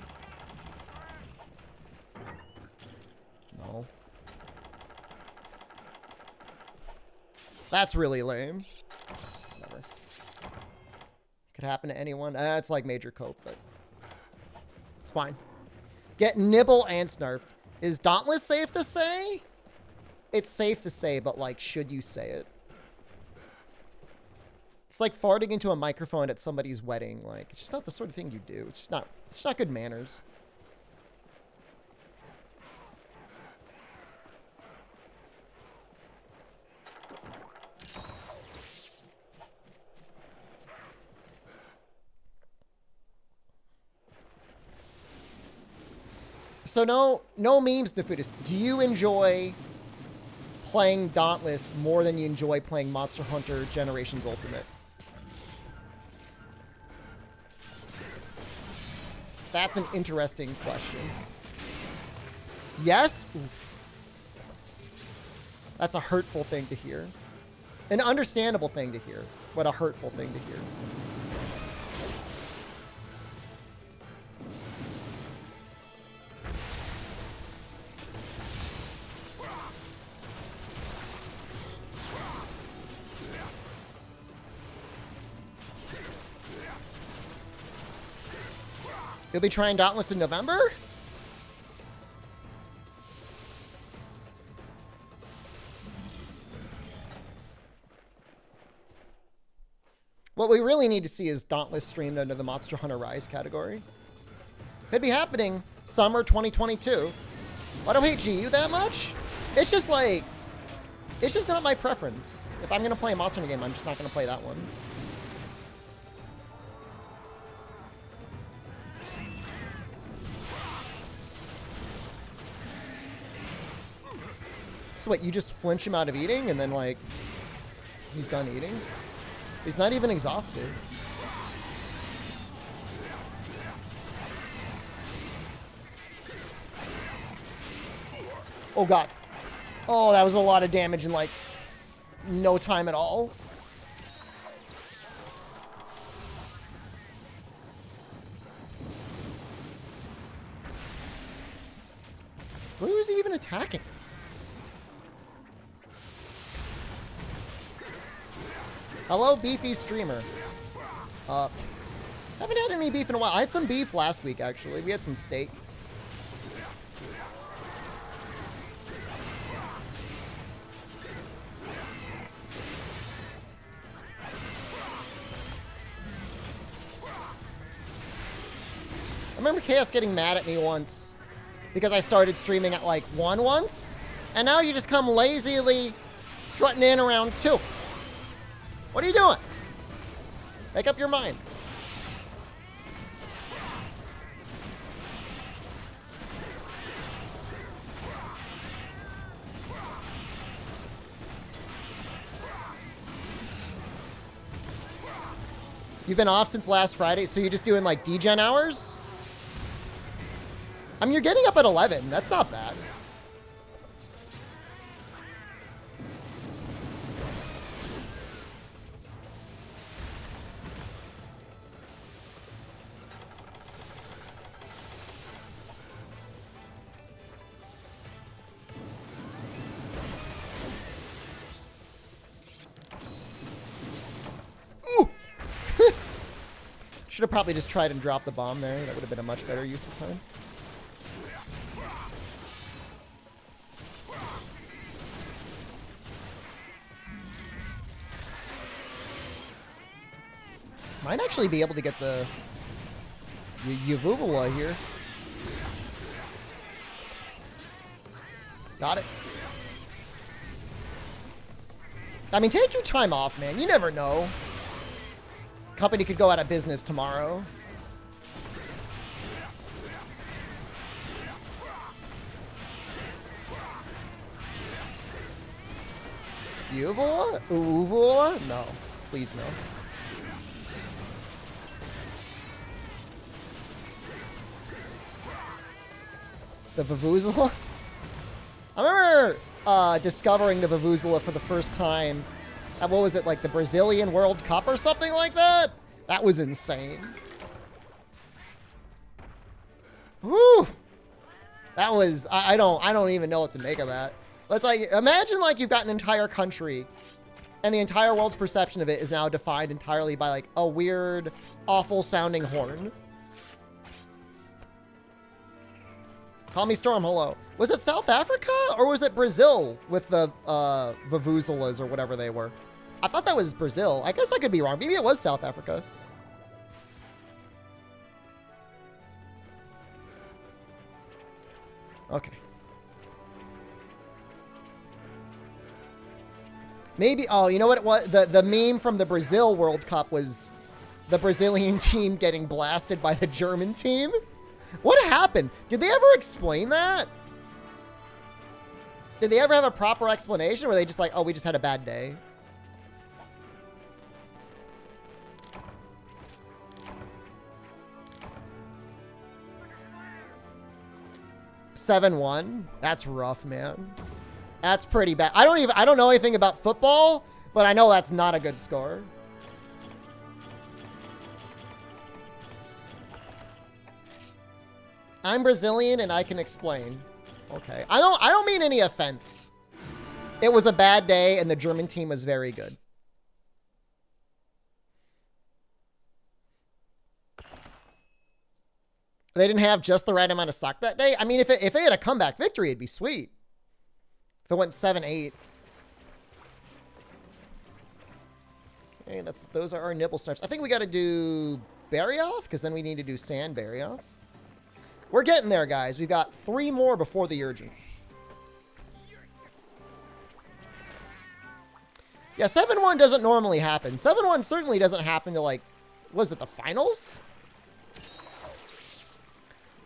No. That's really lame. Whatever. Could happen to anyone. It's like major cope, but it's fine. Get nibble and snarf. Is Dauntless safe to say? It's safe to say, but like, should you say it? It's like farting into a microphone at somebody's wedding. Like, it's just not the sort of thing you do. It's just not good manners. So no memes, Nefudis. Do you enjoy playing Dauntless more than you enjoy playing Monster Hunter Generations Ultimate? That's an interesting question. Yes? Oof. That's a hurtful thing to hear. An understandable thing to hear, but a hurtful thing to hear. You'll be trying Dauntless in November? What we really need to see is Dauntless streamed under the Monster Hunter Rise category. Could be happening summer 2022. Why do I hate GU that much? It's just like, it's just not my preference. If I'm going to play a Monster Hunter game, I'm just not going to play that one. So what, you just flinch him out of eating and then, like, he's done eating? He's not even exhausted. Oh, God. Oh, that was a lot of damage in, like, no time at all. Who is he even attacking? Hello, beefy streamer. Haven't had any beef in a while. I had some beef last week, actually. We had some steak. I remember Chaos getting mad at me once because I started streaming at like 1 once, and now you just come lazily strutting in around 2. What are you doing? Make up your mind. You've been off since last Friday, so you're just doing like degen hours? I mean, you're getting up at 11. That's not bad. Should have probably just tried and dropped the bomb there. That would have been a much better use of time. Might actually be able to get the Yuvuvula here. Got it. I mean, take your time off, man. You never know. Company could go out of business tomorrow. Uvula? Uvula? No. Please no. The Vuvuzela? I remember discovering the Vuvuzela for the first time at, what was it, like the Brazilian World Cup or something like that? That was insane. Woo! That was, I don't even know what to make of that. Let's like, imagine like you've got an entire country and the entire world's perception of it is now defined entirely by like a weird, awful sounding horn. Call me Storm, hello. Was it South Africa or was it Brazil with the Vuvuzelas or whatever they were? I thought that was Brazil. I guess I could be wrong. Maybe it was South Africa. Okay. Maybe, oh, you know what it was? The meme from the Brazil World Cup was the Brazilian team getting blasted by the German team. What happened? Did they ever explain that? Did they ever have a proper explanation? Or were they just like, oh, we just had a bad day? (7-1). That's rough, man. That's pretty bad. I don't know anything about football, but I know that's not a good score. I'm Brazilian and I can explain. Okay. I don't mean any offense. It was a bad day and the German team was very good. They didn't have just the right amount of suck that day. I mean, if they had a comeback victory, it'd be sweet. If it went 7-8. Okay, those are our nibble snipes. I think we got to do Barioth, because then we need to do Sand Barioth. We're getting there, guys. We've got 3 more before the Urgent. Yeah, 7-1 doesn't normally happen. 7-1 certainly doesn't happen to, like, was it the finals?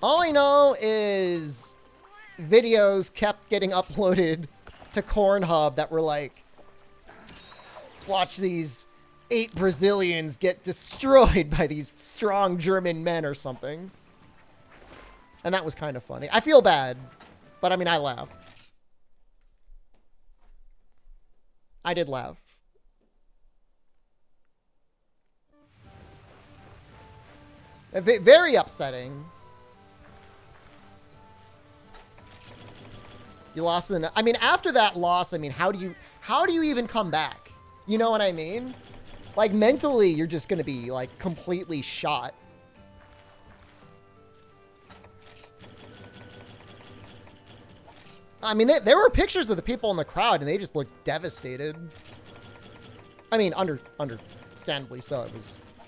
All I know is videos kept getting uploaded to Corn Hub that were like, watch these 8 Brazilians get destroyed by these strong German men or something. And that was kind of funny. I feel bad, but I mean, I laughed. I did laugh. Very upsetting. You lost in the... I mean, after that loss, I mean, how do you even come back? You know what I mean? Like, mentally, you're just going to be, like, completely shot. I mean, there were pictures of the people in the crowd, and they just looked devastated. I mean, understandably so.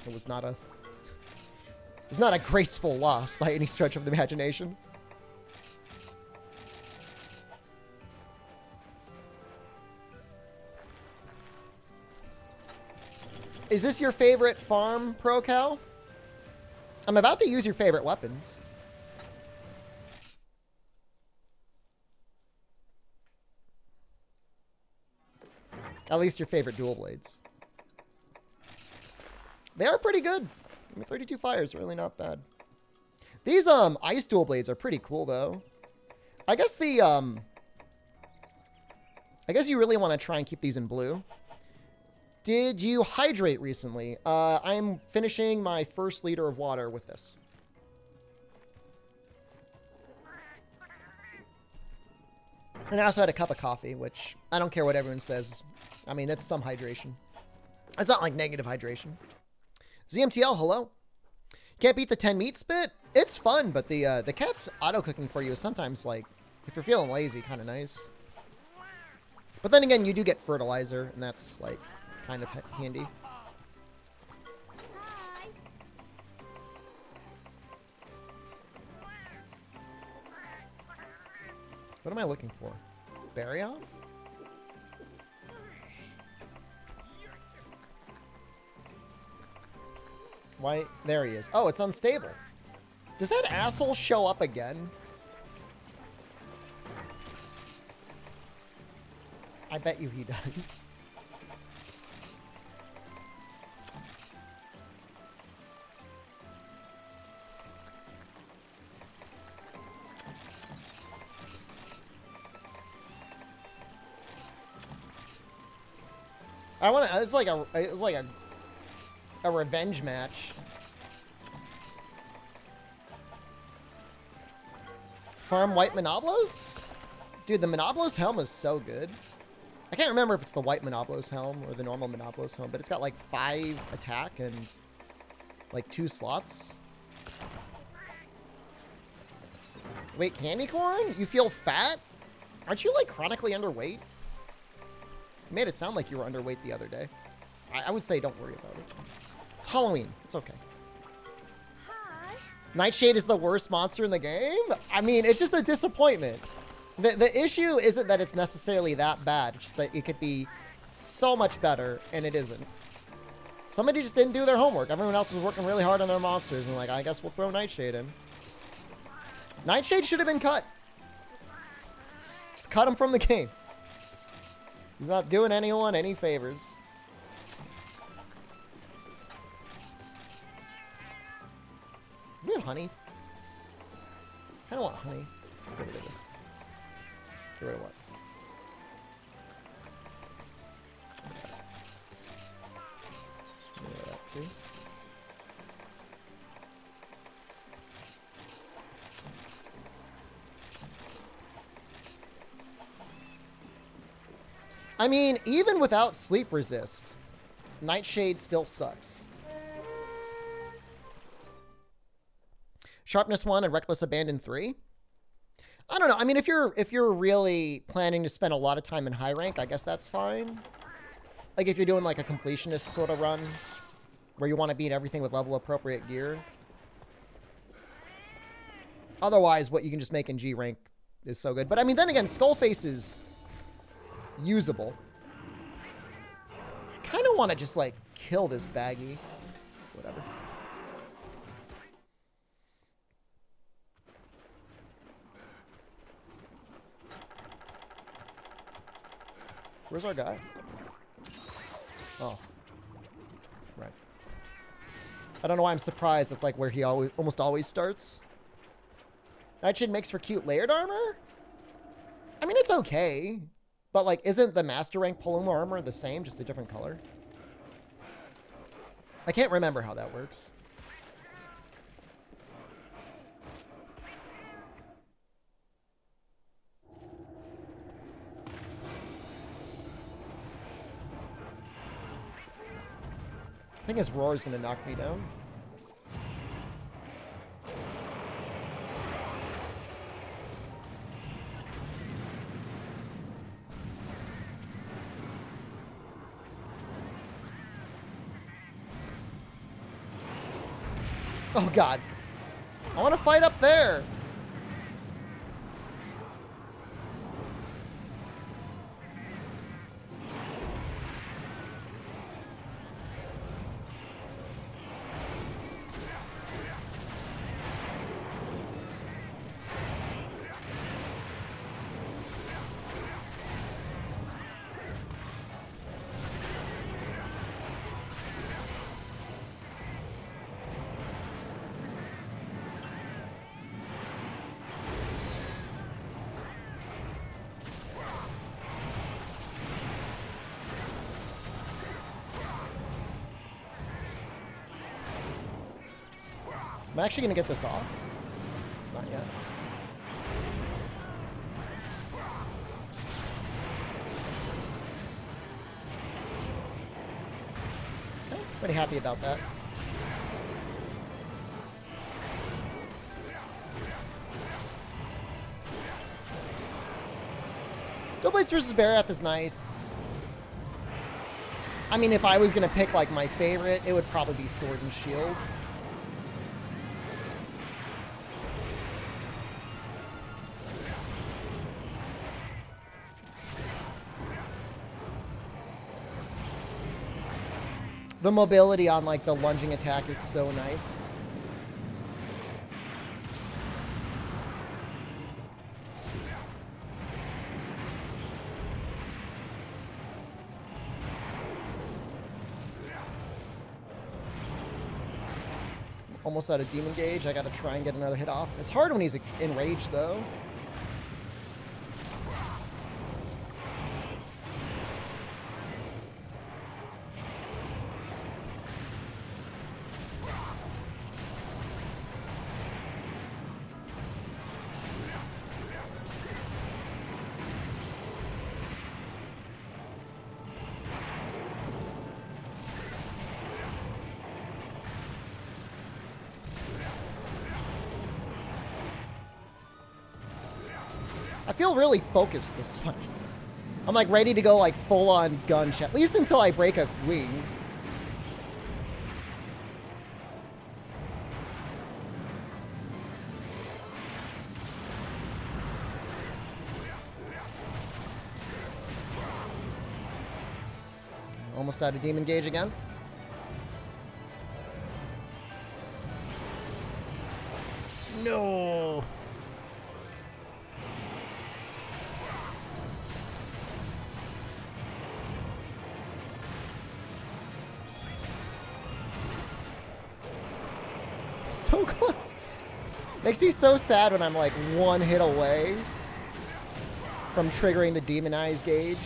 It was not a graceful loss by any stretch of the imagination. Is this your favorite farm, ProCal? I'm about to use your favorite weapons. At least your favorite dual blades. They are pretty good. I mean, 32 fire is really not bad. These ice dual blades are pretty cool though. I guess the I guess you really want to try and keep these in blue. Did you hydrate recently? I'm finishing my 1st liter of water with this. And I also had a cup of coffee, which I don't care what everyone says. I mean, that's some hydration. It's not like negative hydration. ZMTL, hello. Can't beat the 10 meat spit? It's fun, but the cat's auto-cooking for you is sometimes, like, if you're feeling lazy, kind of nice. But then again, you do get fertilizer, and that's, like, kind of handy. Hi. What am I looking for? Berry off? Why? There he is. Oh, it's unstable. Does that asshole show up again? I bet you he does. I want to. It's like a revenge match. Farm white Monoblos? Dude, the Monoblos helm is so good. I can't remember if it's the white Monoblos helm or the normal Monoblos helm, but it's got like 5 attack and like 2 slots. Wait, Candy Corn? You feel fat? Aren't you like chronically underweight? You made it sound like you were underweight the other day. I would say don't worry about it. It's Halloween. It's okay. Hi. Nightshade is the worst monster in the game? I mean, it's just a disappointment. The issue isn't that it's necessarily that bad. It's just that it could be so much better, and it isn't. Somebody just didn't do their homework. Everyone else was working really hard on their monsters, and like, I guess we'll throw Nightshade in. Nightshade should have been cut. Just cut him from the game. He's not doing anyone any favors. Do we have honey? I don't want honey. Let's get rid of this. Get rid of what? Let's get rid of that too. I mean, even without sleep resist, Nightshade still sucks. Sharpness 1 and Reckless Abandon 3? I don't know. I mean, if you're really planning to spend a lot of time in high rank, I guess that's fine. Like if you're doing like a completionist sort of run where you want to beat everything with level appropriate gear. Otherwise, what you can just make in G rank is so good. But I mean, then again, Skullface is usable. Kind of want to just like kill this baggy. Whatever. Where's our guy? Oh. Right. I don't know why I'm surprised. It's like where he almost always starts. Nightshade makes for cute layered armor? I mean, it's okay. But, like, isn't the master rank Paloma armor the same, just a different color? I can't remember how that works. I think his roar is going to knock me down. Oh, God. I want to fight up there. I'm actually going to get this off. Not yet. Okay, pretty happy about that. Doublades versus Barath is nice. I mean, if I was going to pick, like, my favorite, it would probably be Sword and Shield. The mobility on, like, the lunging attack is so nice. Almost out of Demon Gauge. I gotta try and get another hit off. It's hard when he's enraged, though. I feel really focused this fight. I'm like ready to go like full on gunshot, at least until I break a wing. Almost out of Demon Gauge again. No. So close. Makes me so sad when I'm like one hit away from triggering the Demonized Gauge.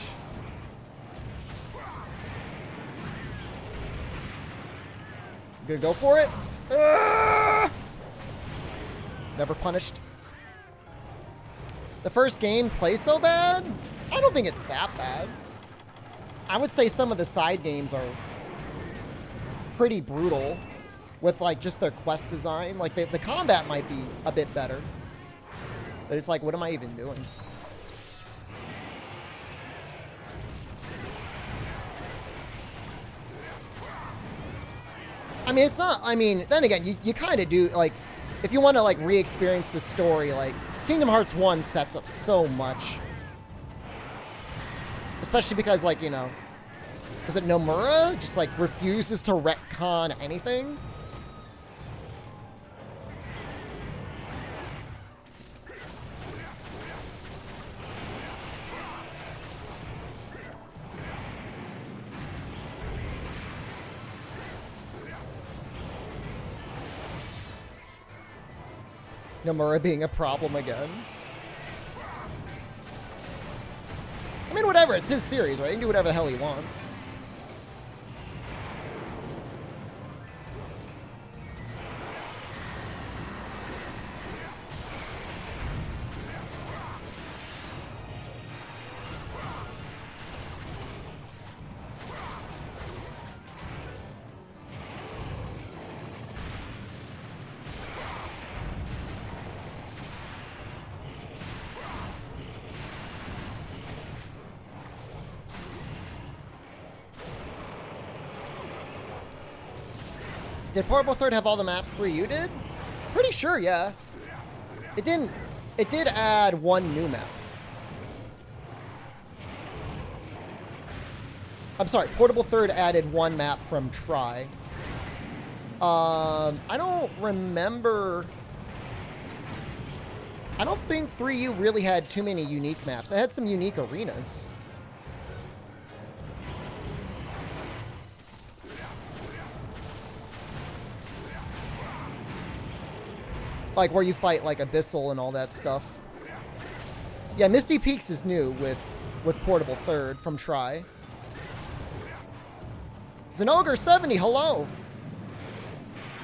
I'm gonna go for it. Never punished. The first game plays so bad? I don't think it's that bad. I would say some of the side games are pretty brutal with like just their quest design. Like the combat might be a bit better. But it's like, what am I even doing? I mean, it's not, I mean, then again, you kind of do, like, if you want to, like, re-experience the story, like, Kingdom Hearts 1 sets up so much. Especially because, like, you know, was it Nomura? Just, like, refuses to retcon anything? Nakamura being a problem again. I mean, whatever. It's his series, right? He can do whatever the hell he wants. Did Portable Third have all the maps 3U did? Pretty sure, yeah. It didn't. It did add one new map. I'm sorry, Portable Third added one map from Try. I don't remember. I don't think 3U really had too many unique maps. It had some unique arenas. Like where you fight like Abyssal and all that stuff. Yeah, Misty Peaks is new with Portable Third from Try. Zenogre 70, hello.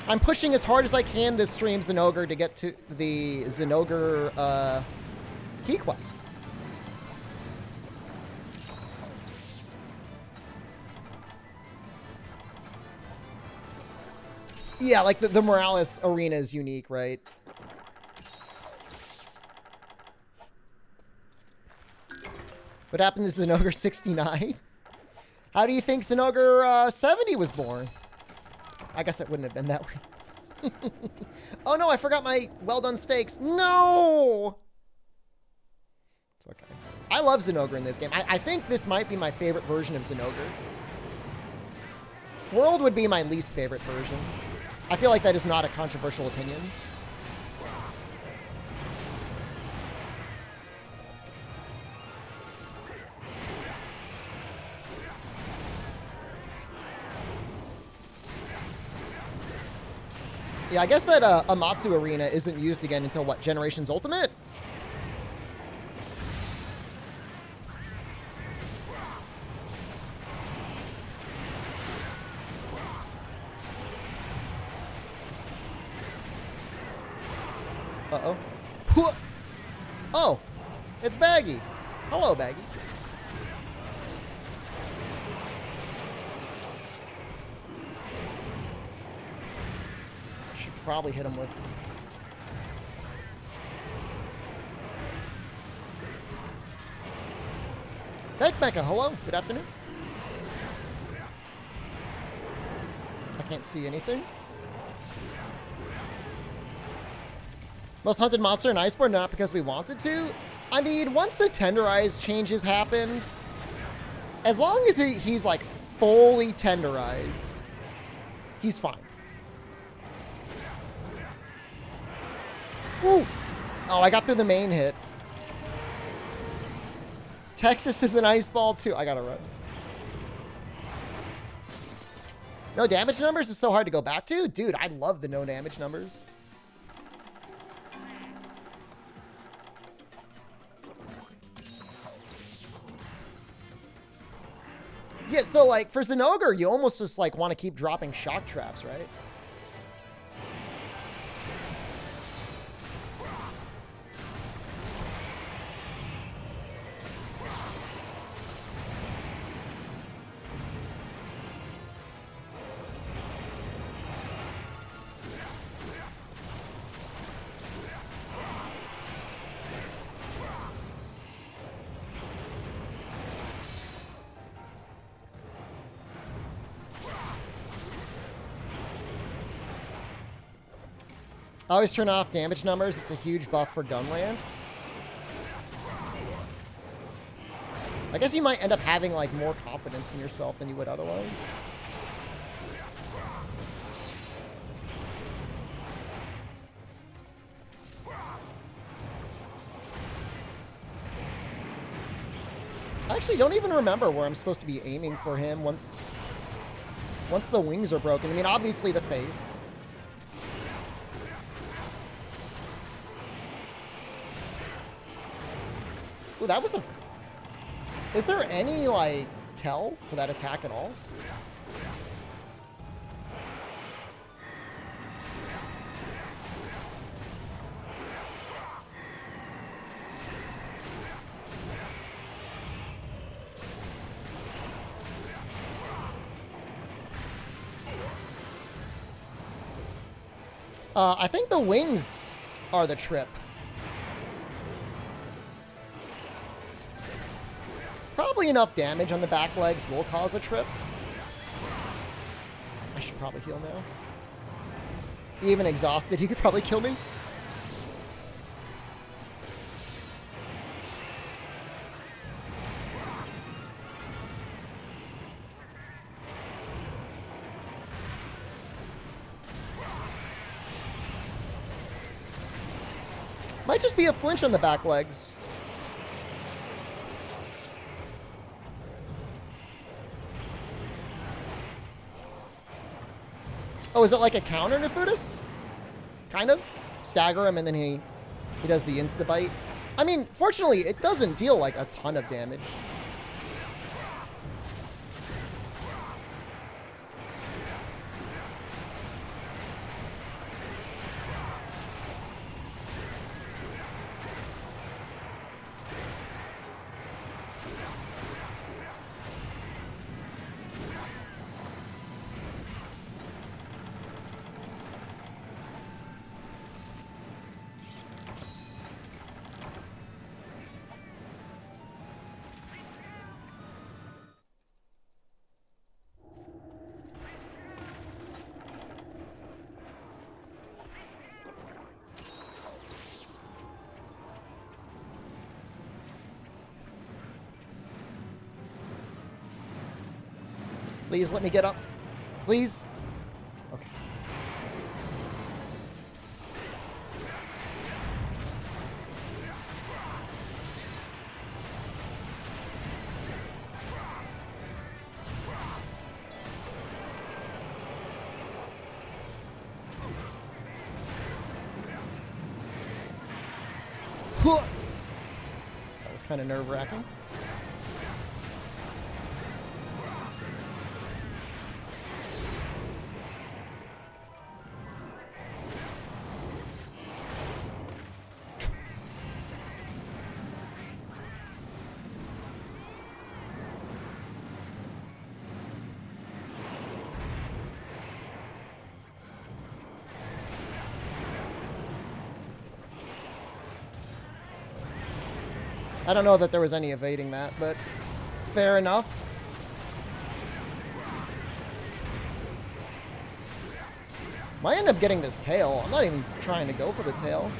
I'm pushing as hard as I can this stream, Zenogre, to get to the Zenogre key quest. Yeah, like the Morales arena is unique, right? What happened to Zenogre 69? How do you think Zenogre 70 was born? I guess it wouldn't have been that way. Oh no, I forgot my well done steaks. No! It's okay. I love Zenogre in this game. I think this might be my favorite version of Zenogre. World would be my least favorite version. I feel like that is not a controversial opinion. Yeah, I guess that Amatsu Arena isn't used again until, what, Generations Ultimate? Uh-oh. Oh, it's Baggy. Hello, Baggy. Should probably hit him with... Tech Mecha, hello. Good afternoon. I can't see anything. Most hunted monster in Iceborne, not because we wanted to. I mean, once the tenderized changes happened, as long as he's like fully tenderized, he's fine. Ooh! Oh, I got through the main hit. Texas is an ice ball too. I gotta run. No damage numbers is so hard to go back to? Dude, I love the no damage numbers. Yeah, so like for Zenogre, you almost just like want to keep dropping shock traps, right? I always turn off damage numbers. It's a huge buff for Gunlance. I guess you might end up having like more confidence in yourself than you would otherwise. I actually don't even remember where I'm supposed to be aiming for him once the wings are broken. I mean, obviously the face. Ooh, that was a... Is there any, like, tell for that attack at all? I think the wings are the trip. Probably enough damage on the back legs will cause a trip. I should probably heal now. Even exhausted, he could probably kill me. Might just be a flinch on the back legs. Oh, is it like a counter Nefudis? Kind of. Stagger him and then he does the insta-bite. I mean, fortunately, it doesn't deal like a ton of damage. Please let me get up. Please. Okay. That was kind of nerve-wracking. I don't know that there was any evading that, but fair enough. Might end up getting this tail. I'm not even trying to go for the tail.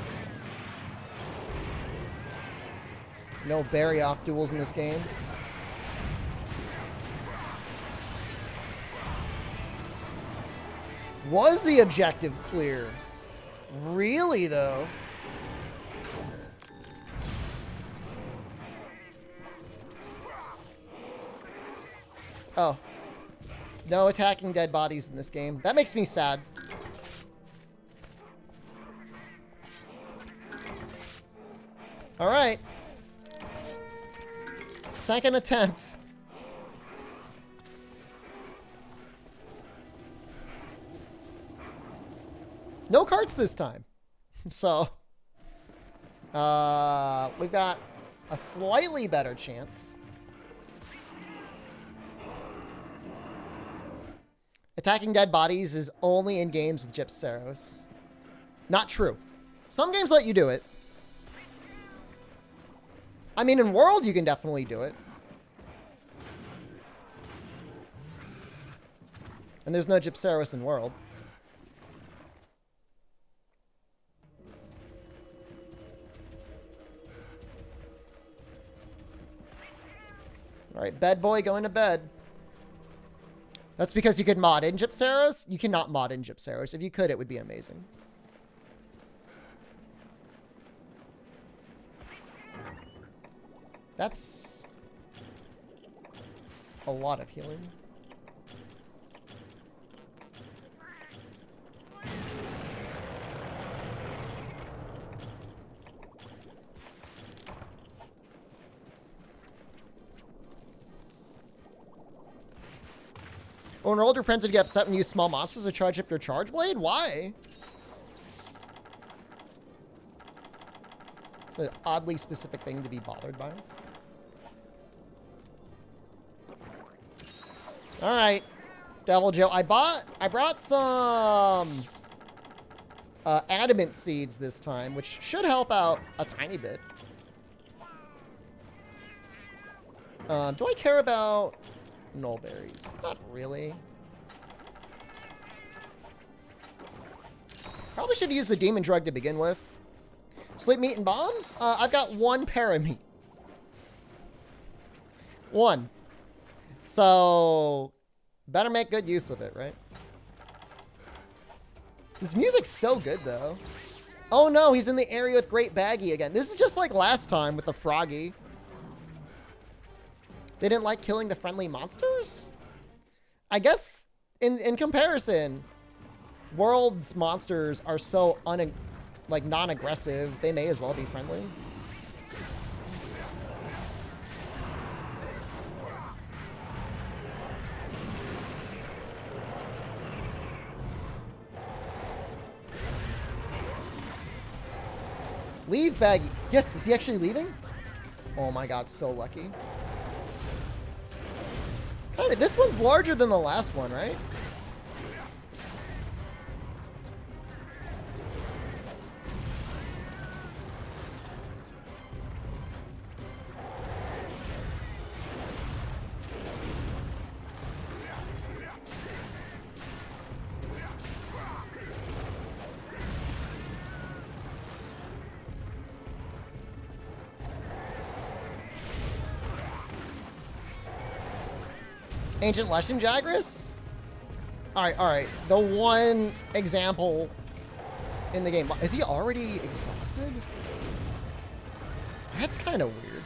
No bury off duels in this game. Was the objective clear? Really, though? Oh. No attacking dead bodies in this game. That makes me sad. Alright. Second attempt. No cards this time. So, we've got a slightly better chance. Attacking dead bodies is only in games with Gypceros. Not true. Some games let you do it. I mean, in World, you can definitely do it. And there's no Gypceros in World. All right, bed boy going to bed. That's because you could mod in Gypceros. You cannot mod in Gypceros. If you could, it would be amazing. That's a lot of healing. When older friends would get upset when you use small monsters to charge up your charge blade? Why? It's an oddly specific thing to be bothered by. Alright. Devil Joe. I brought some adamant seeds this time, which should help out a tiny bit. Do I care about nullberries? Not really. Probably should have used the demon drug to begin with. Sleep meat and bombs? I've got one parameat. One. So, better make good use of it, right? This music's so good, though. Oh no, he's in the area with Great Baggy again. This is just like last time with the Froggy. They didn't like killing the friendly monsters? I guess, in comparison, World's monsters are so non-aggressive, they may as well be friendly. Leave Baggy. Yes, is he actually leaving? Oh my god, so lucky. Kinda, this one's larger than the last one, right? Ancient Legend Jagras? Alright. The one example in the game. Is he already exhausted? That's kind of weird.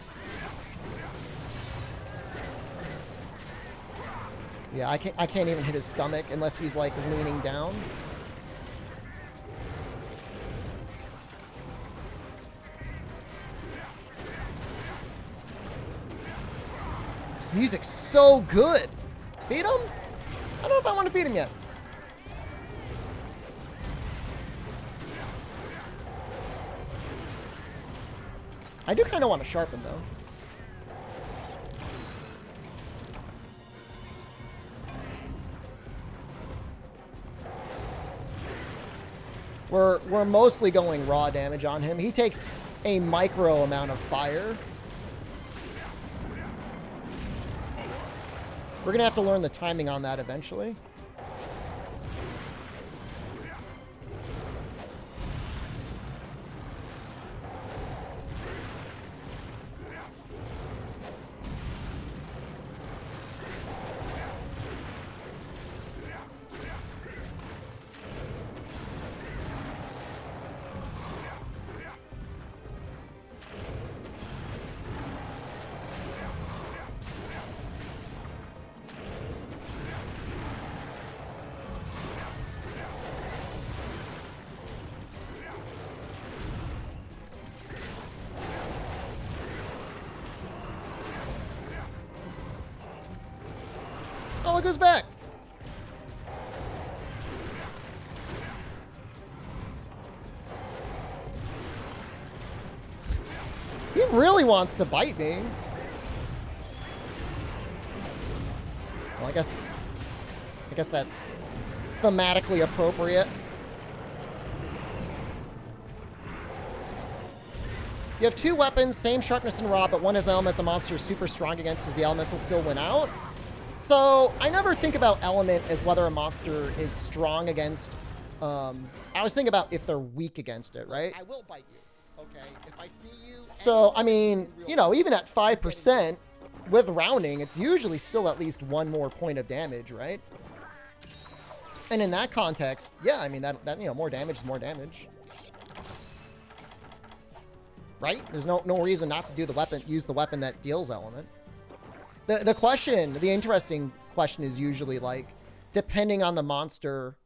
Yeah, I can't even hit his stomach unless he's like leaning down. This music's so good. Feed him? I don't know if I want to feed him yet. I do kind of want to sharpen, though. We're mostly going raw damage on him. He takes a micro amount of fire. We're going to have to learn the timing on that eventually. Oh, look who's back. He really wants to bite me. Well, I guess that's thematically appropriate. You have two weapons, same sharpness and raw, but one has an element the monster is super strong against. Does the elemental still win out? So, I never think about element as whether a monster is strong against, I always think about if they're weak against it, right? I will bite you, okay? If I see you... So, I mean, you know, even at 5%, with rounding, it's usually still at least one more point of damage, right? And in that context, yeah, I mean, that you know, more damage is more damage. Right? There's no reason not to do the weapon, use the weapon that deals element. The question, the interesting question is usually like, depending on the monster,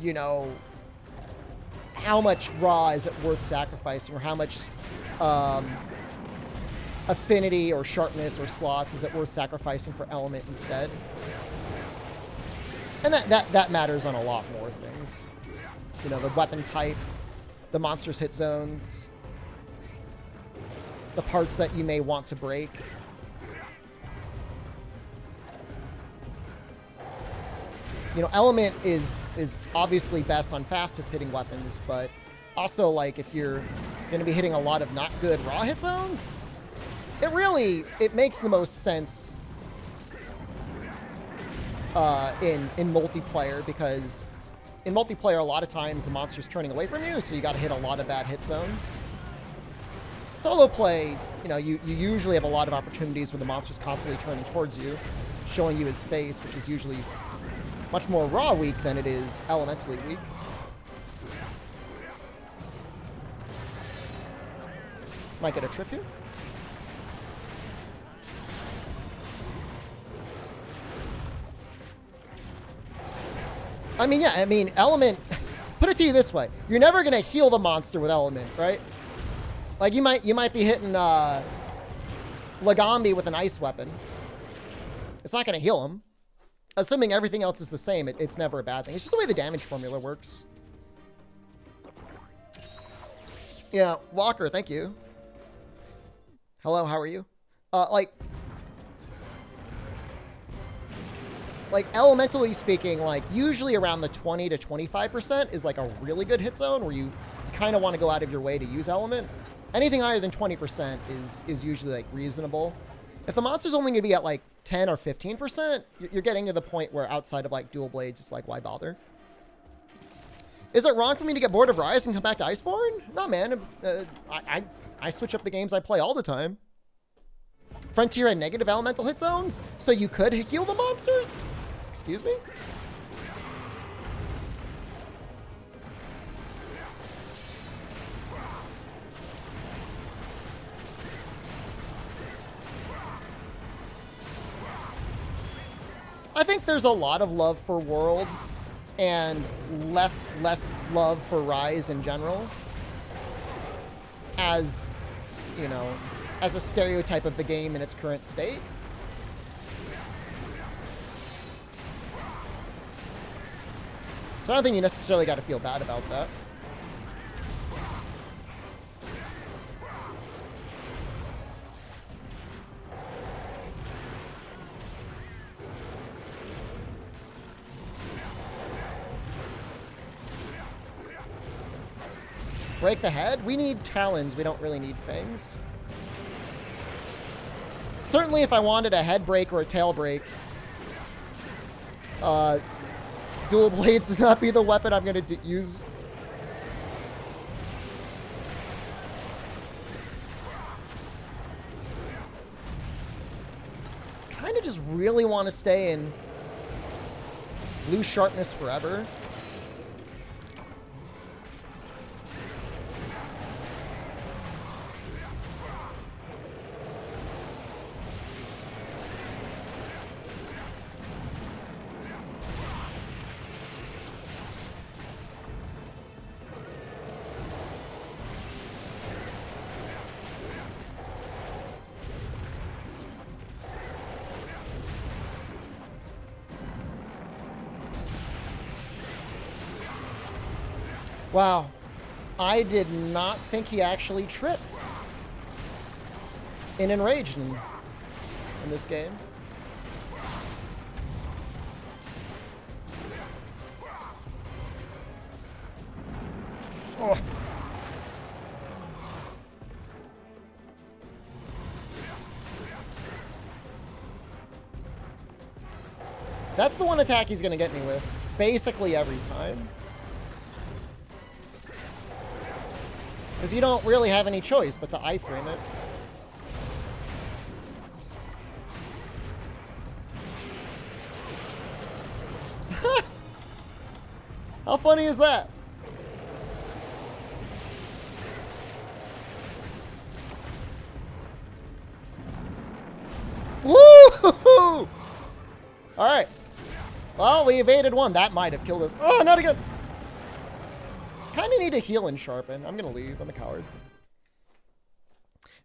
you know, how much raw is it worth sacrificing, or how much affinity or sharpness or slots is it worth sacrificing for element instead? And that matters on a lot more things. You know, the weapon type, the monster's hit zones, the parts that you may want to break. You know, element is obviously best on fastest hitting weapons, but also, like, if you're going to be hitting a lot of not good raw hit zones, it makes the most sense in multiplayer, because in multiplayer, a lot of times the monster's turning away from you, so you got to hit a lot of bad hit zones. Solo play, you know, you usually have a lot of opportunities when the monster's constantly turning towards you, showing you his face, which is usually much more raw weak than it is elementally weak. Might get a trip here. I mean, yeah, I mean, element, put it to you this way. You're never going to heal the monster with element, right? Like, you might be hitting Lagambi with an ice weapon. It's not going to heal him. Assuming everything else is the same, it's never a bad thing. It's just the way the damage formula works. Yeah, Walker, thank you. Hello, how are you? Like elementally speaking, like usually around the 20 to 25% is like a really good hit zone where you kind of want to go out of your way to use element. Anything higher than 20% is usually like reasonable. If the monster's only going to be at like 10 or 15%, you're getting to the point where outside of like dual blades, it's like, why bother? Is it wrong for me to get bored of Rise and come back to Iceborne? No, man. I switch up the games I play all the time. Frontier had negative elemental hit zones, so you could heal the monsters? Excuse me? I think there's a lot of love for World and less love for Rise in general, as, you know, as a stereotype of the game in its current state. So I don't think you necessarily got to feel bad about that. Break the head? We need talons. We don't really need fangs. Certainly if I wanted a head break or a tail break, dual blades does not be the weapon I'm going to use. Kind of just really want to stay in lose sharpness forever. Wow, I did not think he actually tripped in Enraged in this game. Oh. That's the one attack he's going to get me with, basically every time. Because you don't really have any choice but to iframe it. How funny is that? Woo! Alright. Well, we evaded one. That might have killed us. Oh, not again! Kind of need to heal and sharpen. I'm going to leave. I'm a coward.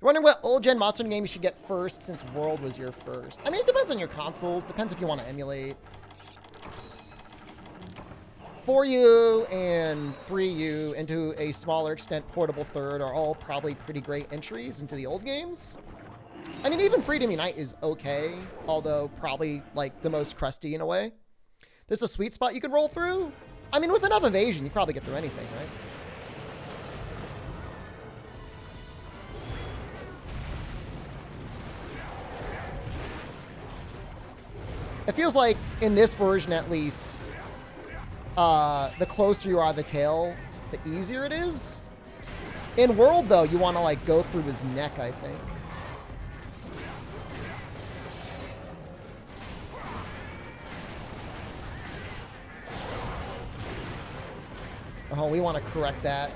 You're wondering what old gen monster game you should get first since World was your first. I mean, it depends on your consoles. Depends if you want to emulate. 4U and 3U, and to a smaller extent Portable Third, are all probably pretty great entries into the old games. I mean, even Freedom Unite is okay, although probably like the most crusty in a way. There's a sweet spot you could roll through. I mean, with enough evasion, you probably get through anything, right? It feels like, in this version at least, the closer you are to the tail, the easier it is. In World, though, you want to, like, go through his neck, I think. Oh, we want to correct that.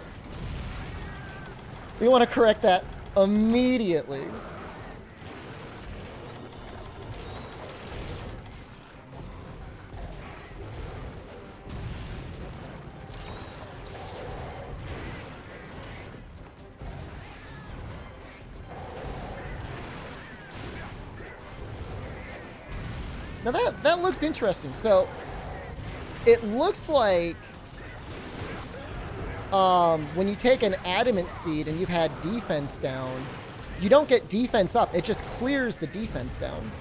We want to correct that immediately. Now that looks interesting. So it looks like when you take an adamant seed and you've had defense down, you don't get defense up. It just clears the defense down.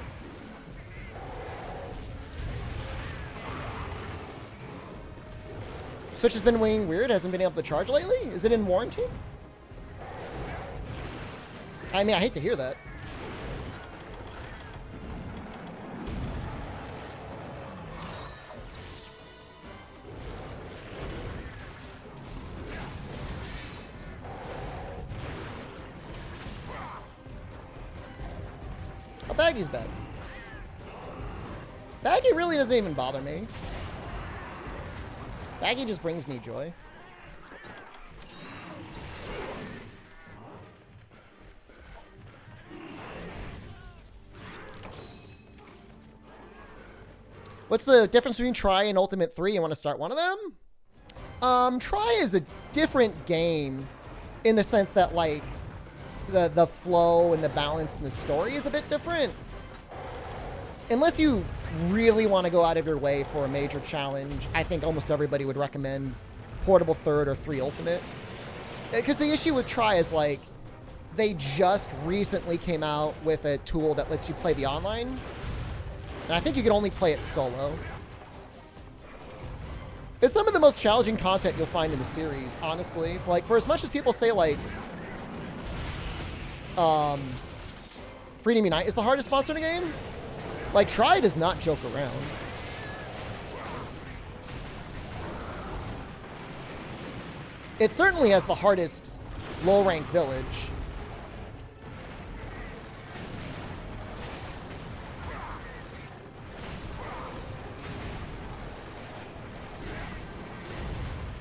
Switch has been weighing weird. Hasn't been able to charge lately. Is it in warranty? I mean, I hate to hear that. Oh, Baggy's back. Baggy really doesn't even bother me. Baggy just brings me joy. What's the difference between Try and Ultimate 3? You want to start one of them? Try is a different game in the sense that, like, the flow and the balance and the story is a bit different. Unless you really want to go out of your way for a major challenge, I think almost everybody would recommend Portable Third or 3 Ultimate. Because the issue with Try is, like, they just recently came out with a tool that lets you play the online. And I think you can only play it solo. It's some of the most challenging content you'll find in the series, honestly. Like, for as much as people say, like, Freedom Unite is the hardest monster in the game, like, Try does not joke around. It certainly has the hardest low-rank village.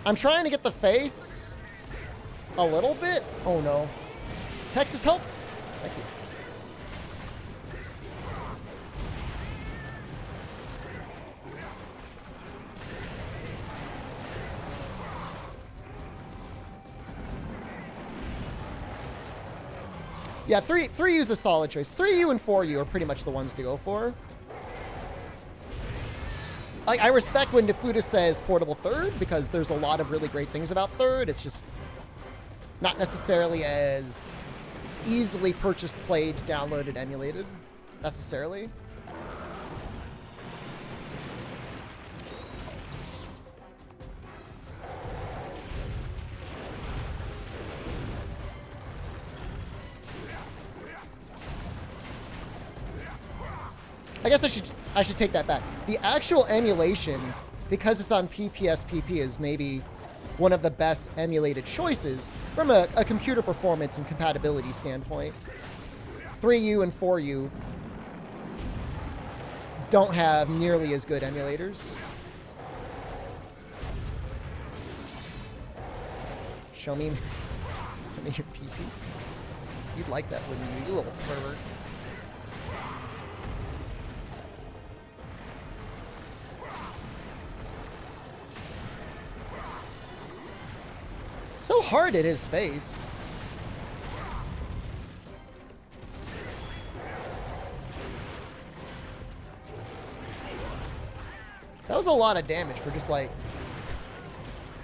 I'm trying to get the face a little bit. Oh no. Texas, help. Thank you. Yeah, 3U is a solid choice. 3U and 4U are pretty much the ones to go for. I respect when Defuda says Portable Third, because there's a lot of really great things about Third. It's just not necessarily as easily purchased, played, downloaded, emulated, necessarily. I guess I should take that back. The actual emulation, because it's on PPSPP, is maybe one of the best emulated choices from a computer performance and compatibility standpoint. 3U and 4U don't have nearly as good emulators. Show me your PP. You'd like that, wouldn't you, you little pervert? So hard at his face. That was a lot of damage for just like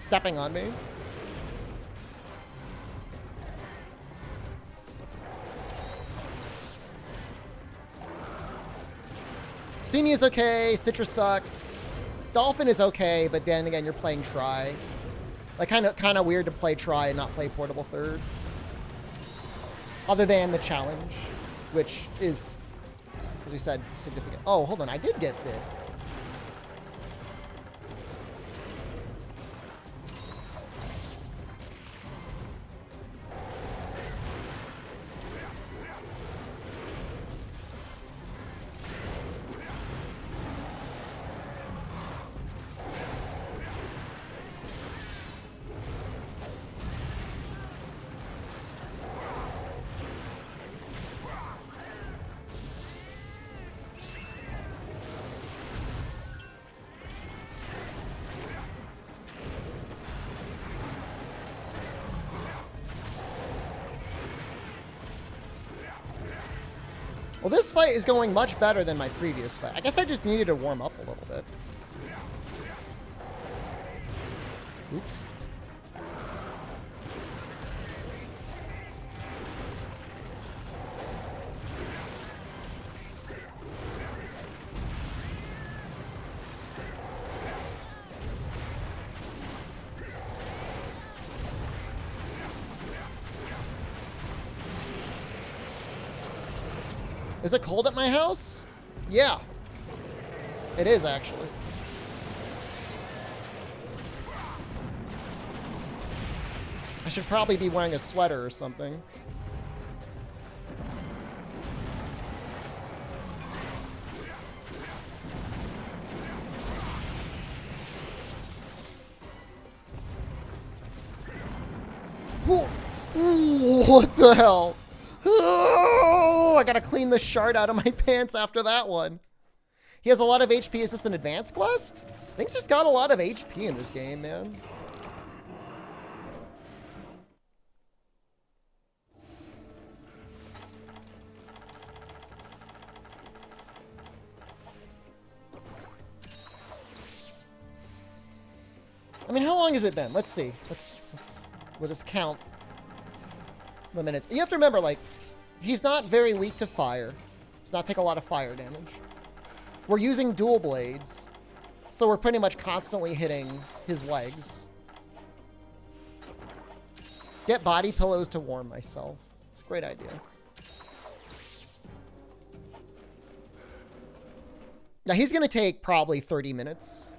stepping on me. Steamy is okay. Citra sucks. Dolphin is okay, but then again, you're playing Try. Like, kind of weird to play Try and not play Portable Third. Other than the challenge, which is, as we said, significant. Oh, hold on. I did get bit. Well, this fight is going much better than my previous fight. I guess I just needed to warm up a little bit. Oops. Is it cold at my house? Yeah. It is, actually. I should probably be wearing a sweater or something. What the hell? Oh, I gotta clean the shard out of my pants after that one. He has a lot of HP. Is this an advanced quest? Things just got a lot of HP in this game, man. I mean, how long has it been? Let's see. We'll just count the minutes. You have to remember, like, he's not very weak to fire. Does not take a lot of fire damage. We're using dual blades, so we're pretty much constantly hitting his legs. Get body pillows to warm myself. It's a great idea. Now, he's going to take probably 30 minutes,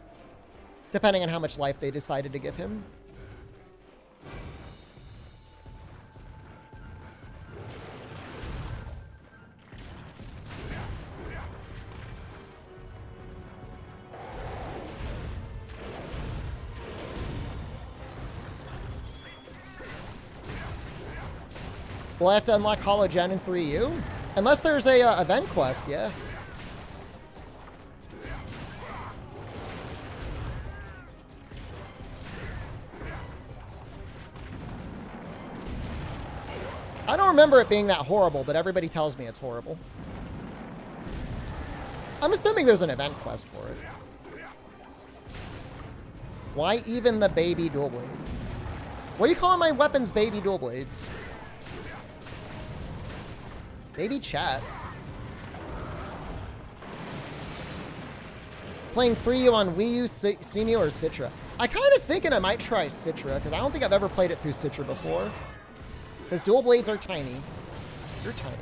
depending on how much life they decided to give him. Will I have to unlock Hollow Gen in 3U? Unless there's a event quest, yeah. I don't remember it being that horrible, but everybody tells me it's horrible. I'm assuming there's an event quest for it. Why even the baby dual blades? What are you calling my weapons baby dual blades? Baby chat. Playing 3U on Wii U, Senior, or Citra? I kind of thinking I might try Citra, because I don't think I've ever played it through Citra before. Because dual blades are tiny. You're tiny.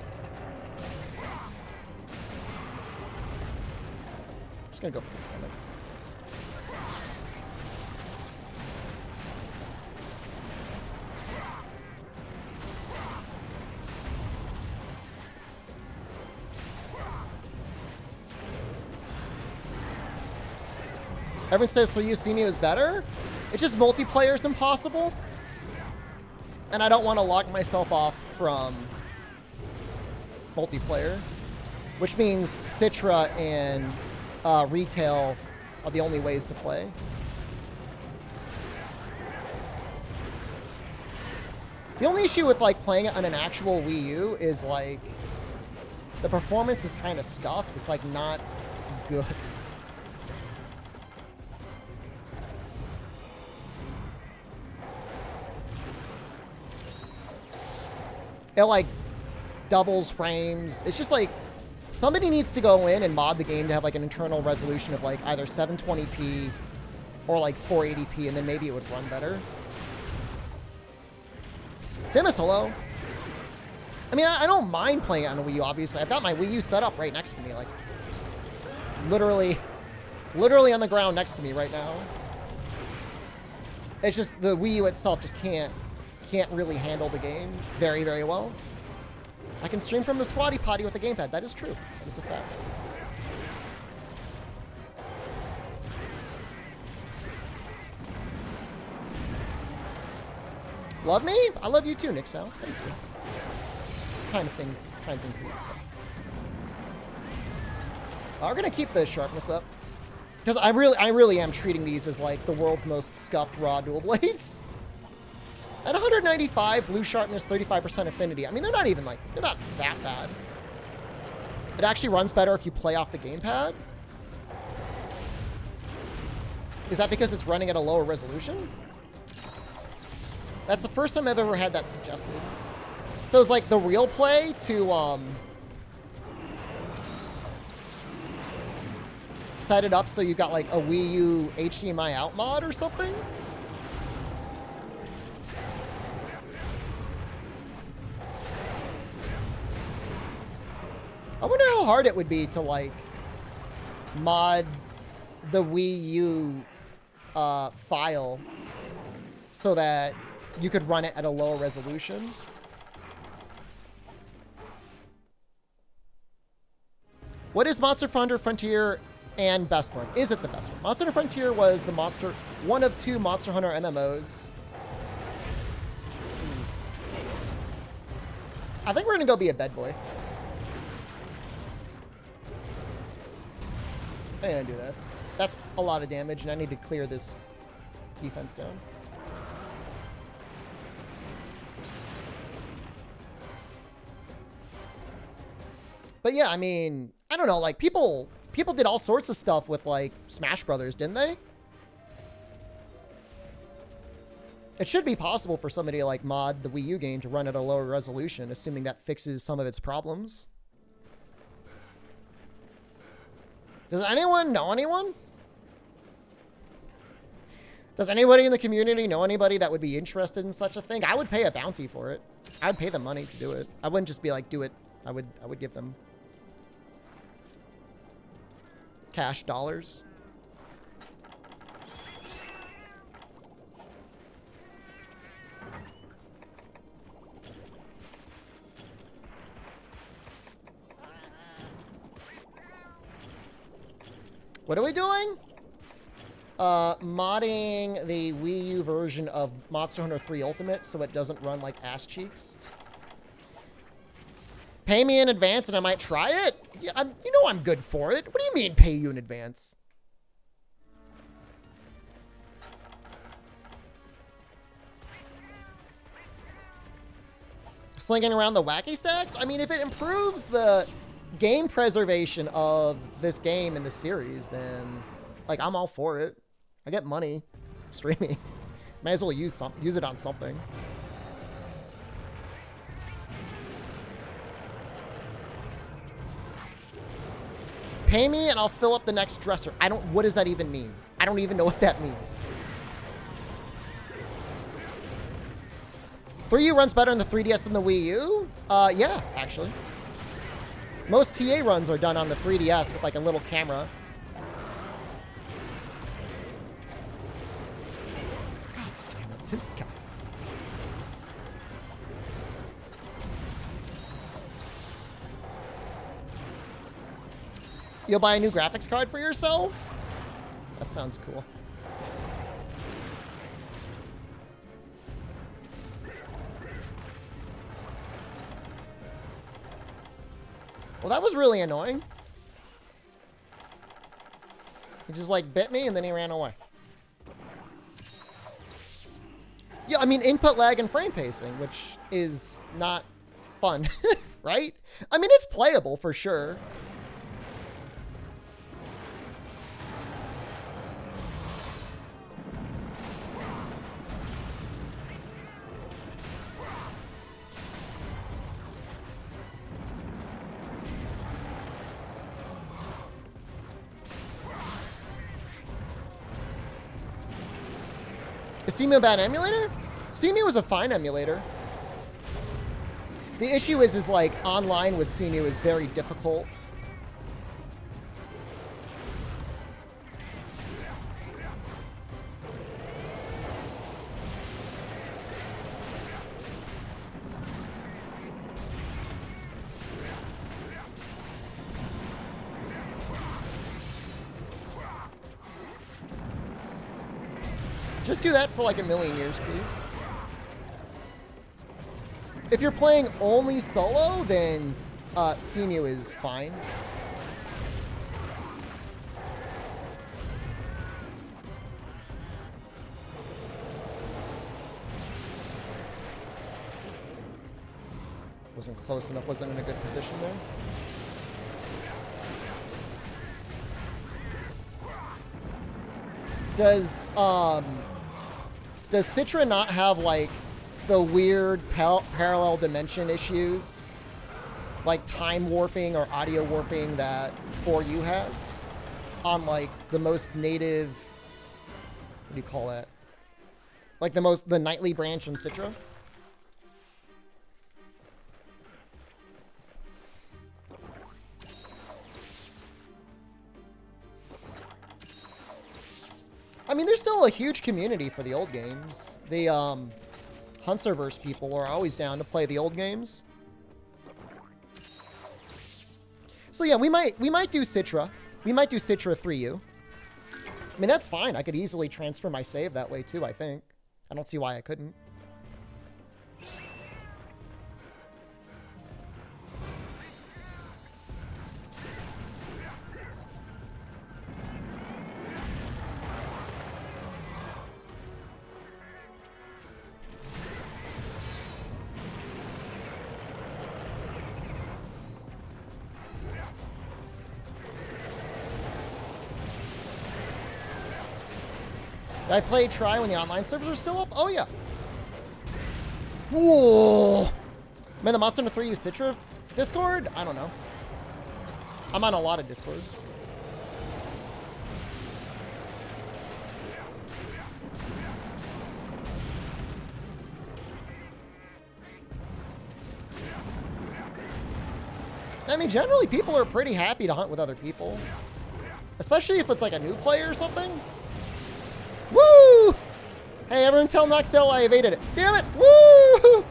I'm just going to go for the stomach. Everyone says 3U Senior is better. It's just multiplayer is impossible. And I don't want to lock myself off from multiplayer, which means Citra and retail are the only ways to play. The only issue with like playing it on an actual Wii U is like the performance is kind of scuffed. It's like not good. It like doubles frames. It's just like somebody needs to go in and mod the game to have like an internal resolution of like either 720p or like 480p, and then maybe it would run better. Timus, hello. I mean, I don't mind playing it on a Wii U, obviously. I've got my Wii U set up right next to me, like literally on the ground next to me right now. It's just the Wii U itself just can't really handle the game very, very well. I can stream from the squatty potty with a gamepad. That is true. That is a fact. Love me? I love you too, Nick Sal. Thank you. It's the kind of thing for you to say. We're gonna keep the sharpness up because I really am treating these as like the world's most scuffed raw dual blades. At 195, blue sharpness, 35% affinity. I mean, they're not that bad. It actually runs better if you play off the gamepad. Is that because it's running at a lower resolution? That's the first time I've ever had that suggested. So it's like the real play to set it up so you've got like a Wii U HDMI out mod or something? I wonder how hard it would be to like mod the Wii U file so that you could run it at a lower resolution. What is Monster Hunter Frontier and best one? Is it the best one? Monster Hunter Frontier was the one of 2 Monster Hunter MMOs. I think we're gonna go be a bed boy. I ain't gonna do that. That's a lot of damage, and I need to clear this defense down. But yeah, I mean, I don't know, like people did all sorts of stuff with like Smash Brothers, didn't they? It should be possible for somebody to like mod the Wii U game to run at a lower resolution, assuming that fixes some of its problems. Does anyone know anyone? Does anybody in the community know anybody that would be interested in such a thing? I would pay a bounty for it. I'd pay them money to do it. I wouldn't just be like, do it. I would give them cash dollars. What are we doing? Modding the Wii U version of Monster Hunter 3 Ultimate so it doesn't run like ass cheeks. Pay me in advance and I might try it? Yeah, you know I'm good for it. What do you mean pay you in advance? Slinging around the wacky stacks? I mean, if it improves the game preservation of this game in the series, then like I'm all for it. I get money streaming. Might as well use it on something. Pay me and I'll fill up the next dresser. What does that even mean? I don't even know what that means. 3U runs better on the 3DS than the Wii U? Yeah, actually. Most TA runs are done on the 3DS with like a little camera. God damn it, this guy. You'll buy a new graphics card for yourself? That sounds cool. Well, that was really annoying. He just like bit me and then he ran away. Yeah, I mean input lag and frame pacing, which is not fun, right? I mean, it's playable for sure. Is Cemu a bad emulator? Cemu was a fine emulator. The issue is like online with Cemu is very difficult. Just do that for like a million years, please. If you're playing only solo, then Cemu is fine. Wasn't close enough, wasn't in a good position there. Does Citra not have like the weird parallel dimension issues, like time warping or audio warping that 4U has on like the most native, what do you call that? Like the nightly branch in Citra? I mean, there's still a huge community for the old games. The Hunserverse people are always down to play the old games. So yeah, we might do Citra. We might do Citra 3U. I mean, that's fine. I could easily transfer my save that way too, I think. I don't see why I couldn't. Did I play try when the online servers are still up? Oh, yeah. Whoa. Man, the Monster Hunter 3U Citra Discord? I don't know. I'm on a lot of Discords. I mean, generally, people are pretty happy to hunt with other people. Especially if it's like a new player or something. Woo! Hey, everyone tell Noxel I evaded it. Damn it! Woo!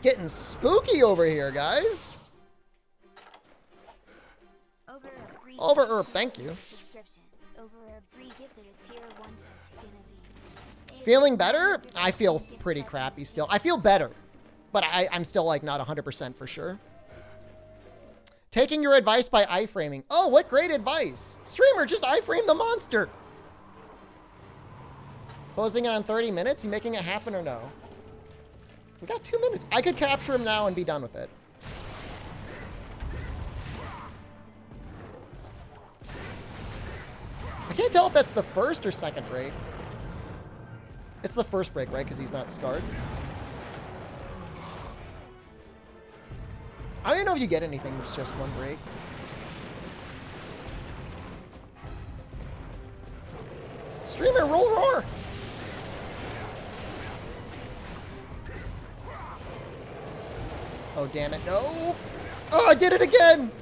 Getting spooky over here, guys. Over Herb, thank you. Feeling better? I feel pretty crappy still. I feel better, but I'm still like not 100% for sure. Taking your advice by iframing. Oh, what great advice. Streamer, just iframe the monster. Closing it on 30 minutes? You making it happen or no? We got 2 minutes. I could capture him now and be done with it. I can't tell if that's the first or second break. It's the first break, right? Because he's not scarred. I don't even know if you get anything with just one break. Streamer, roll roar! Oh, damn it, no! Oh, I did it again!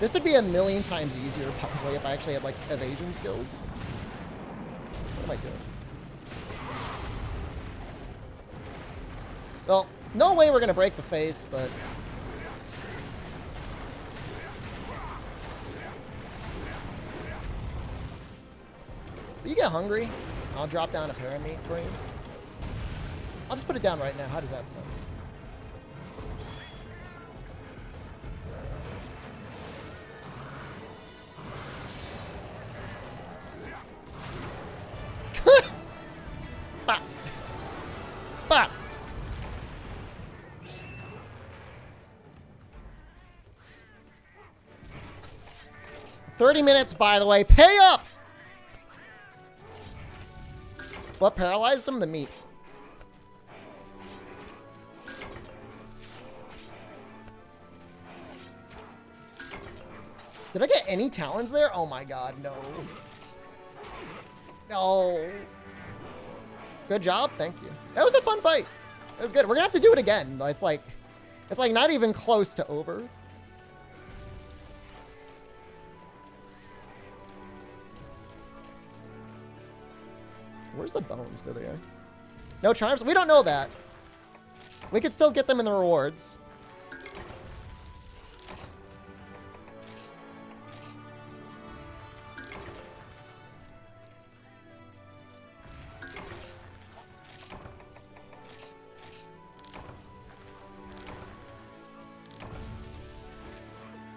This would be a million times easier, probably, if I actually had, like, evasion skills. What am I doing? Well, no way we're gonna break the face, but... Will you get hungry? I'll drop down a parameat for you. I'll just put it down right now. How does that sound? Bop. Bop. 30 minutes, by the way. Pay up! What paralyzed him? The meat. Did I get any talons there? Oh my god, no. No. Good job, thank you. That was a fun fight. It was good. We're gonna have to do it again. It's like not even close to over. Where's the bones? There they are. No charms? We don't know that. We could still get them in the rewards.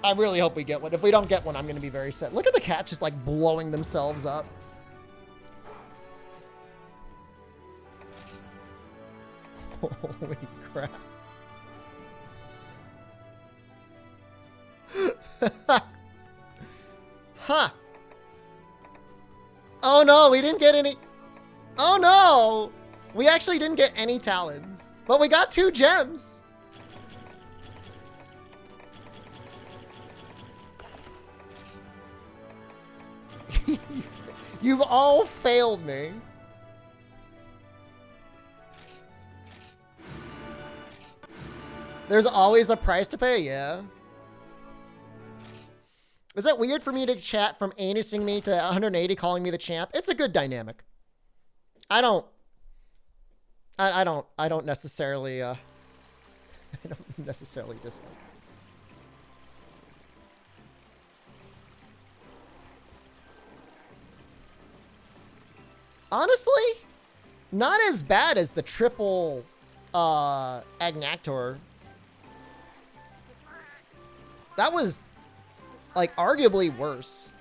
I really hope we get one. If we don't get one, I'm going to be very sad. Look at the cats just like blowing themselves up. Holy crap. Huh. Oh no, we didn't get any. Oh no. We actually didn't get any talons. But we got 2 gems. You've all failed me. There's always a price to pay, yeah. Is it weird for me to chat from anusing me to 180 calling me the champ? It's a good dynamic. I don't necessarily I don't necessarily dislike. Honestly, not as bad as the triple Agnactor. That was like arguably worse.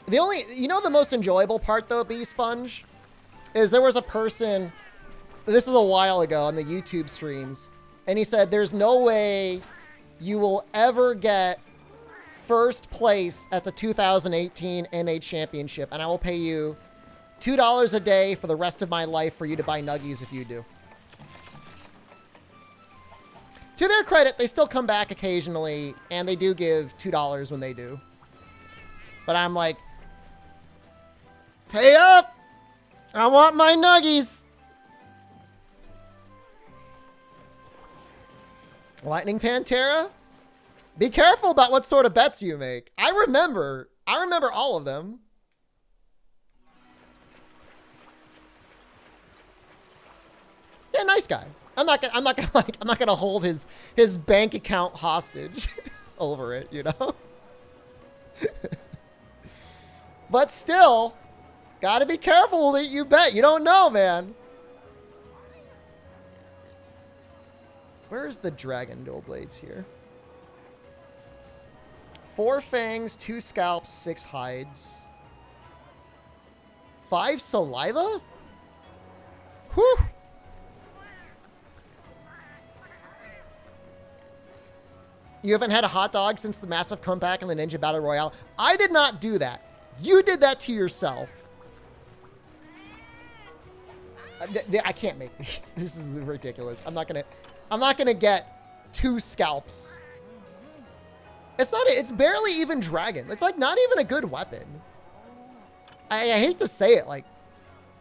The only, you know, the most enjoyable part though, B Sponge, is there was a person, this is a while ago on the YouTube streams, and he said, there's no way you will ever get first place at the 2018 NA Championship, and I will pay you $2 a day for the rest of my life for you to buy nuggies if you do. To their credit, they still come back occasionally, and they do give $2 when they do. But I'm like, pay up! I want my nuggies! Lightning Pantera? Be careful about what sort of bets you make. I remember all of them. Yeah, nice guy. I'm not gonna hold his bank account hostage over it, you know? But still, gotta be careful that you bet. You don't know, man. Where's the dragon dual blades here? 4 fangs, 2 scalps, 6 hides. 5 saliva? Whew. You haven't had a hot dog since the massive comeback in the Ninja Battle Royale. I did not do that. You did that to yourself. I can't make these. This is ridiculous. I'm not gonna get 2 scalps. It's barely even dragon. It's like not even a good weapon. I hate to say it, like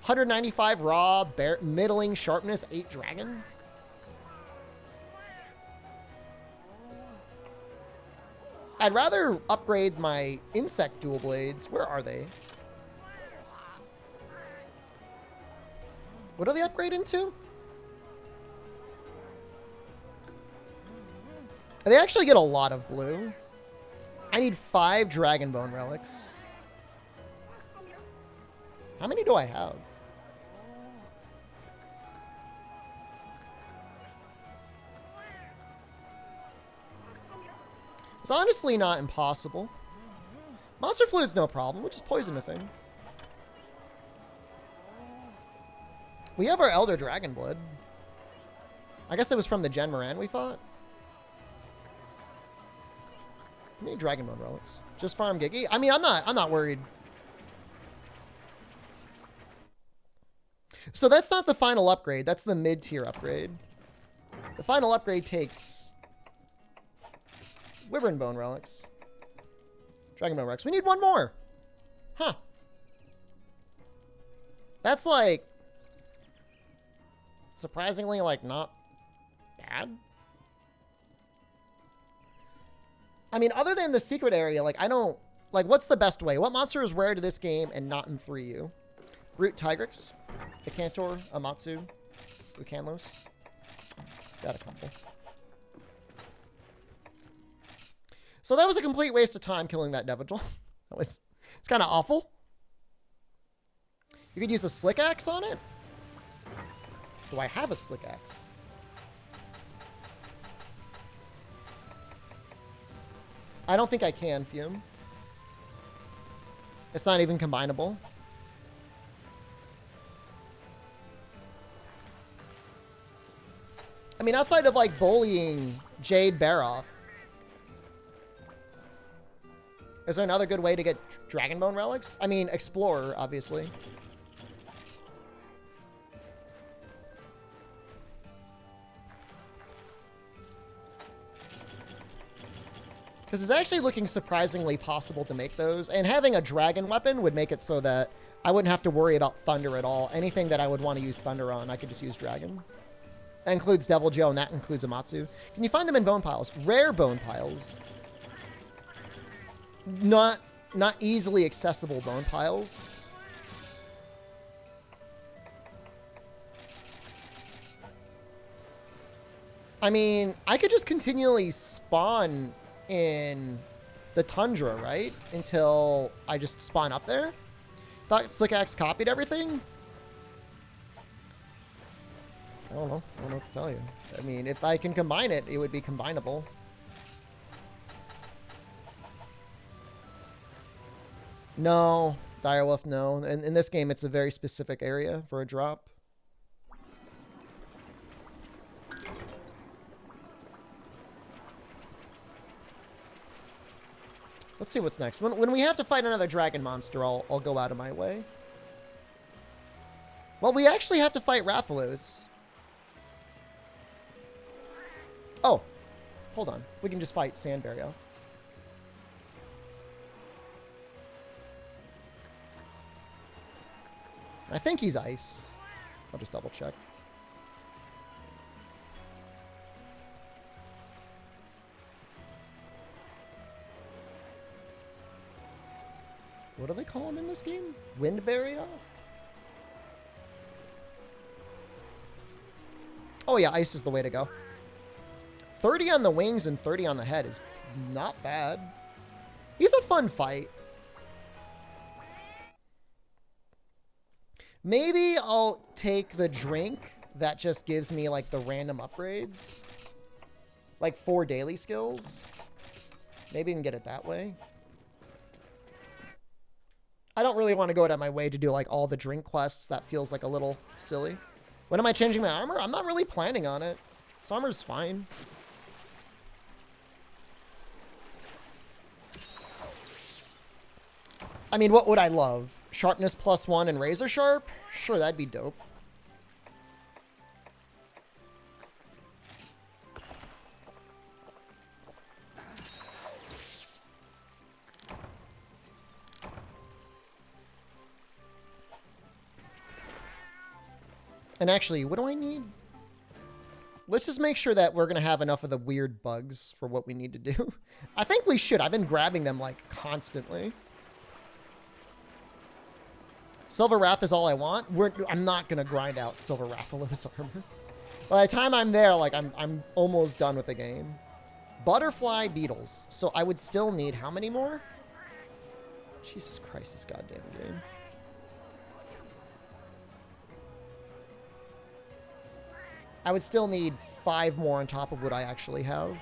195 raw, middling sharpness, 8 dragon. I'd rather upgrade my insect dual blades. Where are they? What do they upgrade into? They actually get a lot of blue. I need 5 dragon bone relics. How many do I have? It's honestly not impossible. Monster Fluid's no problem. We'll just poison the thing. We have our Elder Dragon Blood. I guess it was from the Gen Moran we fought. I need Dragon Bone relics. Just farm Giggy. I mean, I'm not worried. So that's not the final upgrade. That's the mid-tier upgrade. The final upgrade takes Wyvern Bone Relics. Dragon Bone Relics. We need one more. Huh. That's like... surprisingly, like, not bad. I mean, other than the secret area, like, I don't... like, what's the best way? What monster is rare to this game and not in 3U? Brute Tigrix. Picantor. Amatsu. Ucanlos. Got a couple. So that was a complete waste of time killing that Devil. It's kind of awful. You could use a Slick Axe on it. Do I have a Slick Axe? I don't think I can, Fume. It's not even combinable. I mean, outside of, like, bullying Jade Baroff, is there another good way to get Dragon Bone Relics? I mean, Explorer, obviously. Because it's actually looking surprisingly possible to make those. And having a dragon weapon would make it so that I wouldn't have to worry about thunder at all. Anything that I would want to use thunder on, I could just use dragon. That includes Devil Joe, and that includes Amatsu. Can you find them in bone piles? Rare bone piles. Not easily accessible bone piles. I mean, I could just continually spawn in the tundra, right? Until I just spawn up there. Thought Slick Axe copied everything. I don't know. I don't know what to tell you. I mean, if I can combine it, it would be combinable. No. Direwolf, no. In this game, it's a very specific area for a drop. Let's see what's next. When we have to fight another dragon monster, I'll go out of my way. Well, we actually have to fight Rathalos. Oh, hold on. We can just fight Sandberry off. I think he's ice. I'll just double check. What do they call him in this game? Windberry off? Oh yeah, ice is the way to go. 30 on the wings and 30 on the head is not bad. He's a fun fight. Maybe I'll take the drink that just gives me like the random upgrades. Like 4 daily skills. Maybe I can get it that way. I don't really want to go out of my way to do like all the drink quests. That feels like a little silly. When am I changing my armor? I'm not really planning on it. This armor's fine. I mean, what would I love? Sharpness +1 and razor sharp? Sure, that'd be dope. And actually, what do I need? Let's just make sure that we're going to have enough of the weird bugs for what we need to do. I think we should. I've been grabbing them, like, constantly. Silver Wrath is all I want. I'm not going to grind out Silver Rathalos armor. By the time I'm there, like, I'm almost done with the game. Butterfly Beetles. So I would still need how many more? Jesus Christ, this goddamn game. I would still need 5 more on top of what I actually have.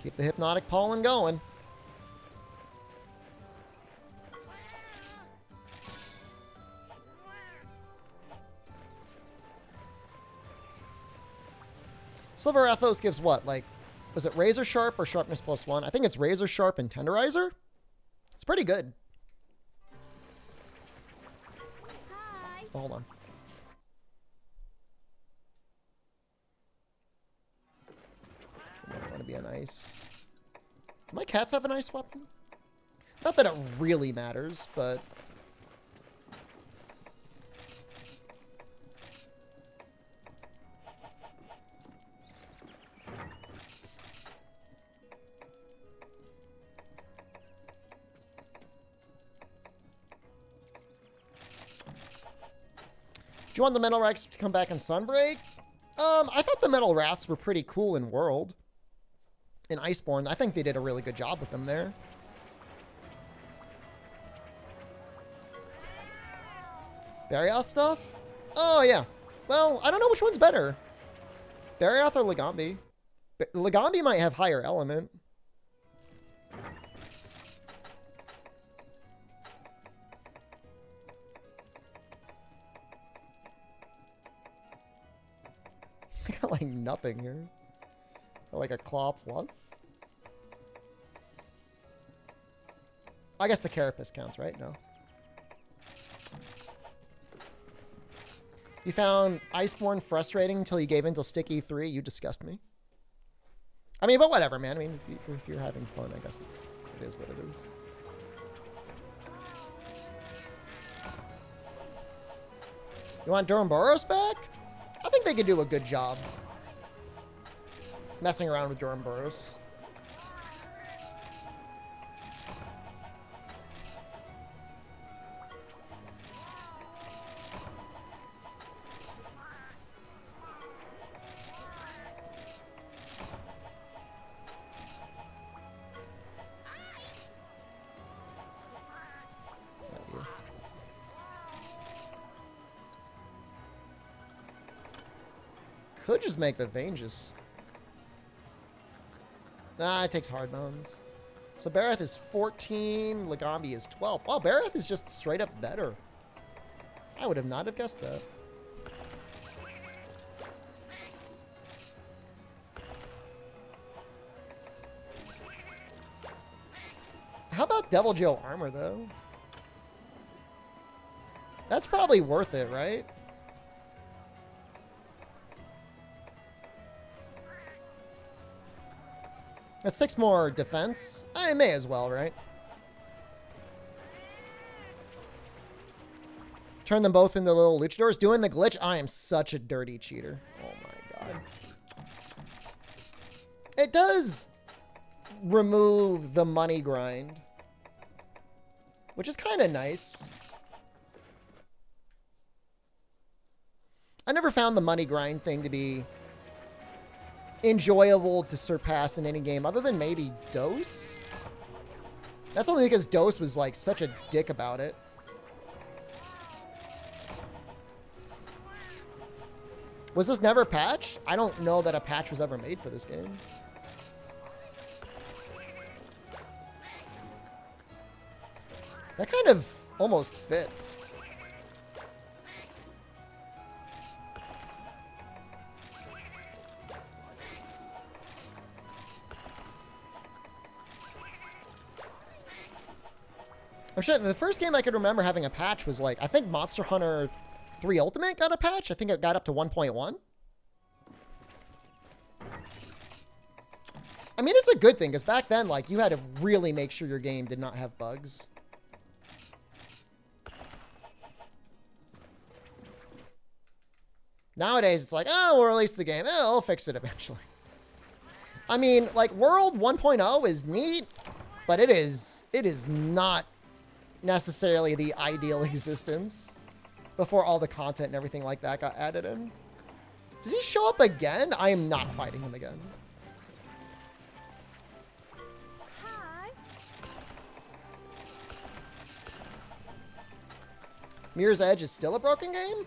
Keep the hypnotic pollen going. Silver Athos gives what? Like, was it Razor Sharp or Sharpness +1? I think it's Razor Sharp and Tenderizer. It's pretty good. Oh, hold on. I want to be an ice. Do my cats have an ice weapon? Not that it really matters, but... Do you want the Metal Wraiths to come back in Sunbreak? I thought the Metal Wraiths were pretty cool in World. In Iceborne, I think they did a really good job with them there. Barioth stuff? Oh, yeah. Well, I don't know which one's better. Barioth or Legambi? Legambi might have higher element. I got like nothing here. Like a claw plus. I guess the carapace counts, right? No. You found Iceborne frustrating until you gave in to Sticky 3. You disgust me. I mean, but whatever, man. I mean, if you're having fun, I guess it is what it is. You want Duramboros back? I think they could do a good job messing around with Duramboros. Could just make the Vangus. Nah, it takes hard bones. So Bareth is 14, Legambi is 12. Oh, Bareth is just straight up better. I would have not have guessed that. How about Devil Joe armor, though? That's probably worth it, right? That's 6 more defense. I may as well, right? Turn them both into little luchadors. Doing the glitch. I am such a dirty cheater. Oh my god. It does remove the money grind, which is kind of nice. I never found the money grind thing to be enjoyable to surpass in any game other than maybe Dose. That's only because Dose was like such a dick about it. Was this never patched? I don't know that a patch was ever made for this game. That kind of almost fits. I'm sure the first game I could remember having a patch was like, I think Monster Hunter 3 Ultimate got a patch. I think it got up to 1.1. I mean, it's a good thing because back then, like, you had to really make sure your game did not have bugs. Nowadays, it's like, oh, we'll release the game. Oh, I'll fix it eventually. I mean, like, World 1.0 is neat, but it is not necessarily the ideal existence before all the content and everything like that got added in. Does he show up again? I am not fighting him again. Hi. Mirror's Edge is still a broken game?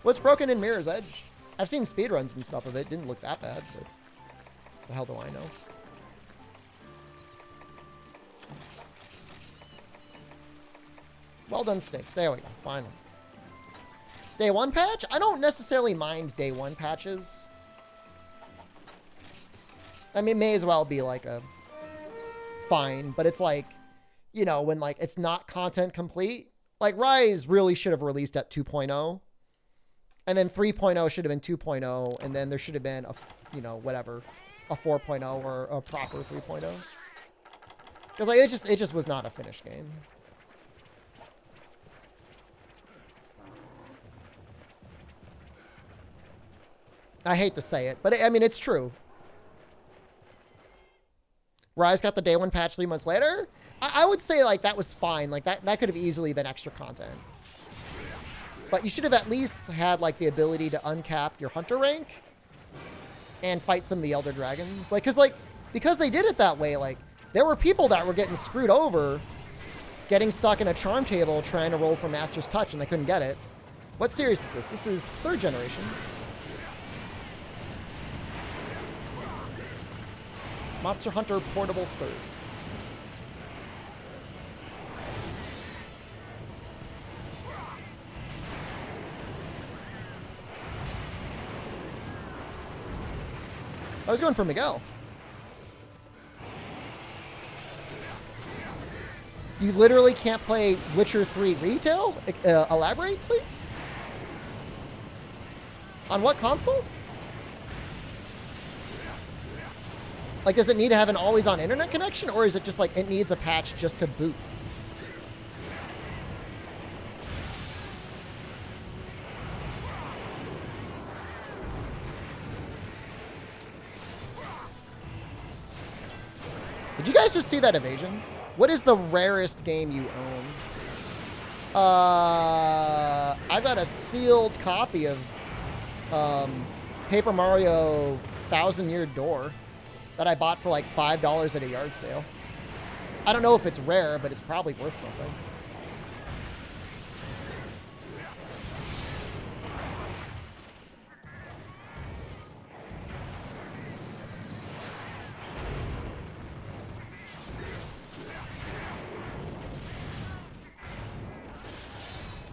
What's broken in Mirror's Edge? I've seen speedruns and stuff of it. Didn't look that bad, but the hell do I know? Well done, Sticks. There we go. Finally. Day 1 patch? I don't necessarily mind day 1 patches. I mean, it may as well be like a fine, but it's like, you know, when like it's not content complete like Rise really should have released at 2.0. And then 3.0 should have been 2.0. And then there should have been a, you know, whatever, a 4.0 or a proper 3.0. Because like it just was not a finished game. I hate to say it, but I mean, it's true. Rise got the day one patch 3 months later. I would say like that was fine. Like that could have easily been extra content. But you should have at least had like the ability to uncap your hunter rank and fight some of the Elder Dragons. Like, because they did it that way, like there were people that were getting screwed over, getting stuck in a charm table trying to roll for Master's Touch and they couldn't get it. What series is this? This is 3rd generation. Monster Hunter Portable 3rd. I was going for Miguel. You literally can't play Witcher 3 retail? Elaborate, please? On what console? Like, does it need to have an always-on internet connection, or is it just like it needs a patch just to boot? Did you guys just see that evasion? What is the rarest game you own? I got a sealed copy of Paper Mario Thousand Year Door that I bought for like $5 at a yard sale. I don't know if it's rare, but it's probably worth something.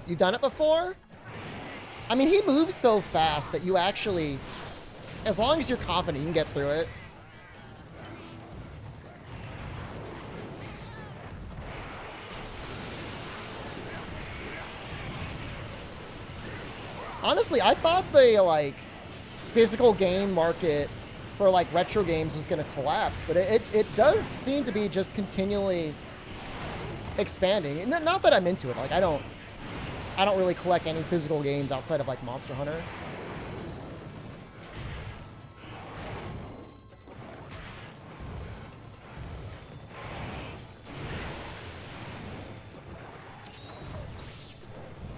You've done it before? I mean, he moves so fast that you actually, as long as you're confident, you can get through it. Honestly, I thought the like physical game market for like retro games was going to collapse, but it does seem to be just continually expanding. And not that I'm into it. Like I don't really collect any physical games outside of like Monster Hunter.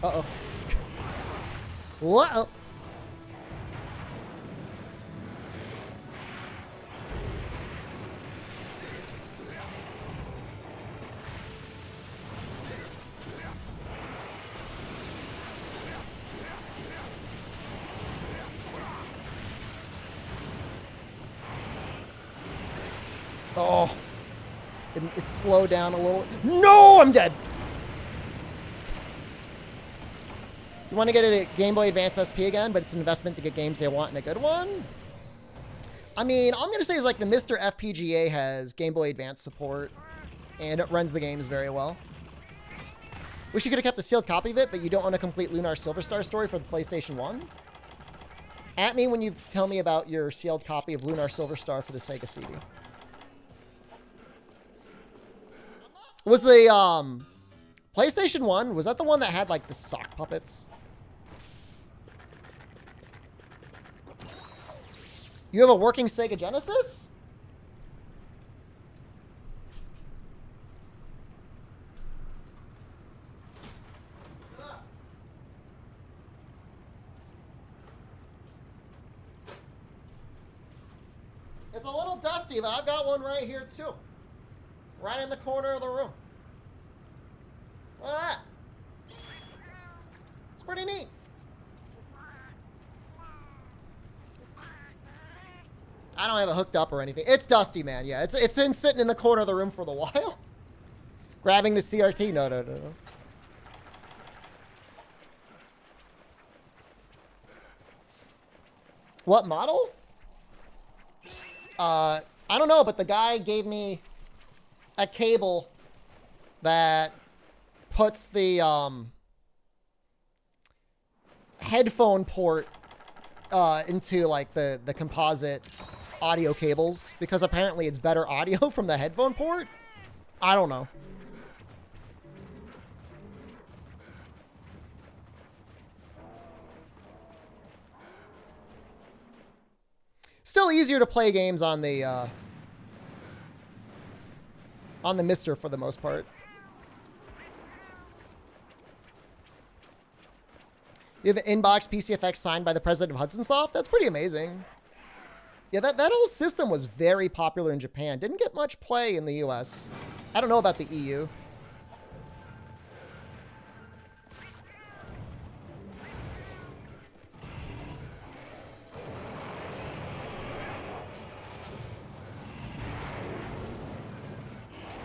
Uh-oh. Whoa. Oh. It slowed down a little. No, I'm dead. You want to get a Game Boy Advance SP again, but it's an investment to get games they want and a good one? I mean, all I'm going to say is like the Mr. FPGA has Game Boy Advance support, and it runs the games very well. Wish you could have kept a sealed copy of it, but you don't want to complete Lunar Silver Star story for the PlayStation 1? At me when you tell me about your sealed copy of Lunar Silver Star for the Sega CD. Was the PlayStation 1, was that the one that had like the sock puppets? You have a working Sega Genesis? It's a little dusty, but I've got one right here too. Right in the corner of the room. Look at that. It's pretty neat. I don't have it hooked up or anything. It's dusty, man. Yeah, it's been sitting in the corner of the room for a while. Grabbing the CRT. No. What model? I don't know, but the guy gave me a cable that puts the headphone port into like the composite audio cables because apparently it's better audio from the headphone port. I don't know. Still easier to play games on the Mister for the most part. You have an inbox PCFX signed by the president of Hudson Soft? That's pretty amazing. Yeah, that whole system was very popular in Japan. Didn't get much play in the US. I don't know about the EU.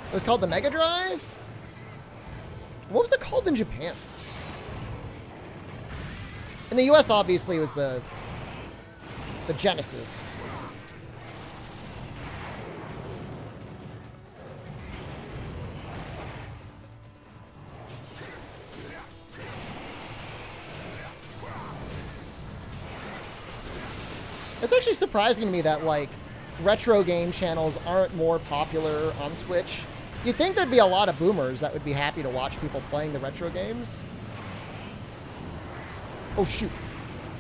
It was called the Mega Drive? What was it called in Japan? In the US, obviously, it was the Genesis. It's actually surprising to me that, like, retro game channels aren't more popular on Twitch. You'd think there'd be a lot of boomers that would be happy to watch people playing the retro games. Oh, shoot.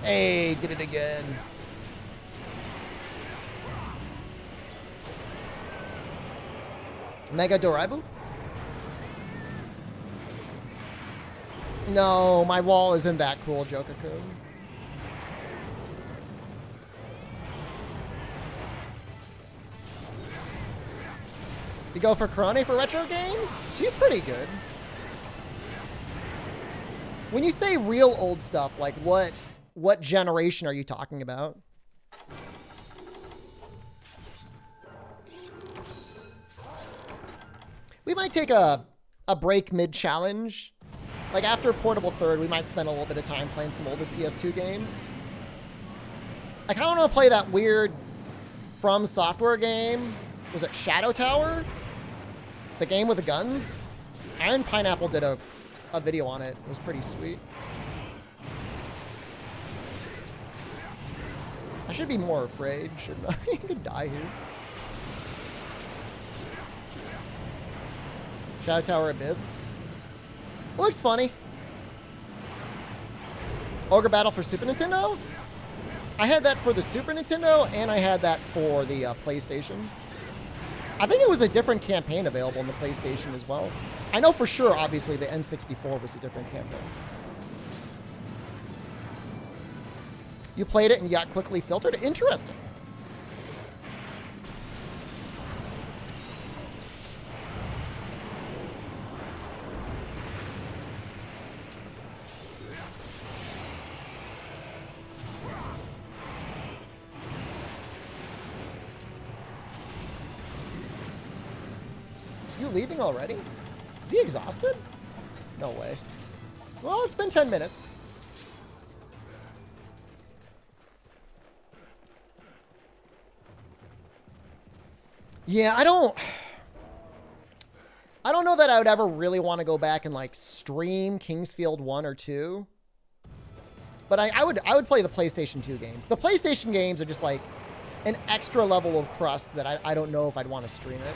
Hey, did it again. Mega Doraibu? No, my wall isn't that cool, Jokaku. You go for Karone for retro games? She's pretty good. When you say real old stuff, like what generation are you talking about? We might take a break mid-challenge. Like after Portable Third, we might spend a little bit of time playing some older PS2 games. I kind of want to play that weird From Software game. Was it Shadow Tower? The game with the guns? Iron Pineapple did a video on it. It was pretty sweet. I should be more afraid, shouldn't I? I could die here. Shadow Tower Abyss. It looks funny. Ogre Battle for Super Nintendo? I had that for the Super Nintendo, and I had that for the PlayStation. I think it was a different campaign available on the PlayStation as well. I know for sure, obviously, the N64 was a different campaign. You played it and got quickly filtered? Interesting. You leaving already? Is he exhausted? No way. Well, it's been 10 minutes. Yeah, I don't know that I would ever really want to go back and like stream Kingsfield 1 or 2. But I would play the PlayStation 2 games. The PlayStation games are just like an extra level of crust that I don't know if I'd want to stream it.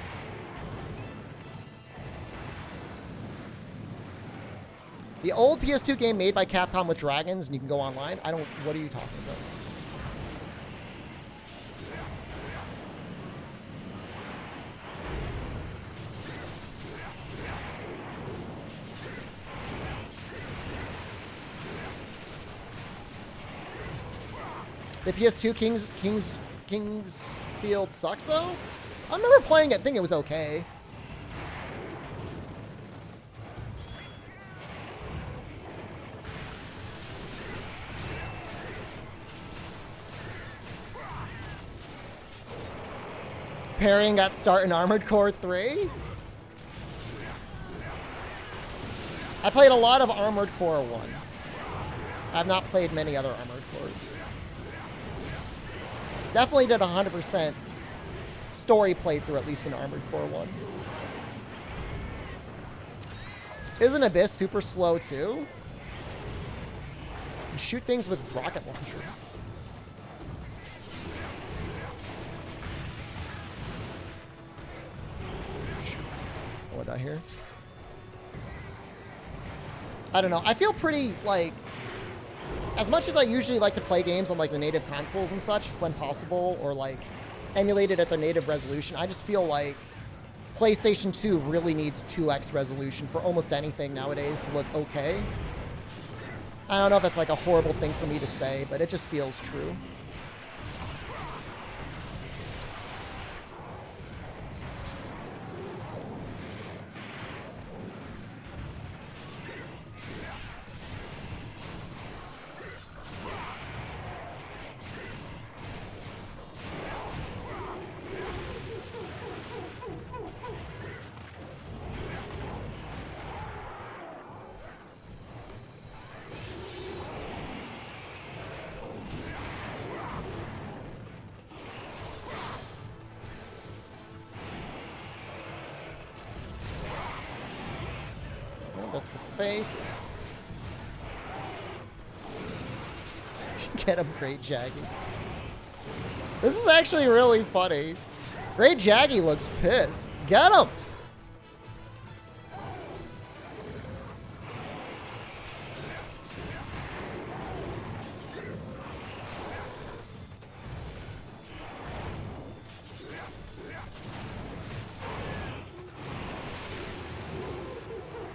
The old PS2 game made by Capcom with dragons and you can go online? What are you talking about? The PS2 Kingsfield sucks though? I remember playing it, thinking it was okay. Parrying got start in Armored Core 3? I played a lot of Armored Core 1. I have not played many other Armored Cores. Definitely did 100% story playthrough, at least in Armored Core 1. Isn't Abyss super slow too? You shoot things with rocket launchers. What did I hear? I don't know. I feel pretty, like, as much as I usually like to play games on, like, the native consoles and such when possible, or, like, emulated at their native resolution, I just feel like PlayStation 2 really needs 2x resolution for almost anything nowadays to look okay. I don't know if that's, like, a horrible thing for me to say, but it just feels true. That's the face. Get him, Great Jaggy. This is actually really funny. Great Jaggy looks pissed. Get him!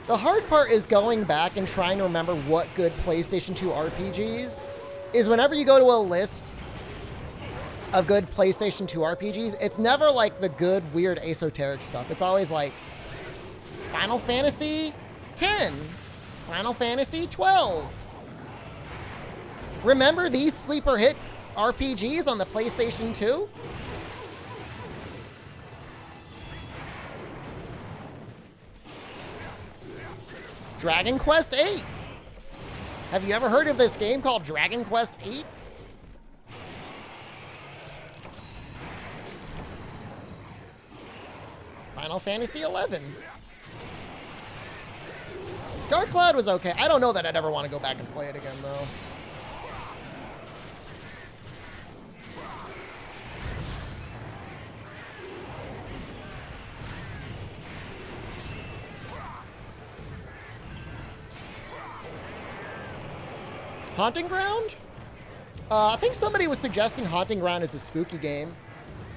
The hard part is going back and trying to remember what good PlayStation 2 RPGs is. Whenever you go to a list of good PlayStation 2 RPGs, it's never like the good, weird, esoteric stuff. It's always like Final Fantasy X, Final Fantasy 12. Remember these sleeper hit RPGs on the PlayStation 2? Dragon Quest VIII. Have you ever heard of this game called Dragon Quest VIII? Final Fantasy XI. Dark Cloud was okay. I don't know that I'd ever want to go back and play it again, though. Haunting Ground? I think somebody was suggesting Haunting Ground is a spooky game.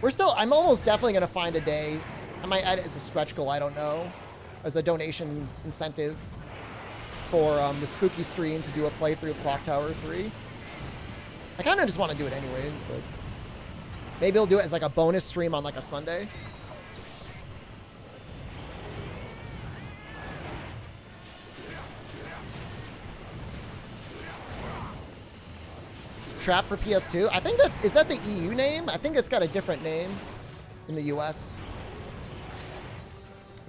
I'm almost definitely going to find a day. I might add it as a stretch goal, I don't know. As a donation incentive for the spooky stream to do a playthrough of Clock Tower 3. I kind of just want to do it anyways, but maybe I'll do it as like a bonus stream on like a Sunday. Trap for PS2. I think is that the EU name? I think it's got a different name in the US.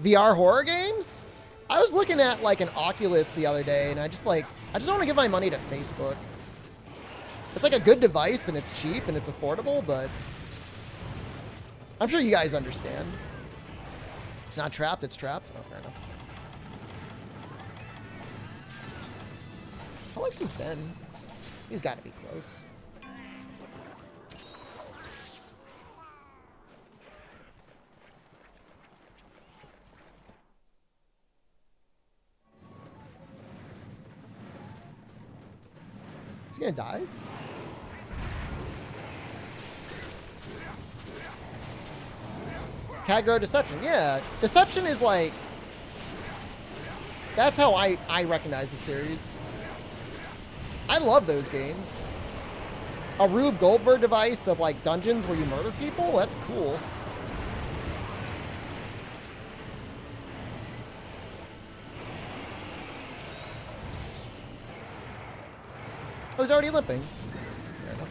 VR horror games? I was looking at like an Oculus the other day and I just want to give my money to Facebook. It's like a good device and it's cheap and it's affordable, but I'm sure you guys understand. Not trapped, it's trapped. Oh, fair enough. How long's this been? He's got to be close. Is he gonna dive? Kagro Deception. Yeah, Deception is like... That's how I recognize the series. I love those games. A Rube Goldberg device of like dungeons where you murder people? That's cool. I was already limping. Fair enough.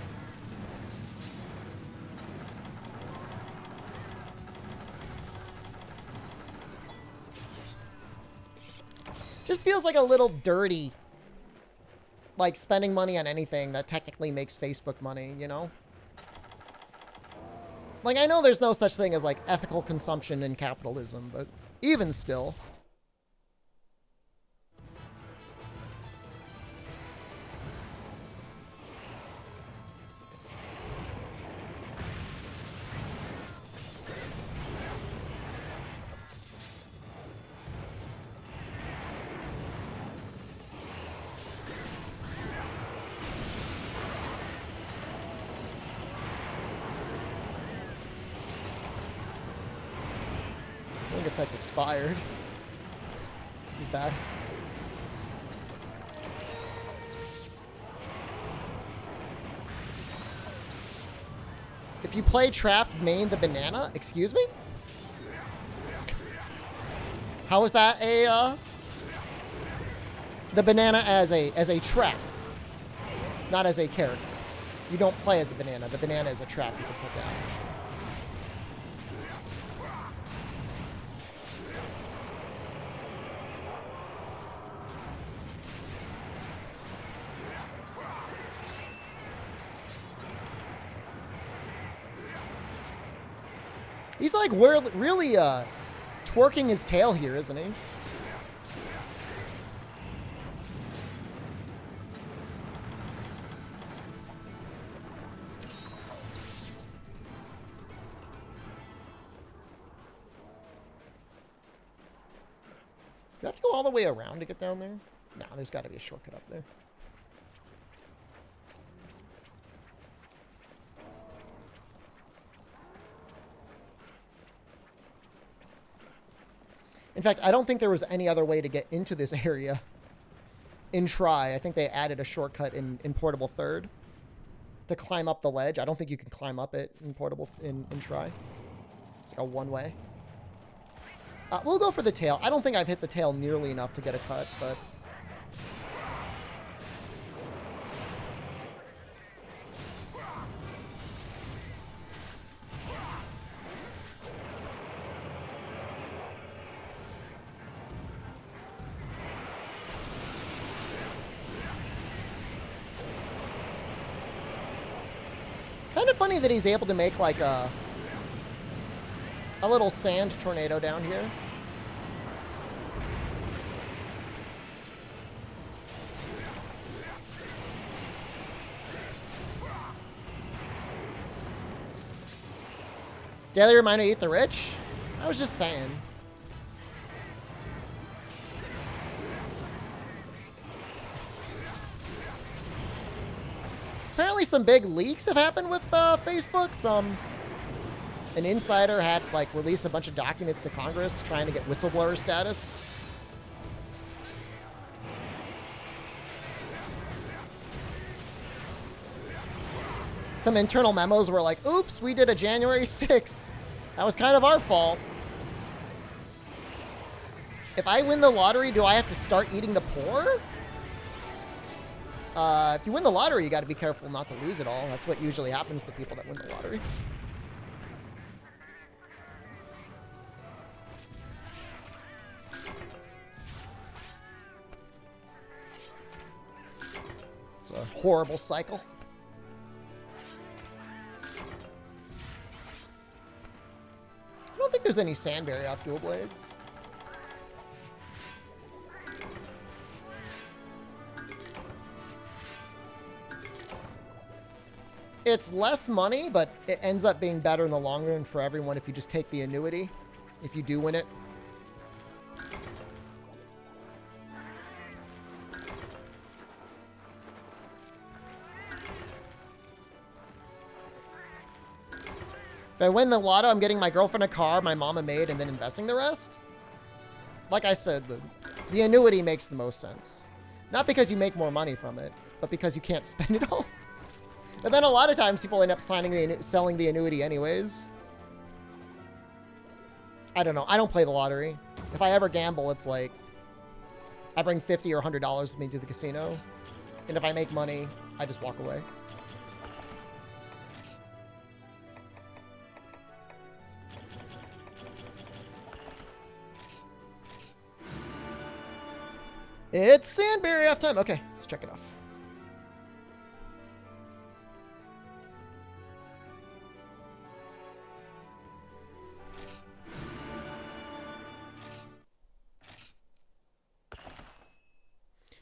Just feels like a little dirty. Like spending money on anything that technically makes Facebook money, you know? Like, I know there's no such thing as like ethical consumption in capitalism, but even still. Fog effect expired. This is bad. If you play trapped, main the banana. Excuse me? How is that the banana as a trap, not as a character? You don't play as a banana. The banana is a trap you can put down. He's like really twerking his tail here, isn't he? Do I have to go all the way around to get down there? No, there's got to be a shortcut up there. In fact, I don't think there was any other way to get into this area in Try. I think they added a shortcut in Portable 3rd to climb up the ledge. I don't think you can climb up it in Try. It's like a one-way. We'll go for the tail. I don't think I've hit the tail nearly enough to get a cut, but... Kind of funny that he's able to make like a little sand tornado down here. Daily reminder, eat the rich? I was just saying. Apparently some big leaks have happened with Facebook. An insider had like released a bunch of documents to Congress trying to get whistleblower status. Some internal memos were like, oops, we did a January 6th. That was kind of our fault. If I win the lottery, do I have to start eating the poor? If you win the lottery, you got to be careful not to lose it all. That's what usually happens to people that win the lottery. It's a horrible cycle. I don't think there's any sandberry off dual blades. It's less money, but it ends up being better in the long run for everyone if you just take the annuity, if you do win it. If I win the lotto, I'm getting my girlfriend a car, my mom a maid, and then investing the rest. Like I said, the annuity makes the most sense. Not because you make more money from it, but because you can't spend it all. And then a lot of times people end up selling the annuity anyways. I don't know. I don't play the lottery. If I ever gamble, it's like I bring $50 or $100 with me to the casino. And if I make money, I just walk away. It's Sandberry off time. Okay, let's check it off.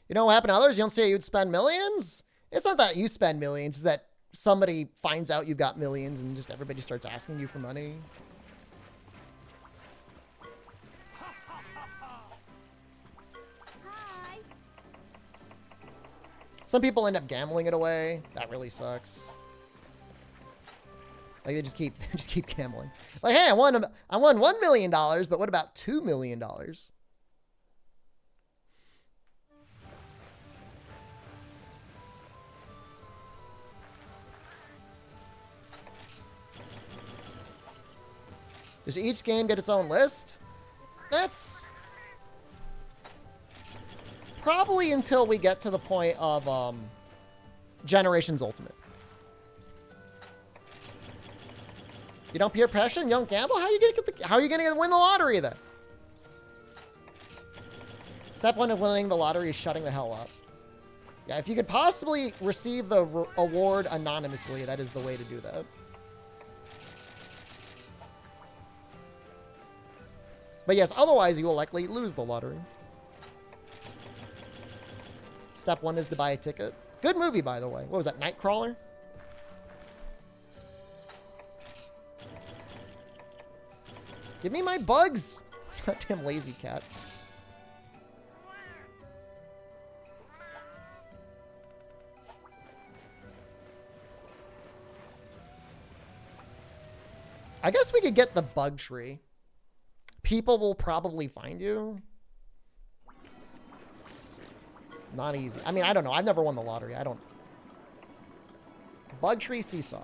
You know what happened to others? You don't say you'd spend millions? It's not that you spend millions. It's that somebody finds out you've got millions and just everybody starts asking you for money. Hi. Some people end up gambling it away. That really sucks. Like they just keep just keep gambling. Like, hey, I won $1 million, but what about $2 million? Does each game get its own list? That's probably until we get to the point of Generations Ultimate. You don't peer pressure and you don't gamble? How are you gonna win the lottery then? Step one of winning the lottery is shutting the hell up. Yeah, if you could possibly receive the award anonymously, that is the way to do that. But yes, otherwise you will likely lose the lottery. Step one is to buy a ticket. Good movie, by the way. What was that, Nightcrawler? Give me my bugs! Goddamn lazy cat. I guess we could get the bug tree. People will probably find you. It's not easy. I mean, I don't know. I've never won the lottery. I don't. Bug tree seesaw.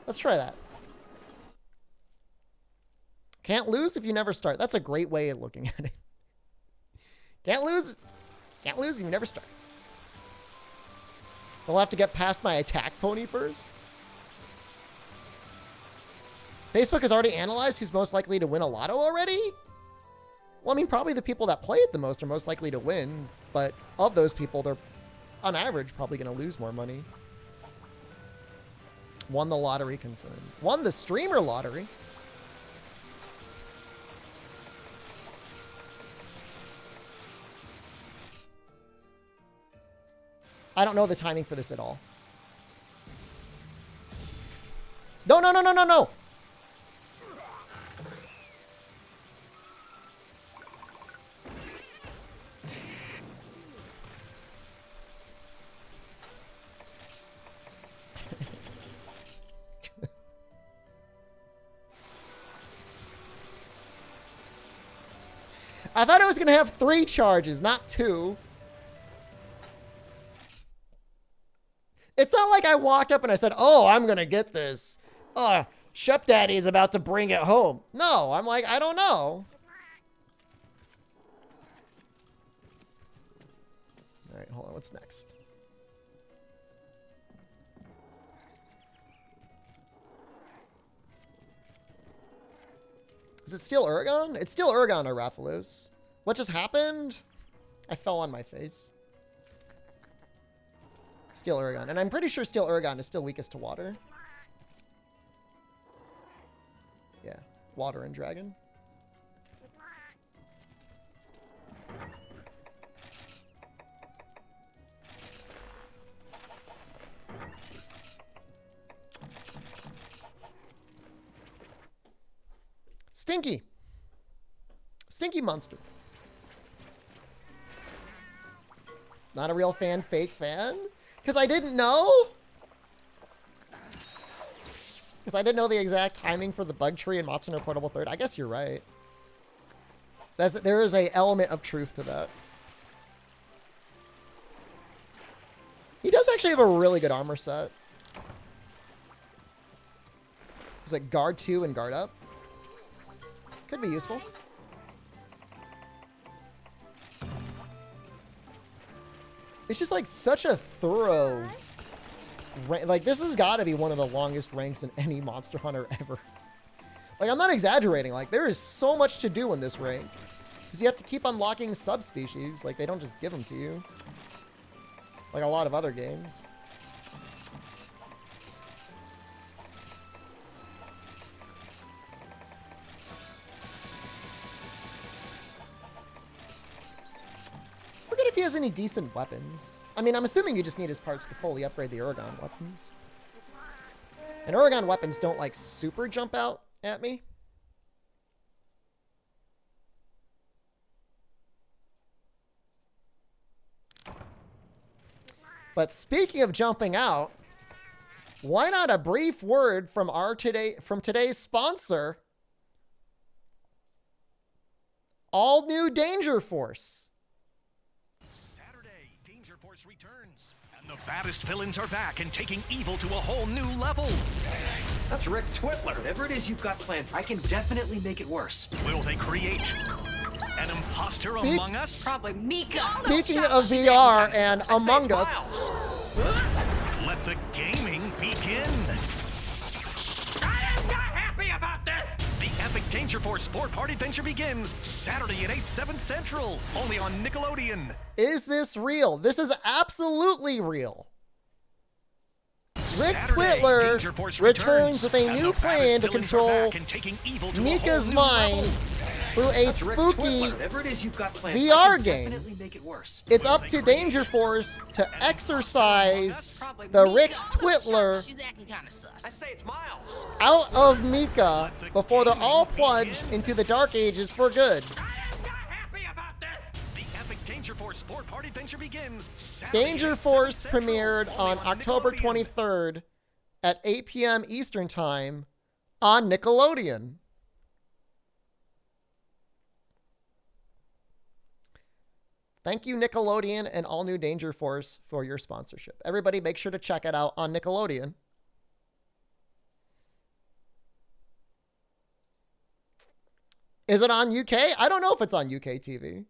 Let's try that. Can't lose if you never start. That's a great way of looking at it. Can't lose if you never start. I'll have to get past my attack pony first. Facebook has already analyzed who's most likely to win a lotto already? Well, I mean, probably the people that play it the most are most likely to win. But of those people, they're, on average, probably going to lose more money. Won the lottery confirmed. Won the streamer lottery. I don't know the timing for this at all. No, no, no, no, no, no! I thought it was going to have 3 charges, not 2. It's not like I walked up and I said, oh, I'm going to get this. Shep Daddy is about to bring it home. No, I'm like, I don't know. All right, hold on. What's next? Is it still Uragon? It's still Uragon or Rathalos. What just happened? I fell on my face. Steel Uragon. And I'm pretty sure Steel Uragon is still weakest to water. Yeah. Water and dragon. Stinky. Stinky monster. Not a real fan, fake fan? Because I didn't know? Because I didn't know the exact timing for the bug tree in Monster Hunter Portable 3rd. I guess you're right. There is an element of truth to that. He does actually have a really good armor set. Is it guard 2 and guard up? Could be useful. It's just like such a thorough like this has got to be one of the longest ranks in any Monster Hunter ever. Like I'm not exaggerating, like there is so much to do in this rank because you have to keep unlocking subspecies. Like they don't just give them to you like a lot of other games. Forget if he has any decent weapons. I mean, I'm assuming you just need his parts to fully upgrade the Uragon weapons. And Uragon weapons don't, like, super jump out at me. But speaking of jumping out, why not a brief word from today's sponsor, all new Danger Force. Saturday, Danger Force returns, and the baddest villains are back and taking evil to a whole new level. That's Rick Twitler. Whatever it is you've got planned, I can definitely make it worse. Will they create an imposter among us? Probably Mika. Speaking of VR and Among Us, Miles. Let the gaming begin. I am not happy about this! The epic Danger Force 4-part adventure begins Saturday at 8/7 Central, only on Nickelodeon. is this real? This is absolutely real. Rick Saturday, Twitler Danger Force returns with a and new the baddest plan to villains are control back and taking evil to a Mika's whole new mind level. through a That's Rick spooky Twitler. Whatever it is you've got planned, VR I can game. definitely make it worse. It's up to Danger Force to exorcise Probably the Mika. Rick Oh, no, Twitler she's acting kind of sus. I say it's Miles. out of Mika before they're all plunged into the Dark Ages for good. I am not happy about this! The epic Danger Force 4-part adventure begins Saturday Danger at 8/7 Force Central, premiered only on October Nickelodeon. 23rd at 8 p.m. Eastern Time on Nickelodeon. Thank you, Nickelodeon and All New Danger Force, for your sponsorship. Everybody, make sure to check it out on Nickelodeon. Is it on UK? I don't know if it's on UK TV.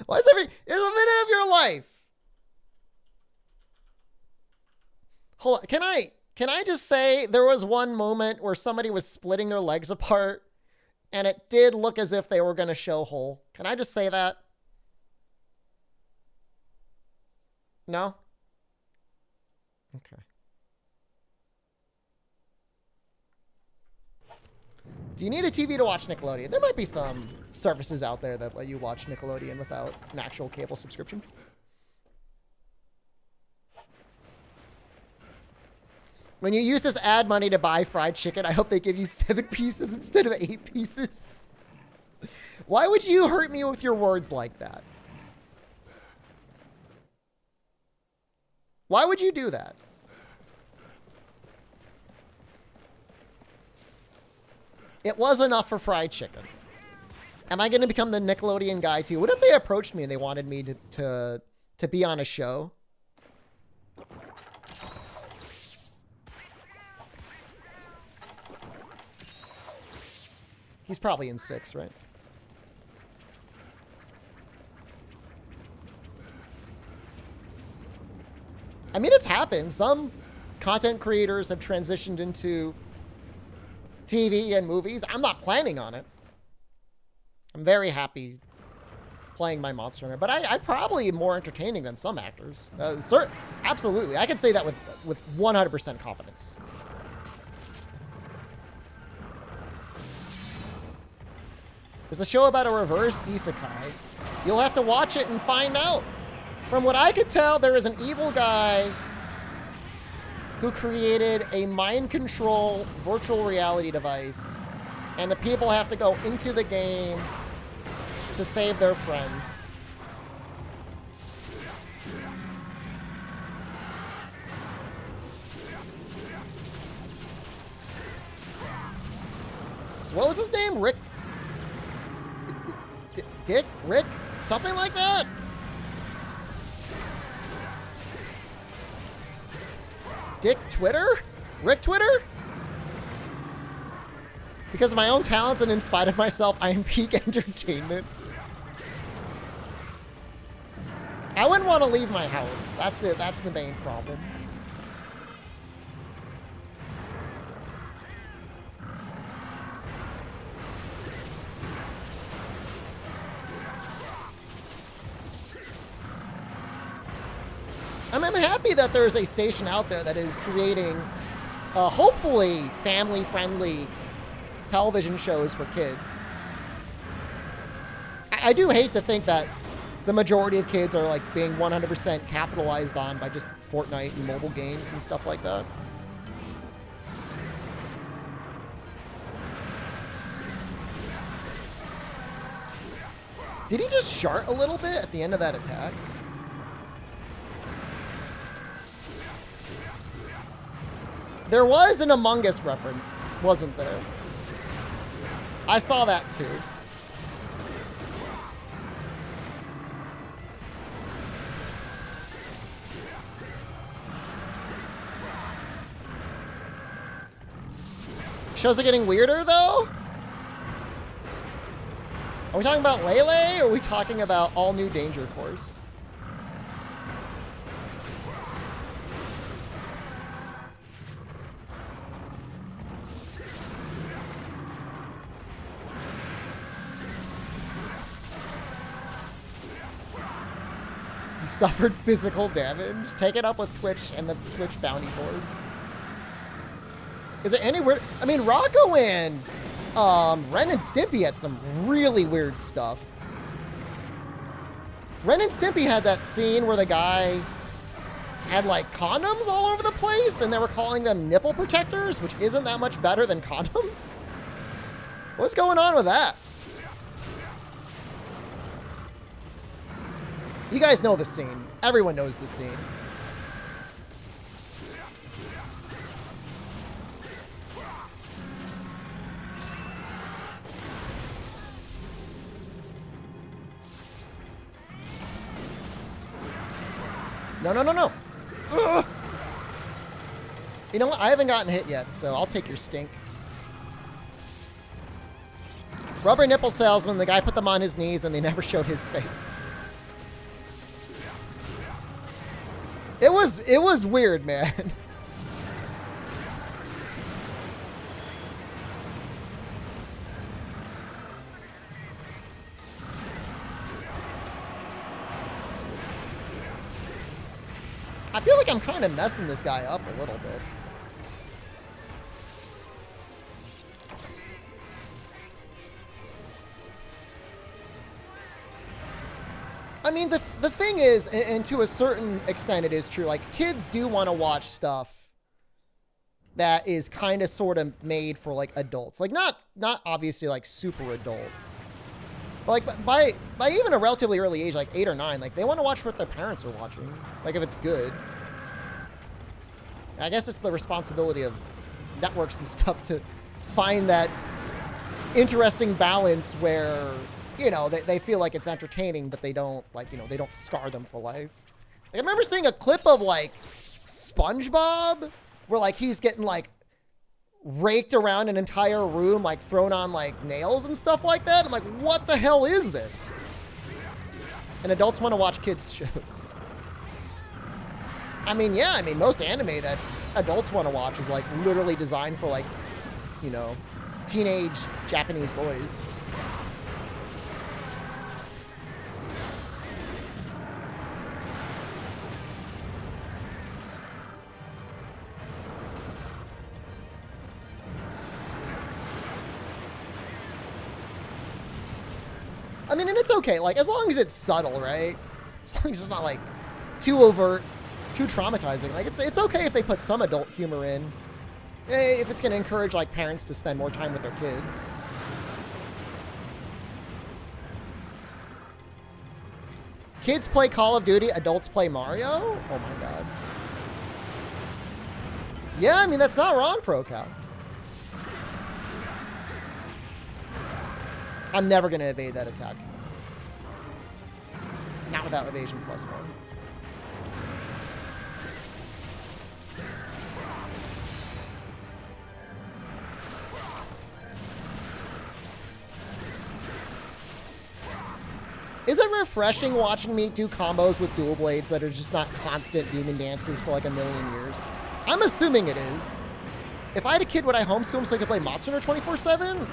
Why is it's a minute of your life? Hold on. Can I just say there was one moment where somebody was splitting their legs apart and it did look as if they were going to show whole. Can I just say that? No? Okay. Do you need a TV to watch Nickelodeon? There might be some services out there that let you watch Nickelodeon without an actual cable subscription. When you use this ad money to buy fried chicken, I hope they give you 7 pieces instead of 8 pieces. Why would you hurt me with your words like that? Why would you do that? It was enough for fried chicken. Am I going to become the Nickelodeon guy too? What if they approached me and they wanted me to be on a show? He's probably in 6, right? I mean, it's happened. Some content creators have transitioned into TV and movies. I'm not planning on it. I'm very happy playing my Monster Hunter, but I probably am more entertaining than some actors. Absolutely. I can say that with 100% confidence. It's a show about a reverse isekai. You'll have to watch it and find out. From what I could tell, there is an evil guy who created a mind control virtual reality device, and the people have to go into the game to save their friend. What was his name? Rick? Dick? Rick? Something like that? Dick Twitter? Rick Twitter? Because of my own talents and in spite of myself, I am peak entertainment. I wouldn't want to leave my house. That's the main problem. I'm happy that there's a station out there that is creating hopefully family-friendly television shows for kids. I do hate to think that the majority of kids are like being 100% capitalized on by just Fortnite and mobile games and stuff like that. Did he just shart a little bit at the end of that attack? There was an Among Us reference, wasn't there? I saw that too. Shows are getting weirder though? Are we talking about Lele or are we talking about all new Danger Force? You suffered physical damage. Take it up with Twitch and the Twitch bounty board. Is it any weird? I mean, Rocco and Ren and Stimpy had some really weird stuff. Ren and Stimpy had that scene where the guy had like condoms all over the place and they were calling them nipple protectors, which isn't that much better than condoms. What's going on with that? You guys know the scene. Everyone knows the scene. No, no, no, no. Ugh. You know what? I haven't gotten hit yet, so I'll take your stink. Rubber nipple salesman, the guy put them on his knees and they never showed his face. It was weird, man. I feel like I'm kind of messing this guy up a little bit. I mean, the thing is, and to a certain extent it is true, like, kids do want to watch stuff that is kind of sort of made for, like, adults. Like, not obviously, like, super adult. But, like, by even a relatively early age, like 8 or 9, like, they want to watch what their parents are watching. Like, if it's good. I guess it's the responsibility of networks and stuff to find that interesting balance where, you know, they feel like it's entertaining, but they don't, like, you know, they don't scar them for life. Like, I remember seeing a clip of, like, SpongeBob where, like, he's getting, like, raked around an entire room, like, thrown on, like, nails and stuff like that. I'm like, what the hell is this? And adults want to watch kids' shows. I mean, yeah, I mean, most anime that adults want to watch is, like, literally designed for, like, you know, teenage Japanese boys. I mean, and it's okay, like, as long as it's subtle, right? As long as it's not, like, too overt, too traumatizing. Like, it's okay if they put some adult humor in. If it's going to encourage, like, parents to spend more time with their kids. Kids play Call of Duty, adults play Mario? Oh my god. Yeah, I mean, that's not wrong, ProCal. I'm never going to evade that attack. Not without evasion +1. Is it refreshing watching me do combos with dual blades that are just not constant demon dances for like a million years? I'm assuming it is. If I had a kid, would I homeschool him so he could play Monster Hunter 24/7?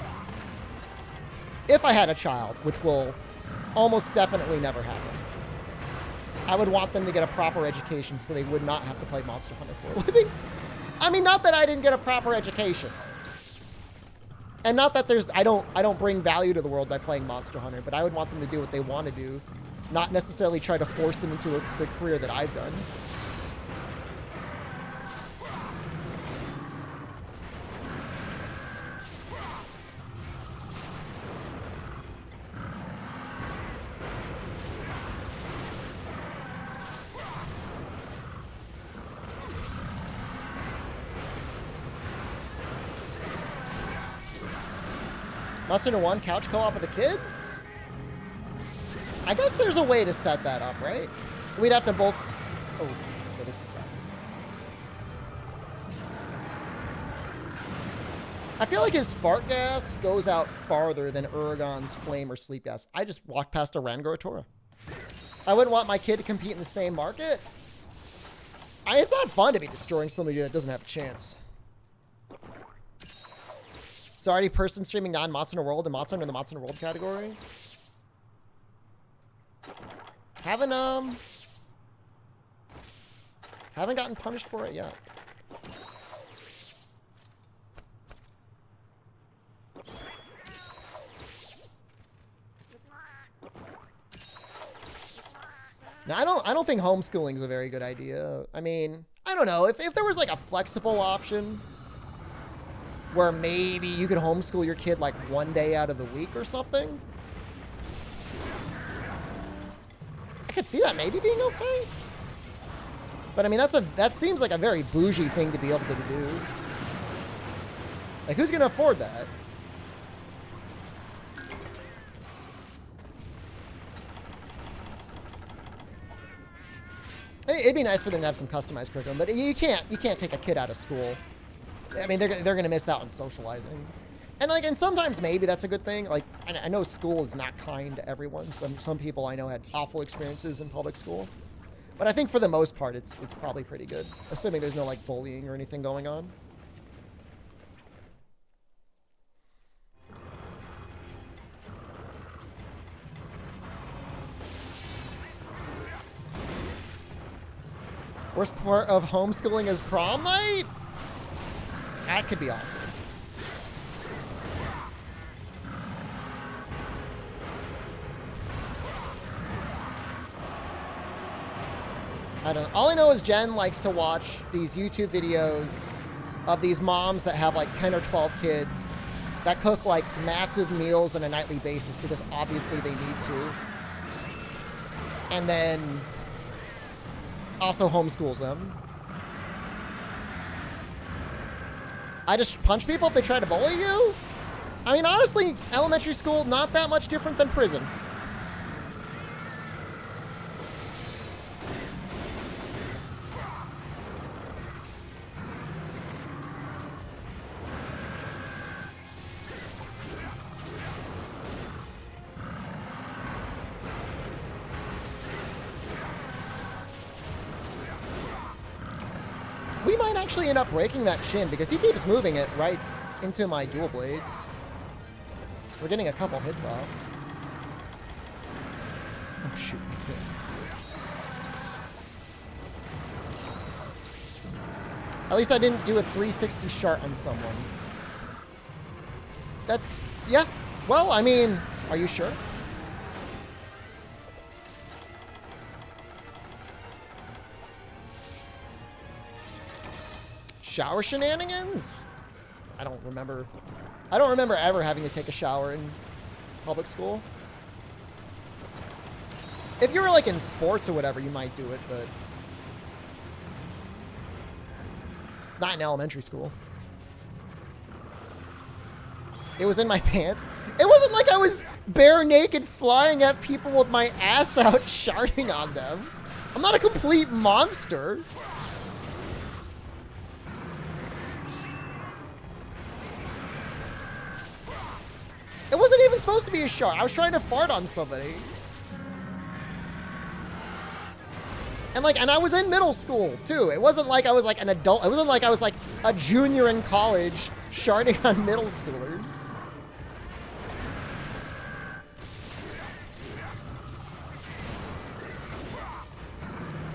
If I had a child, which will almost definitely never happen, I would want them to get a proper education so they would not have to play Monster Hunter for a living. I mean, not that I didn't get a proper education. And not that I don't bring value to the world by playing Monster Hunter, but I would want them to do what they want to do, not necessarily try to force them into the career that I've done. Monster Hunter 1 couch co-op with the kids? I guess there's a way to set that up, right? We'd have to both... Oh, okay, this is bad. I feel like his fart gas goes out farther than Uragon's flame or sleep gas. I just walked past a Rangoratora. I wouldn't want my kid to compete in the same market. It's not fun to be destroying somebody that doesn't have a chance. It's already person streaming non-Monster Hunter World and Monster Hunter in the Monster Hunter World category. Haven't gotten punished for it yet. Now, I don't think homeschooling is a very good idea. I mean, I don't know. If there was like a flexible option where maybe you could homeschool your kid like one day out of the week or something, I could see that maybe being okay. But I mean, that seems like a very bougie thing to be able to do. Like, who's gonna afford that? It'd be nice for them to have some customized curriculum, but you can't take a kid out of school. I mean, they're gonna miss out on socializing, and sometimes maybe that's a good thing. Like, I know school is not kind to everyone. Some people I know had awful experiences in public school, but I think for the most part, it's probably pretty good, assuming there's no like bullying or anything going on. Worst part of homeschooling is prom night? That could be awkward. I don't know. All I know is Jen likes to watch these YouTube videos of these moms that have like 10 or 12 kids that cook like massive meals on a nightly basis because obviously they need to. And then also homeschools them. I just punch people if they try to bully you? I mean, honestly, elementary school, not that much different than prison. We might actually end up breaking that chin because he keeps moving it right into my dual blades. We're getting a couple hits off. Oh shoot, I can't. At least I didn't do a 360 shart on someone. That's, yeah. Well, I mean, are you sure? Shower shenanigans? I don't remember ever having to take a shower in public school. If you were like in sports or whatever, you might do it, but not in elementary school. It was in my pants. It wasn't like I was bare naked flying at people with my ass out sharding on them. I'm not a complete monster. It wasn't even supposed to be a shart. I was trying to fart on somebody. And I was in middle school too. It wasn't like I was like an adult. It wasn't like I was like a junior in college sharding on middle schoolers.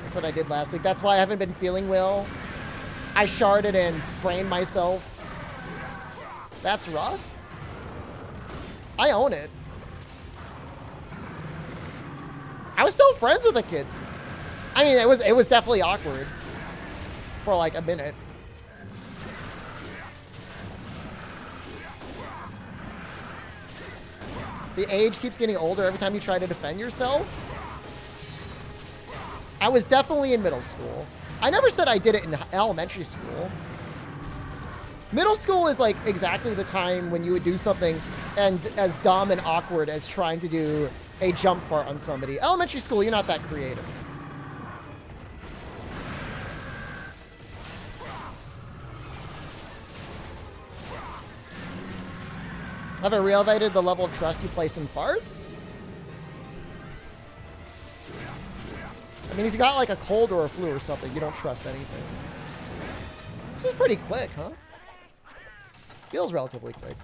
That's what I did last week. That's why I haven't been feeling well. I sharded and sprained myself. That's rough. I own it. I was still friends with a kid. I mean, it was definitely awkward for like a minute. The age keeps getting older every time you try to defend yourself. I was definitely in middle school. I never said I did it in elementary school. Middle school is like exactly the time when you would do something and as dumb and awkward as trying to do a jump fart on somebody. Elementary school, you're not that creative. Have I re-elevated the level of trust you place in farts? I mean, if you got like a cold or a flu or something, you don't trust anything. This is pretty quick, huh? Feels relatively quick.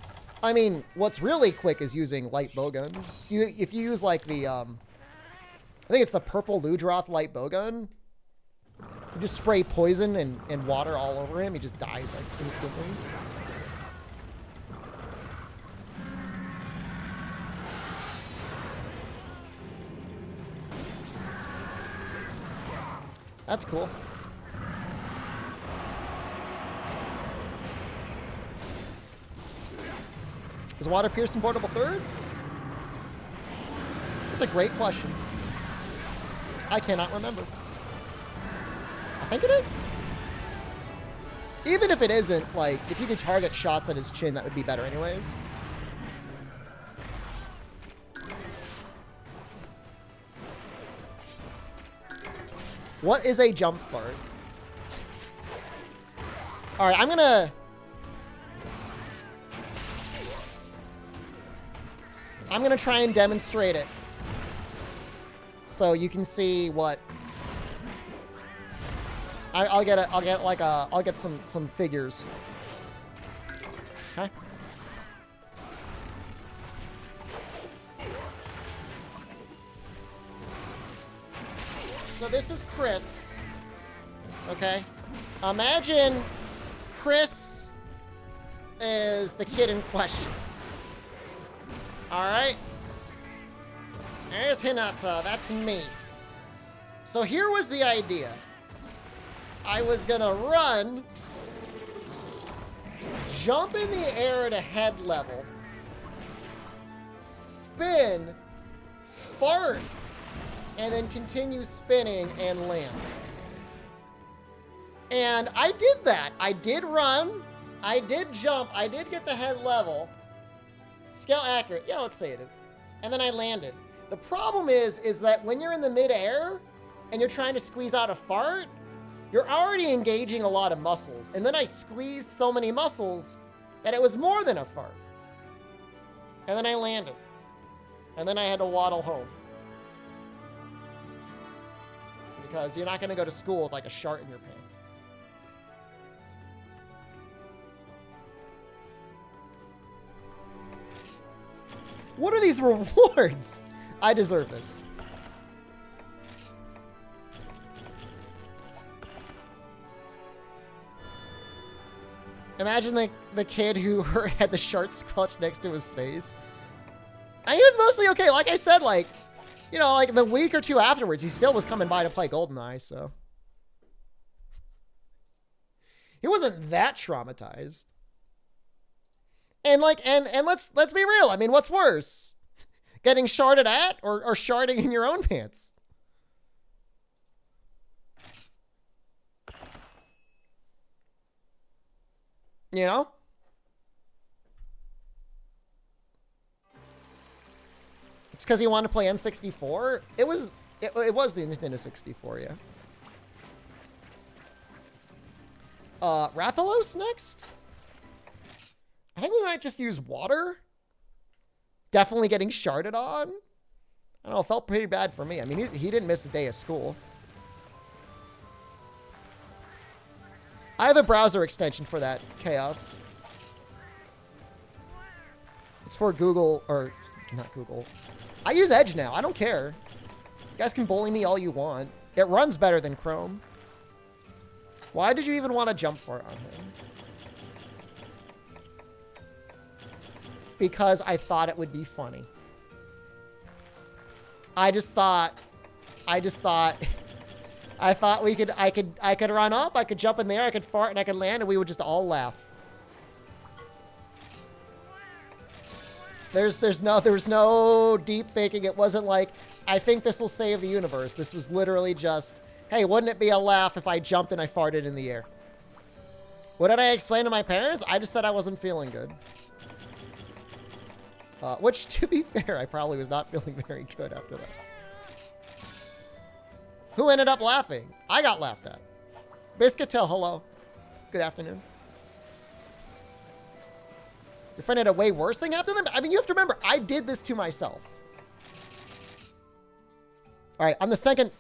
I mean, what's really quick is using light bowgun. If you use like the, I think it's the purple Ludroth light bowgun. You just spray poison and water all over him. He just dies like instantly. That's cool. Is water piercing portable third? That's a great question. I cannot remember. I think it is. Even if it isn't, like, if you could target shots at his chin, that would be better anyways. What is a jump fart? All right, I'm gonna try and demonstrate it so you can see what I'll get some figures. Okay. So this is Chris. Okay. Imagine Chris is the kid in question. Alright? There's Hinata. That's me. So here was the idea. I was gonna run, jump in the air at a head level, spin, fart, and then continue spinning and land. And I did that. I did run, I did jump, I did get the head level. Scale accurate. Yeah, let's say it is. And then I landed. The problem is that when you're in the midair and you're trying to squeeze out a fart, you're already engaging a lot of muscles. And then I squeezed so many muscles that it was more than a fart. And then I landed. And then I had to waddle home. Because you're not going to go to school with like a shart in your pants. What are these rewards? I deserve this. Imagine the kid who had the shart clutched next to his face. And he was mostly okay. Like I said, like, you know, like the week or two afterwards, he still was coming by to play GoldenEye, so. He wasn't that traumatized. And like, and let's be real. I mean, what's worse? Getting sharted at or sharding in your own pants? You know? It's because he wanted to play N64. It was the Nintendo 64, yeah. Rathalos next? I think we might just use water. Definitely getting sharded on. I don't know, it felt pretty bad for me. I mean, he didn't miss a day of school. I have a browser extension for that, Chaos. It's for Google, or not Google. I use Edge now. I don't care. You guys can bully me all you want. It runs better than Chrome. Why did you even want to jump for it on him? Because I thought it would be funny. I thought I could run up, I could jump in there, I could fart, and I could land, and we would just all laugh. There was no deep thinking. It wasn't like, I think this will save the universe. This was literally just, hey, wouldn't it be a laugh if I jumped and I farted in the air? What did I explain to my parents? I just said I wasn't feeling good. Which, to be fair, I probably was not feeling very good after that. Who ended up laughing? I got laughed at. Biscuitel, hello. Good afternoon. Your friend had a way worse thing happen to them? I mean, you have to remember, I did this to myself. All right, on the second.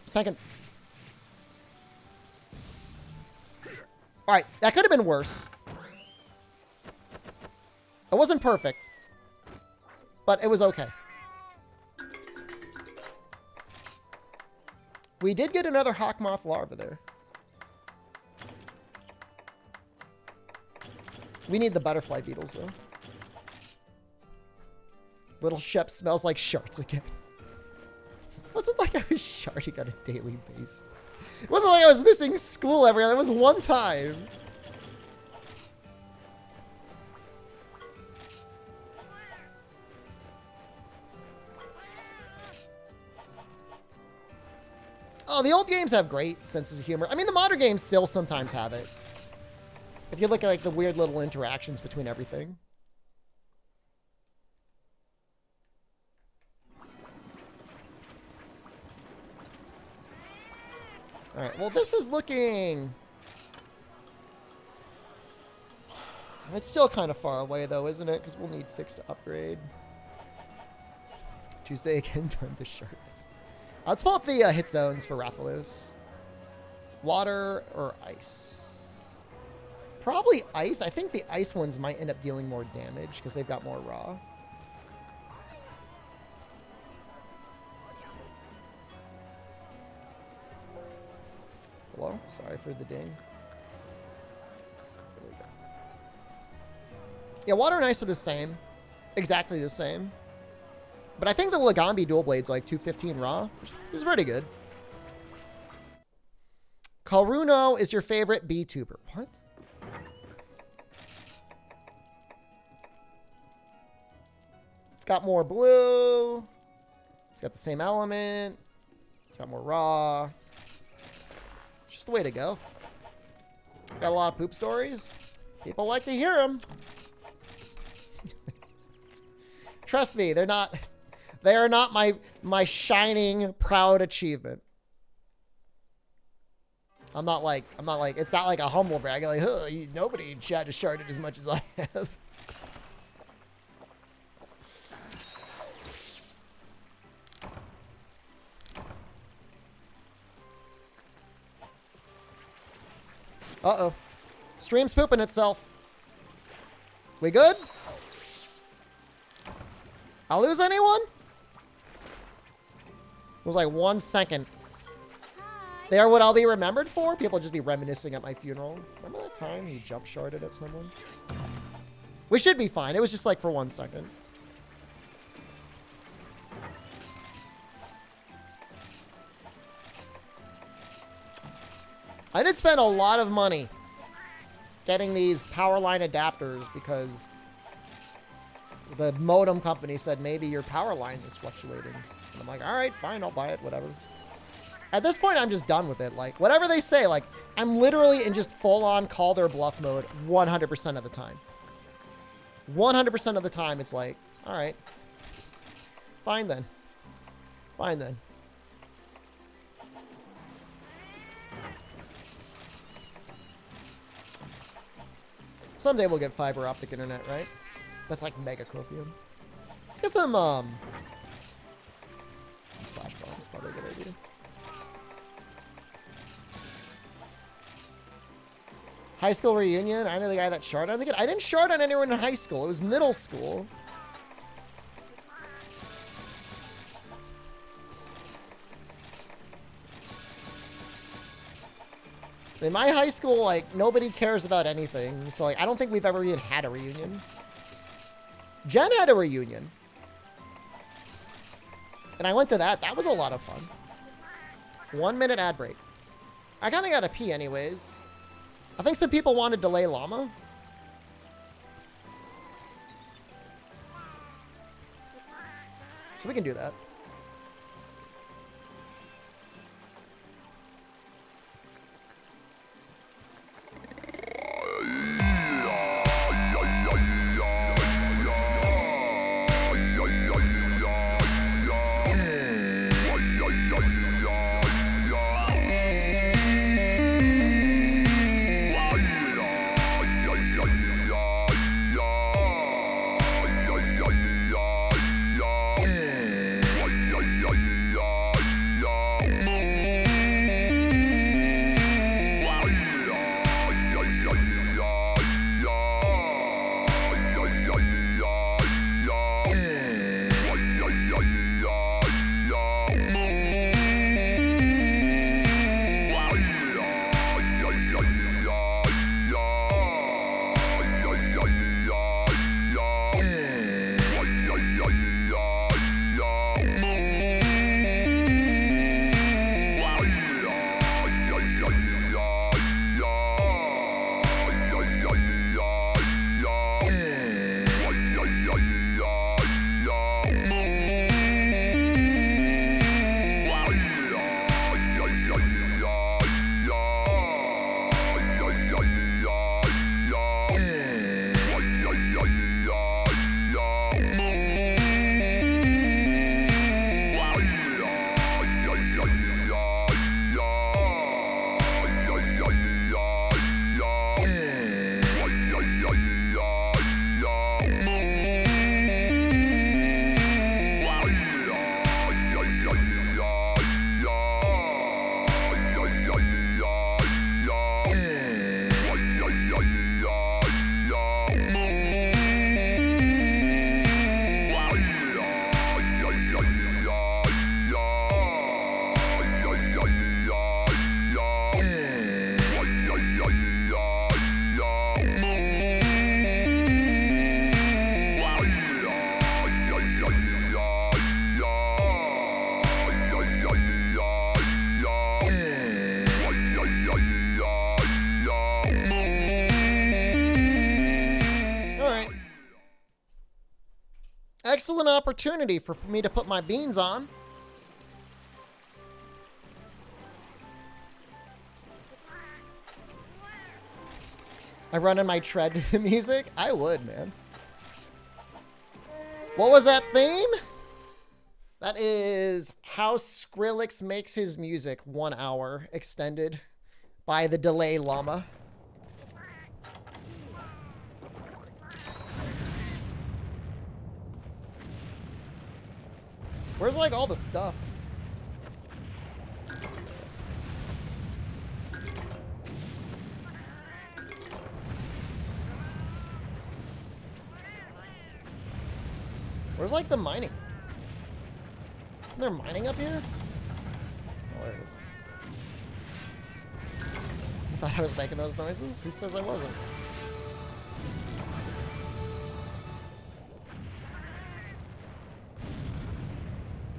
All right, that could have been worse. It wasn't perfect, but it was okay. We did get another Hawkmoth larva there. We need the butterfly beetles, though. Little Shep smells like sharts again. It wasn't like I was sharting on a daily basis. It wasn't like I was missing school every other. It was one time. Oh, the old games have great senses of humor. I mean, the modern games still sometimes have it. If you look at like the weird little interactions between everything. All right, well, this is looking... It's still kind of far away, though, isn't it? Because we'll need 6 to upgrade. Tuesday again, time to sharp. Let's pull up the hit zones for Rathalos. Water or ice? Probably ice. I think the ice ones might end up dealing more damage because they've got more raw. Hello? Sorry for the ding. There we go. Yeah, water and ice are the same. Exactly the same. But I think the Lagambi dual blades are like 215 raw, which is pretty good. Kalruno is your favorite B-tuber. What? It's got more blue. It's got the same element. It's got more raw. It's just the way to go. Got a lot of poop stories. People like to hear them. Trust me, they're not... They are not my shining, proud achievement. I'm not like, it's not like a humble brag. Like, huh, nobody in chat has sharded as much as I have. Uh-oh. Stream's pooping itself. We good? I'll lose anyone? It was like 1 second. They are what I'll be remembered for? People just be reminiscing at my funeral. Remember that time you jump sharded at someone? We should be fine. It was just like for 1 second. I did spend a lot of money getting these power line adapters because the modem company said maybe your power line is fluctuating. And I'm like, all right, fine, I'll buy it, whatever. At this point, I'm just done with it. Like, whatever they say, like, I'm literally in just full-on call their bluff mode 100% of the time. 100% of the time, it's like, all right. Fine then. Fine then. Someday we'll get fiber optic internet, right? That's like mega copium. Let's get some flash bombs, probably a good idea. High school reunion. I know the guy that sharded. I didn't shard on anyone in high school. It was middle school. In my high school, like, nobody cares about anything. So, like, I don't think we've ever even had a reunion. Jen had a reunion. And I went to that. That was a lot of fun. 1 minute ad break. I kind of got to pee anyways. I think some people wanted Delay Llama. So we can do that. excellent opportunity for me to put my beans on. I run in my tread to the music? I would, man. What was that theme? That is how Skrillex makes his music, 1 hour extended by the Delay Llama. Where's like all the stuff? Where's like the mining? Isn't there mining up here? Oh, there it is. I thought I was making those noises. Who says I wasn't?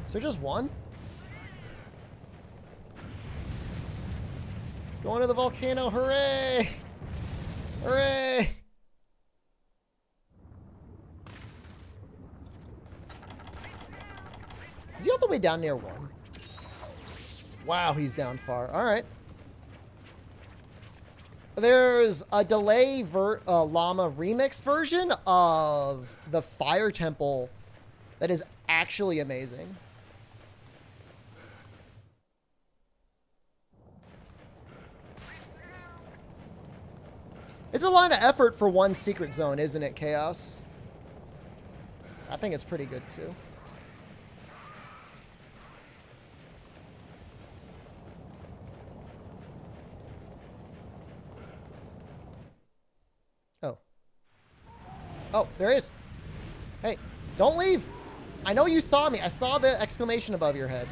Is there just one? Let's go into the volcano. Hooray! Hooray! Is he all the way down near one? Wow, he's down far. All right. There's a Delay Llama remixed version of the Fire Temple that is actually amazing. It's a lot of effort for one secret zone, isn't it, Chaos? I think it's pretty good, too. Oh. Oh, there he is. Hey, don't leave. I know you saw me. I saw the exclamation above your head.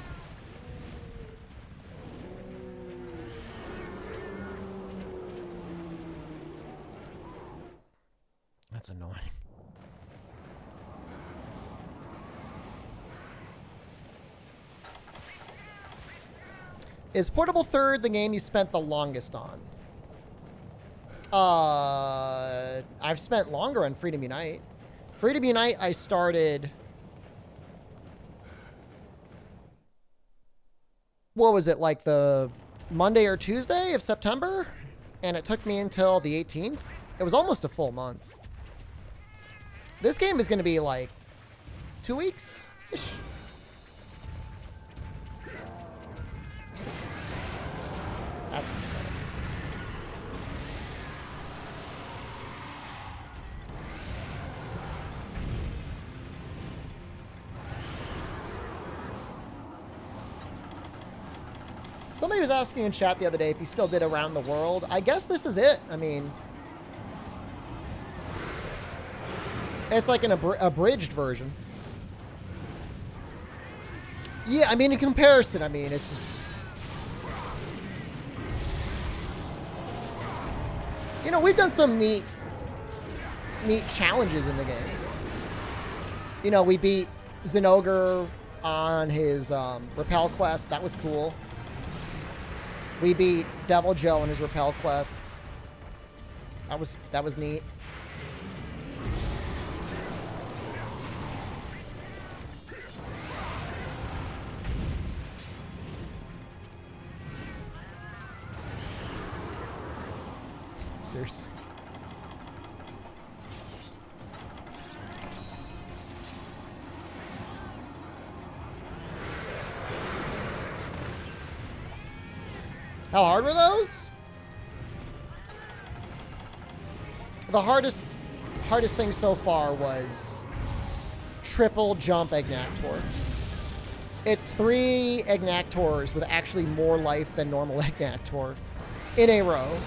That's annoying. Is Portable Third the game you spent the longest on? I've spent longer on Freedom Unite. Freedom Unite, I started... What was it, like the Monday or Tuesday of September? And it took me until the 18th. It was almost a full month. This game is going to be like 2 weeks-ish. That's somebody was asking in chat the other day if he still did Around the World. I guess this is it. I mean, it's like an abridged version. Yeah, I mean, in comparison, I mean, it's just... You know, we've done some neat challenges in the game. You know, we beat Zinogre on his Repel quest. That was cool. We beat Devil Joe on his Repel quest. That was neat. Seriously. How hard were those? The hardest thing so far was triple jump Ignactor. It's 3 Ignactors with actually more life than normal Ignactor in a row.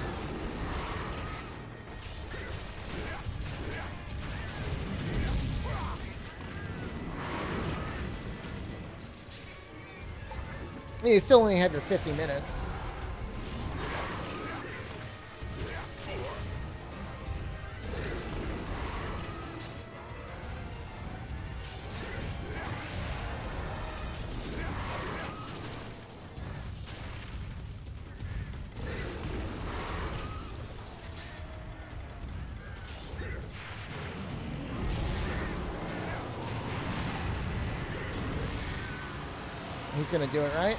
I mean, you still only have your 50 minutes. He's gonna do it, right?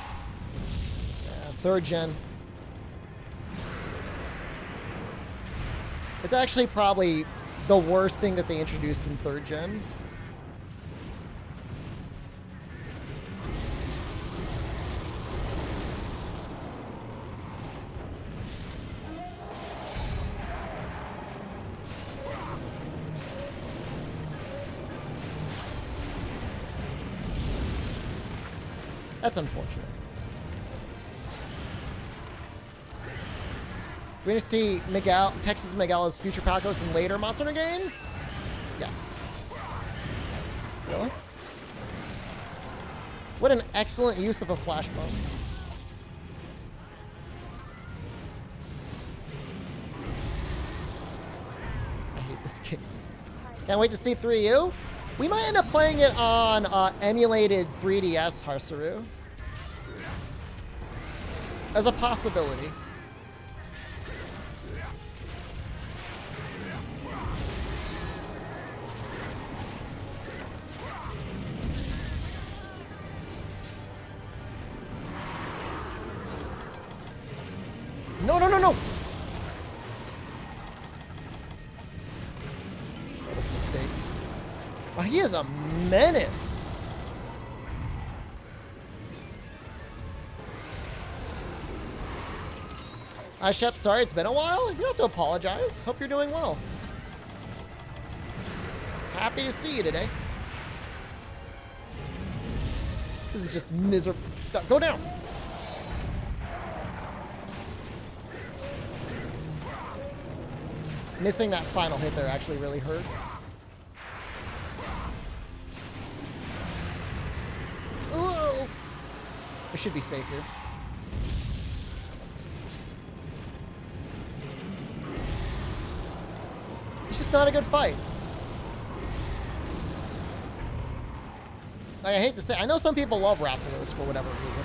Yeah, 3rd gen. It's actually probably the worst thing that they introduced in 3rd gen. That's unfortunate. We're going to see Miguel, Texas Miguel's future Palcos in later Monster Hunter games? Yes. Really? What an excellent use of a flash bomb. I hate this game. Can't wait to see 3U. We might end up playing it on emulated 3DS Harsaru. As a possibility. No, no, no, no! That was a mistake. Oh, he is a menace. Shep, sorry it's been a while. You don't have to apologize. Hope you're doing well. Happy to see you today. This is just miserable stuff. Go down. Missing that final hit there actually really hurts. Ooh. I should be safe here. It's just not a good fight. Like, I hate to say, I know some people love Rathalos for whatever reason.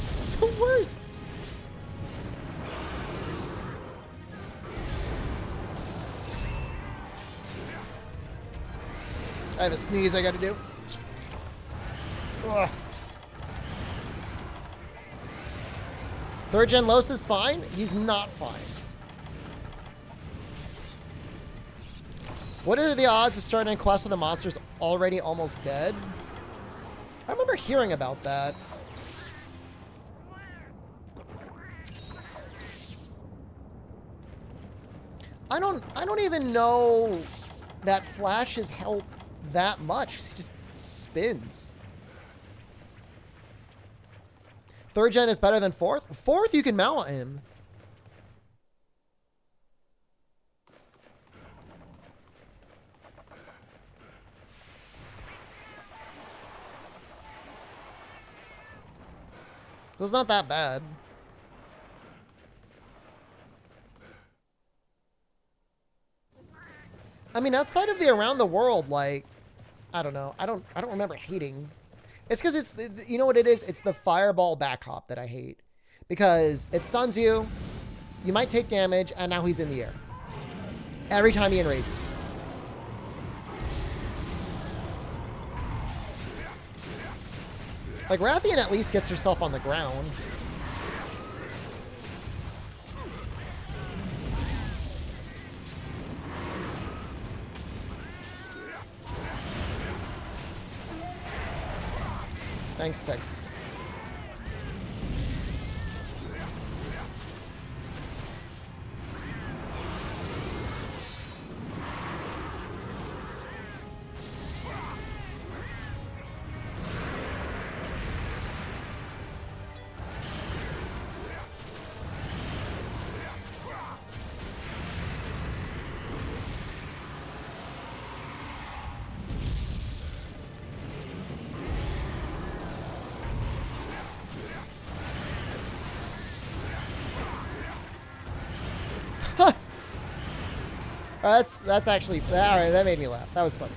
It's the worst. I have a sneeze I gotta do. Ugh. 3rd gen Los is fine. He's not fine. What are the odds of starting a quest with the monsters already almost dead? I remember hearing about that. I don't even know that Flash's help that much. He just spins. 3rd gen is better than 4th? 4th you can mount him. It's not that bad. I mean, outside of the around the world, like, I don't know. I don't remember hating. It's because it's, you know what it is? It's the fireball back hop that I hate. Because it stuns you, you might take damage, and now he's in the air. Every time he enrages. Like, Rathian at least gets herself on the ground. Thanks, Texas. That's actually, all right, that made me laugh. That was funny.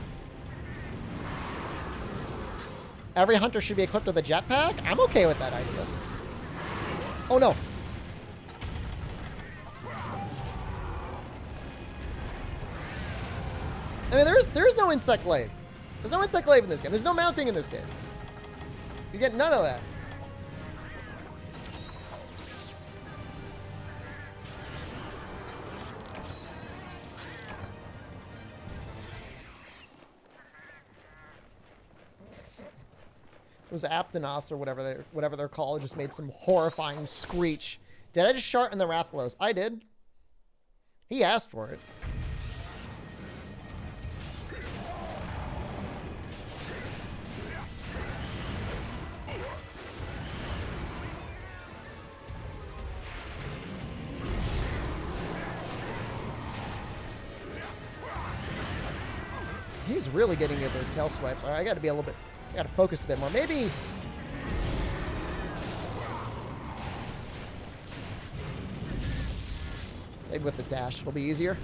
Every hunter should be equipped with a jetpack? I'm okay with that idea. Oh no. I mean, there's no insect glaive. There's no insect glaive in this game. There's no mounting in this game. You get none of that. Those Aptonoths or whatever they're called just made some horrifying screech. Did I just shart in the Rathlos? I did. He asked for it. He's really getting at those tail swipes. All right, I got to be a little bit. I got to focus a bit more. Maybe. Maybe with the dash, it'll be easier.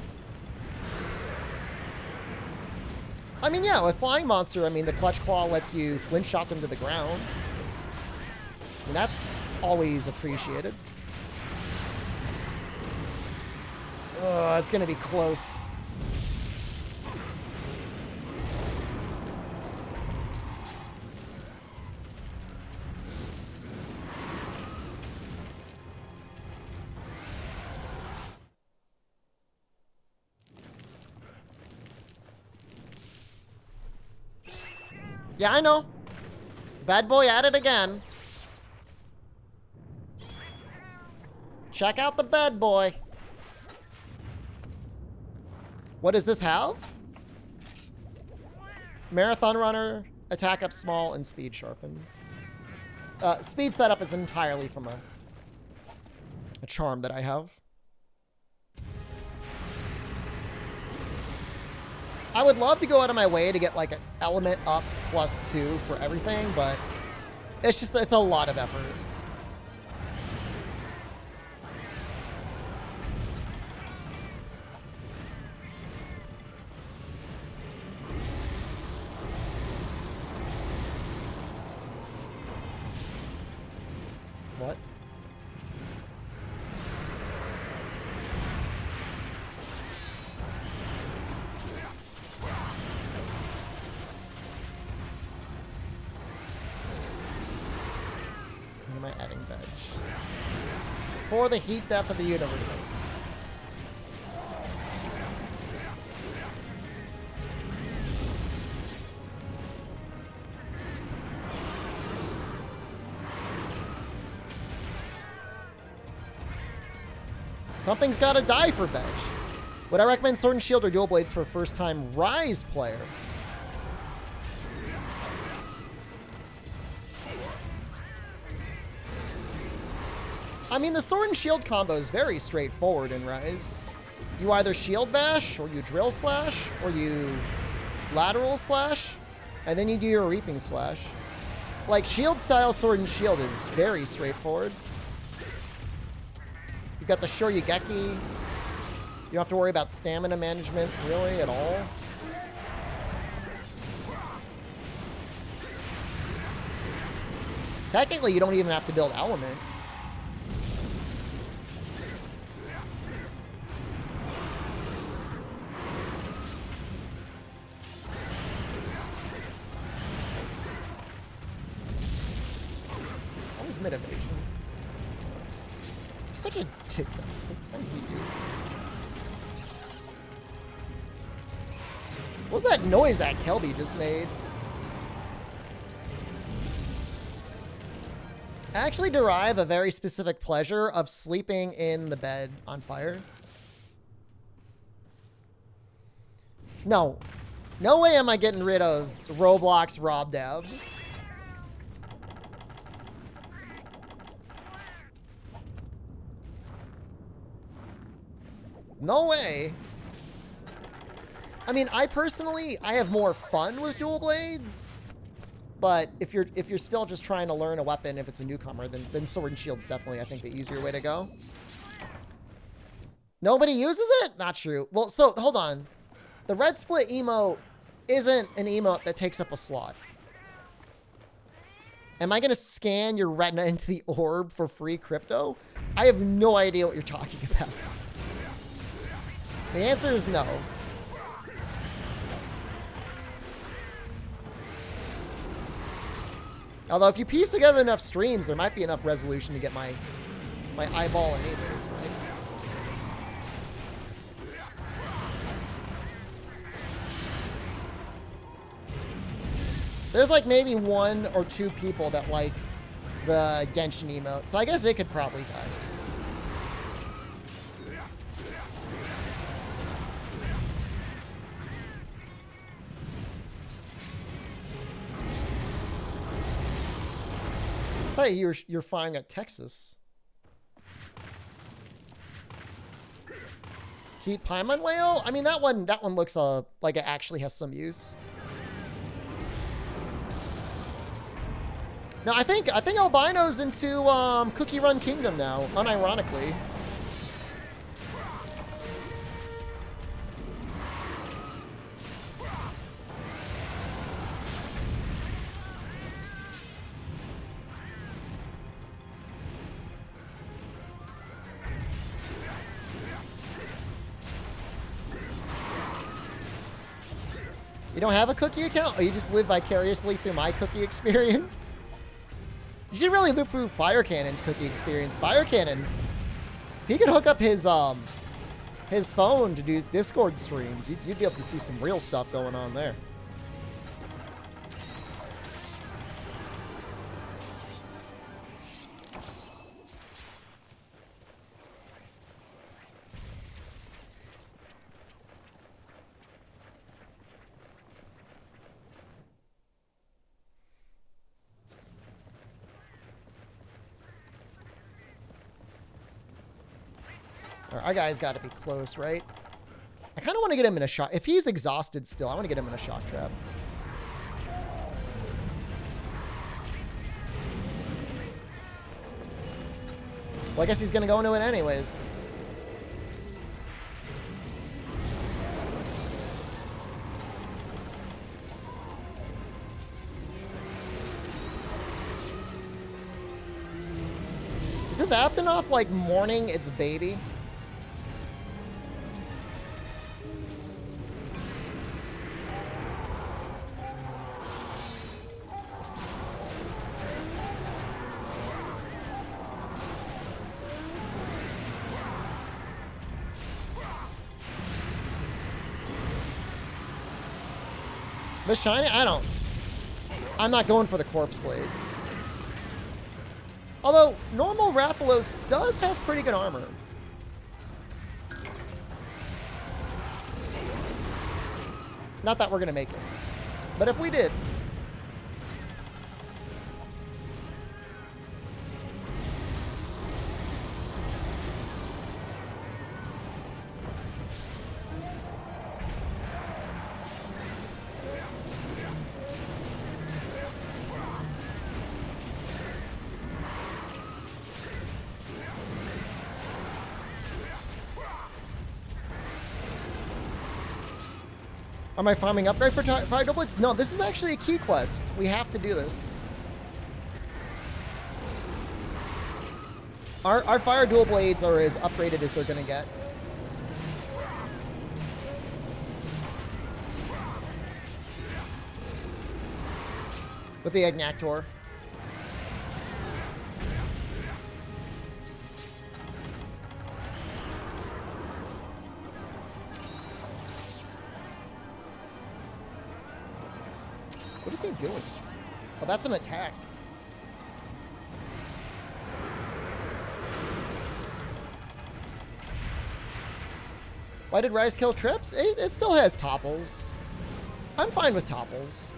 I mean, yeah, with Flying Monster, I mean, the Clutch Claw lets you flinch shot them to the ground. And that's always appreciated. Oh, it's going to be close. Yeah, I know. Bad boy at it again. Check out the bad boy. What does this have? Marathon runner, attack up small, and speed sharpen. Speed setup is entirely from a charm that I have. I would love to go out of my way to get like an element up +2 for everything, but it's a lot of effort. What? Am I adding veg? For the heat death of the universe. Something's gotta die for veg. Would I recommend Sword and Shield or Dual Blades for a first-time Rise player? I mean, the Sword and Shield combo is very straightforward in Rise. You either Shield Bash, or you Drill Slash, or you Lateral Slash, and then you do your Reaping Slash. Like, Shield-style Sword and Shield is very straightforward. You've got the Shoryugeki. You don't have to worry about stamina management, really, at all. Technically, you don't even have to build Element. What was mid-evasion? Such a tit. I hate you. What was that noise that Kelby just made? I actually derive a very specific pleasure of sleeping in the bed on fire. No. No way am I getting rid of Roblox Rob Dab. No way. I mean, I have more fun with dual blades. But if you're still just trying to learn a weapon, if it's a newcomer, then Sword and Shield's definitely, I think, the easier way to go. Nobody uses it? Not true. Well, so hold on. The red split emote isn't an emote that takes up a slot. Am I gonna scan your retina into the orb for free crypto? I have no idea what you're talking about. The answer is no. Although if you piece together enough streams, there might be enough resolution to get my eyeball anyways, right? There's like maybe 1 or 2 people that like the Genshin emote, so I guess it could probably die. I thought you're firing at Texas. Keep Paimon Whale? I mean, that one looks like it actually has some use. No, I think Albino's into Cookie Run Kingdom now, unironically. You don't have a Cookie account? Or you just live vicariously through my Cookie experience? You should really live through Fire Cannon's Cookie experience. Fire Cannon, if he could hook up his phone to do Discord streams, you'd be able to see some real stuff going on there. Our guy's got to be close, right? I kind of want to get him in a shot. If he's exhausted still, I want to get him in a shock trap. Well, I guess he's going to go into it anyways. Is this Aptonoth like mourning its baby? But shiny? I'm not going for the corpse blades. Although, normal Rathalos does have pretty good armor. Not that we're going to make it. But if we did... Am I farming upgrade for Fire Doublets? No, this is actually a key quest. We have to do this. Our Fire Dual Blades are as upgraded as they're going to get. With the Agnactor. What is he doing? Oh, that's an attack. Why did Rise kill Trips? It still has topples. I'm fine with topples.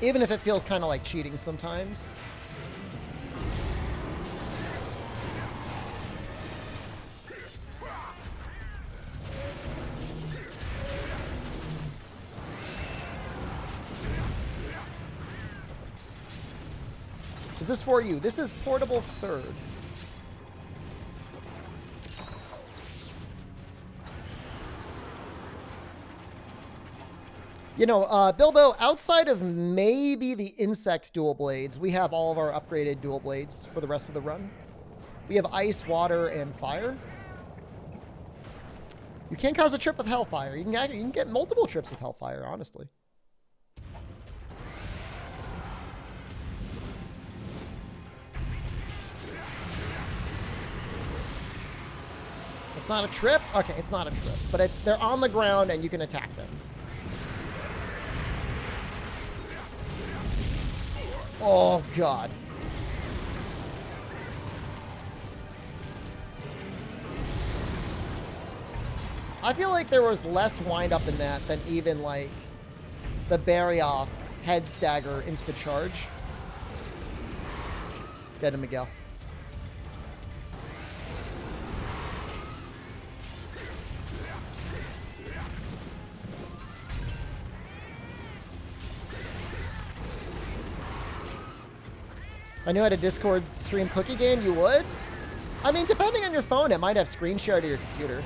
Even if it feels kind of like cheating sometimes. Is this for you? This is Portable Third. You know, Bilbo, outside of maybe the insect dual blades, we have all of our upgraded dual blades for the rest of the run. We have ice, water, and fire. You can cause a trip with Hellfire. You can get multiple trips with Hellfire, honestly. It's not a trip? Okay, it's not a trip. But they're on the ground and you can attack them. Oh, God. I feel like there was less wind up in that than even, like, the Barioth head stagger insta-charge. Get him, Miguel. If I knew how to Discord stream cookie game, you would? I mean, depending on your phone, it might have screen share to your computer.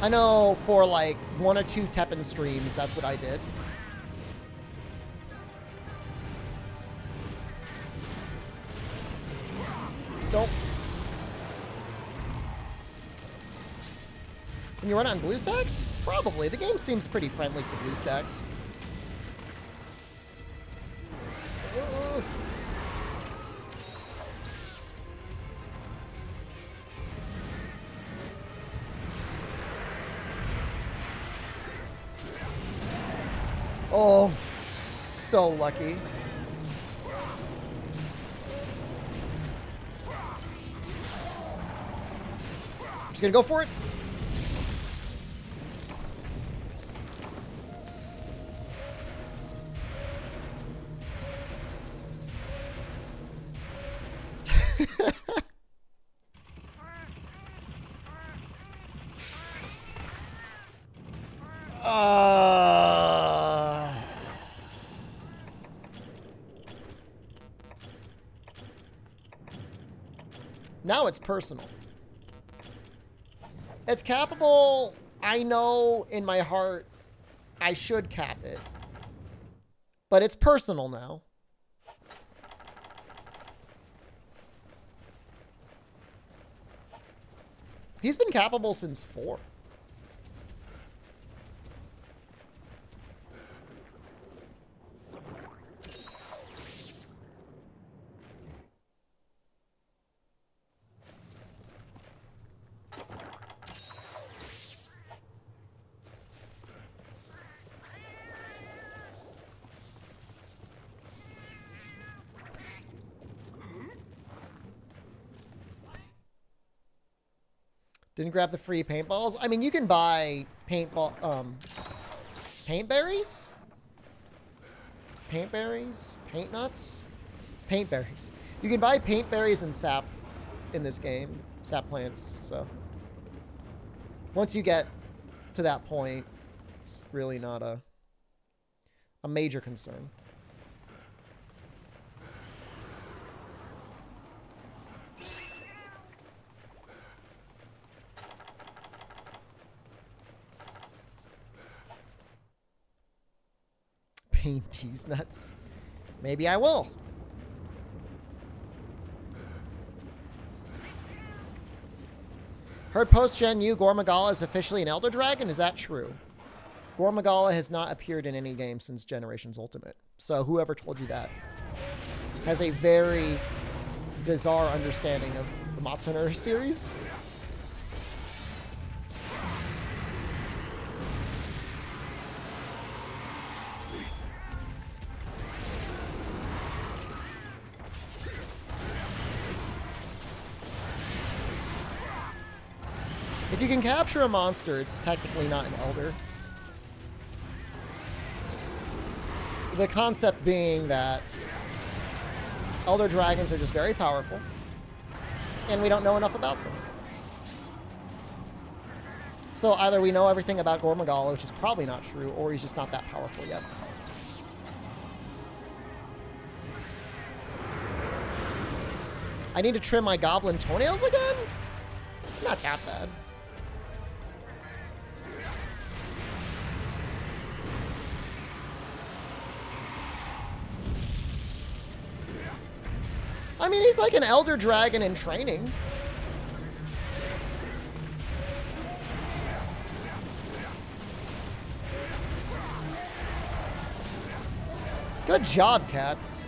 I know for like 1 or 2 Teppen streams, that's what I did. Don't. Can you run on BlueStacks? Probably. The game seems pretty friendly for BlueStacks. Oh, so lucky. Just gonna go for it. Now it's personal. It's cappable. I know in my heart I should cap it. But it's personal now. He's been cappable since 4. Didn't grab the free paintballs. I mean, you can buy paintball, paint berries? Paint berries? Paint nuts? Paint berries. You can buy paint berries and sap in this game. Sap plants, so. Once you get to that point, it's really not a major concern. Paint cheese nuts. Maybe I will. Heard post-Gen U, Gormagala is officially an Elder Dragon. Is that true? Gormagala has not appeared in any game since Generations Ultimate. So whoever told you that has a very bizarre understanding of the Matsuner series. If you can capture a monster, it's technically not an Elder. The concept being that Elder Dragons are just very powerful, and we don't know enough about them. So either we know everything about Gormagala, which is probably not true, or he's just not that powerful yet. I need to trim my goblin toenails again? Not that bad. I mean, he's like an Elder Dragon in training. Good job, cats.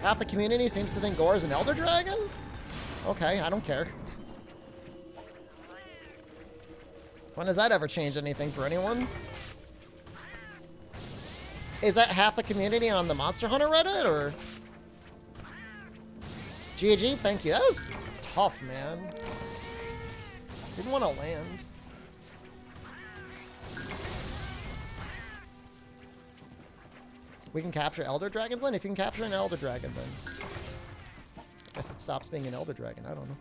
Half the community seems to think Gore is an Elder Dragon? Okay, I don't care. When does that ever change anything for anyone? Is that half the community on the Monster Hunter Reddit, or? GG, thank you. That was tough, man. Didn't want to land. We can capture Elder Dragons then? If you can capture an Elder Dragon, then I guess it stops being an Elder Dragon. I don't know.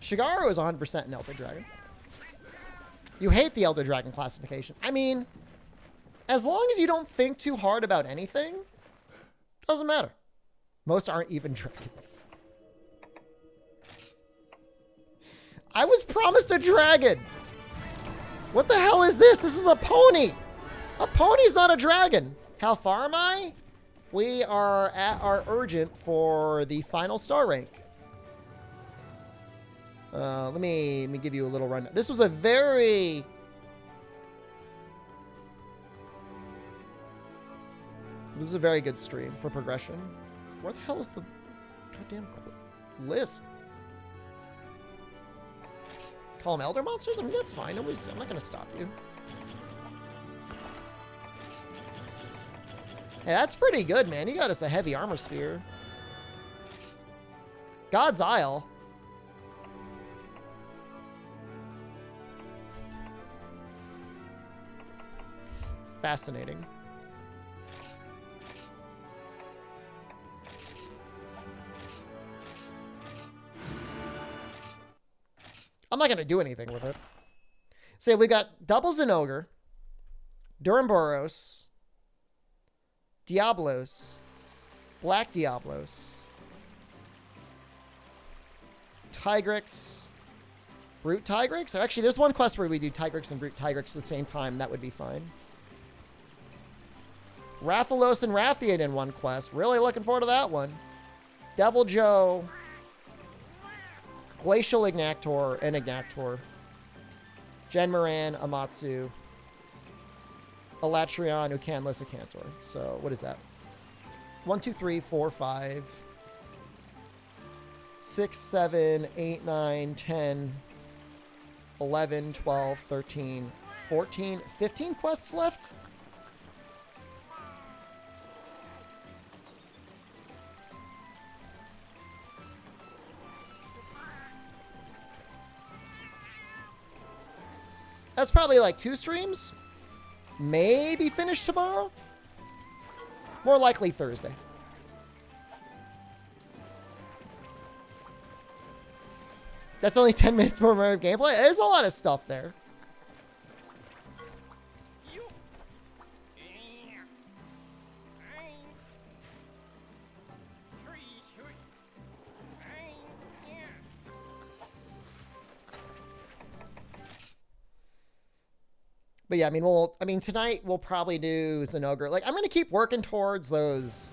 Shigaru is 100% an Elder Dragon. You hate the Elder Dragon classification. I mean, as long as you don't think too hard about anything, doesn't matter. Most aren't even dragons. I was promised a dragon. What the hell is this? This is a pony. A pony's not a dragon. How far am I? We are at our urgent for the final star rank. Let me give you a little run. This was a very... This is a very good stream for progression. Where the hell is the goddamn list? Call them Elder Monsters? I mean, that's fine. I'm not going to stop you. Hey, that's pretty good, man. You got us a heavy armor sphere. God's Isle. Fascinating. I'm not going to do anything with it. So we got doubles and Ogre, Duramboros, Diablos, Black Diablos, Tigrex, Brute Tigrex. Actually, there's one quest where we do Tigrex and Brute Tigrex at the same time. That would be fine. Rathalos and Rathian in one quest. Really looking forward to that one. Devil Joe, Glacial Ignactor and Ignactor, Genmoran, Amatsu, Elatrion, Ucanless, Acantor. So what is that? 1, 2, 3, 4, 5, 6, 7, 8, 9, 10, 11, 12, 13, 14, 15 quests left? That's probably like 2 streams. Maybe finish tomorrow. More likely Thursday. That's only 10 minutes more of gameplay. There's a lot of stuff there. But yeah, I mean, tonight we'll probably do Zinogre. Like, I'm going to keep working towards those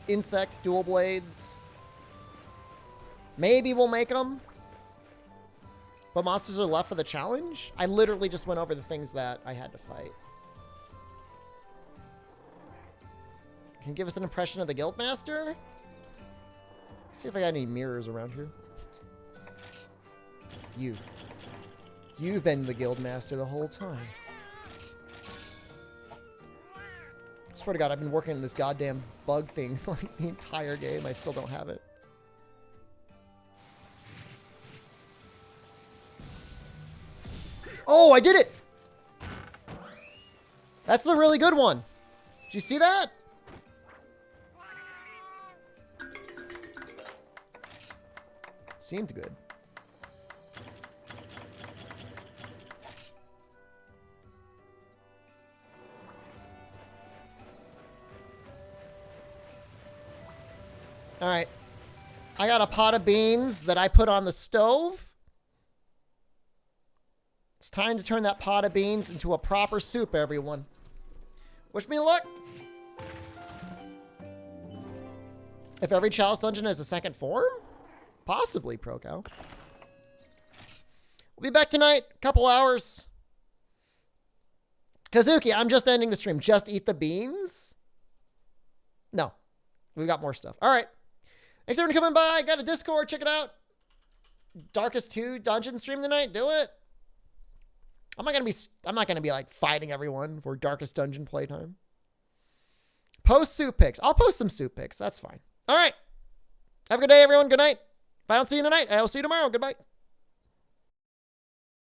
insect dual blades. Maybe we'll make them. But monsters are left for the challenge? I literally just went over the things that I had to fight. Can you give us an impression of the Guildmaster? Let's see if I got any mirrors around here. You've been the Guildmaster the whole time. Swear to God, I've been working on this goddamn bug thing for like the entire game. I still don't have it. Oh, I did it! That's the really good one. Did you see that? Seemed good. All right. I got a pot of beans that I put on the stove. It's time to turn that pot of beans into a proper soup, everyone. Wish me luck. If every chalice dungeon has a second form? Possibly, Proco. We'll be back tonight. Couple hours. Kazuki, I'm just ending the stream. Just eat the beans? No. We've got more stuff. All right. Thanks everyone coming by. Got a Discord. Check it out. Darkest 2 dungeon stream tonight. Do it. I'm not gonna be like fighting everyone for Darkest Dungeon playtime. Post soup pics. I'll post some soup pics. That's fine. All right. Have a good day, everyone. Good night. If I don't see you tonight, I will see you tomorrow. Goodbye.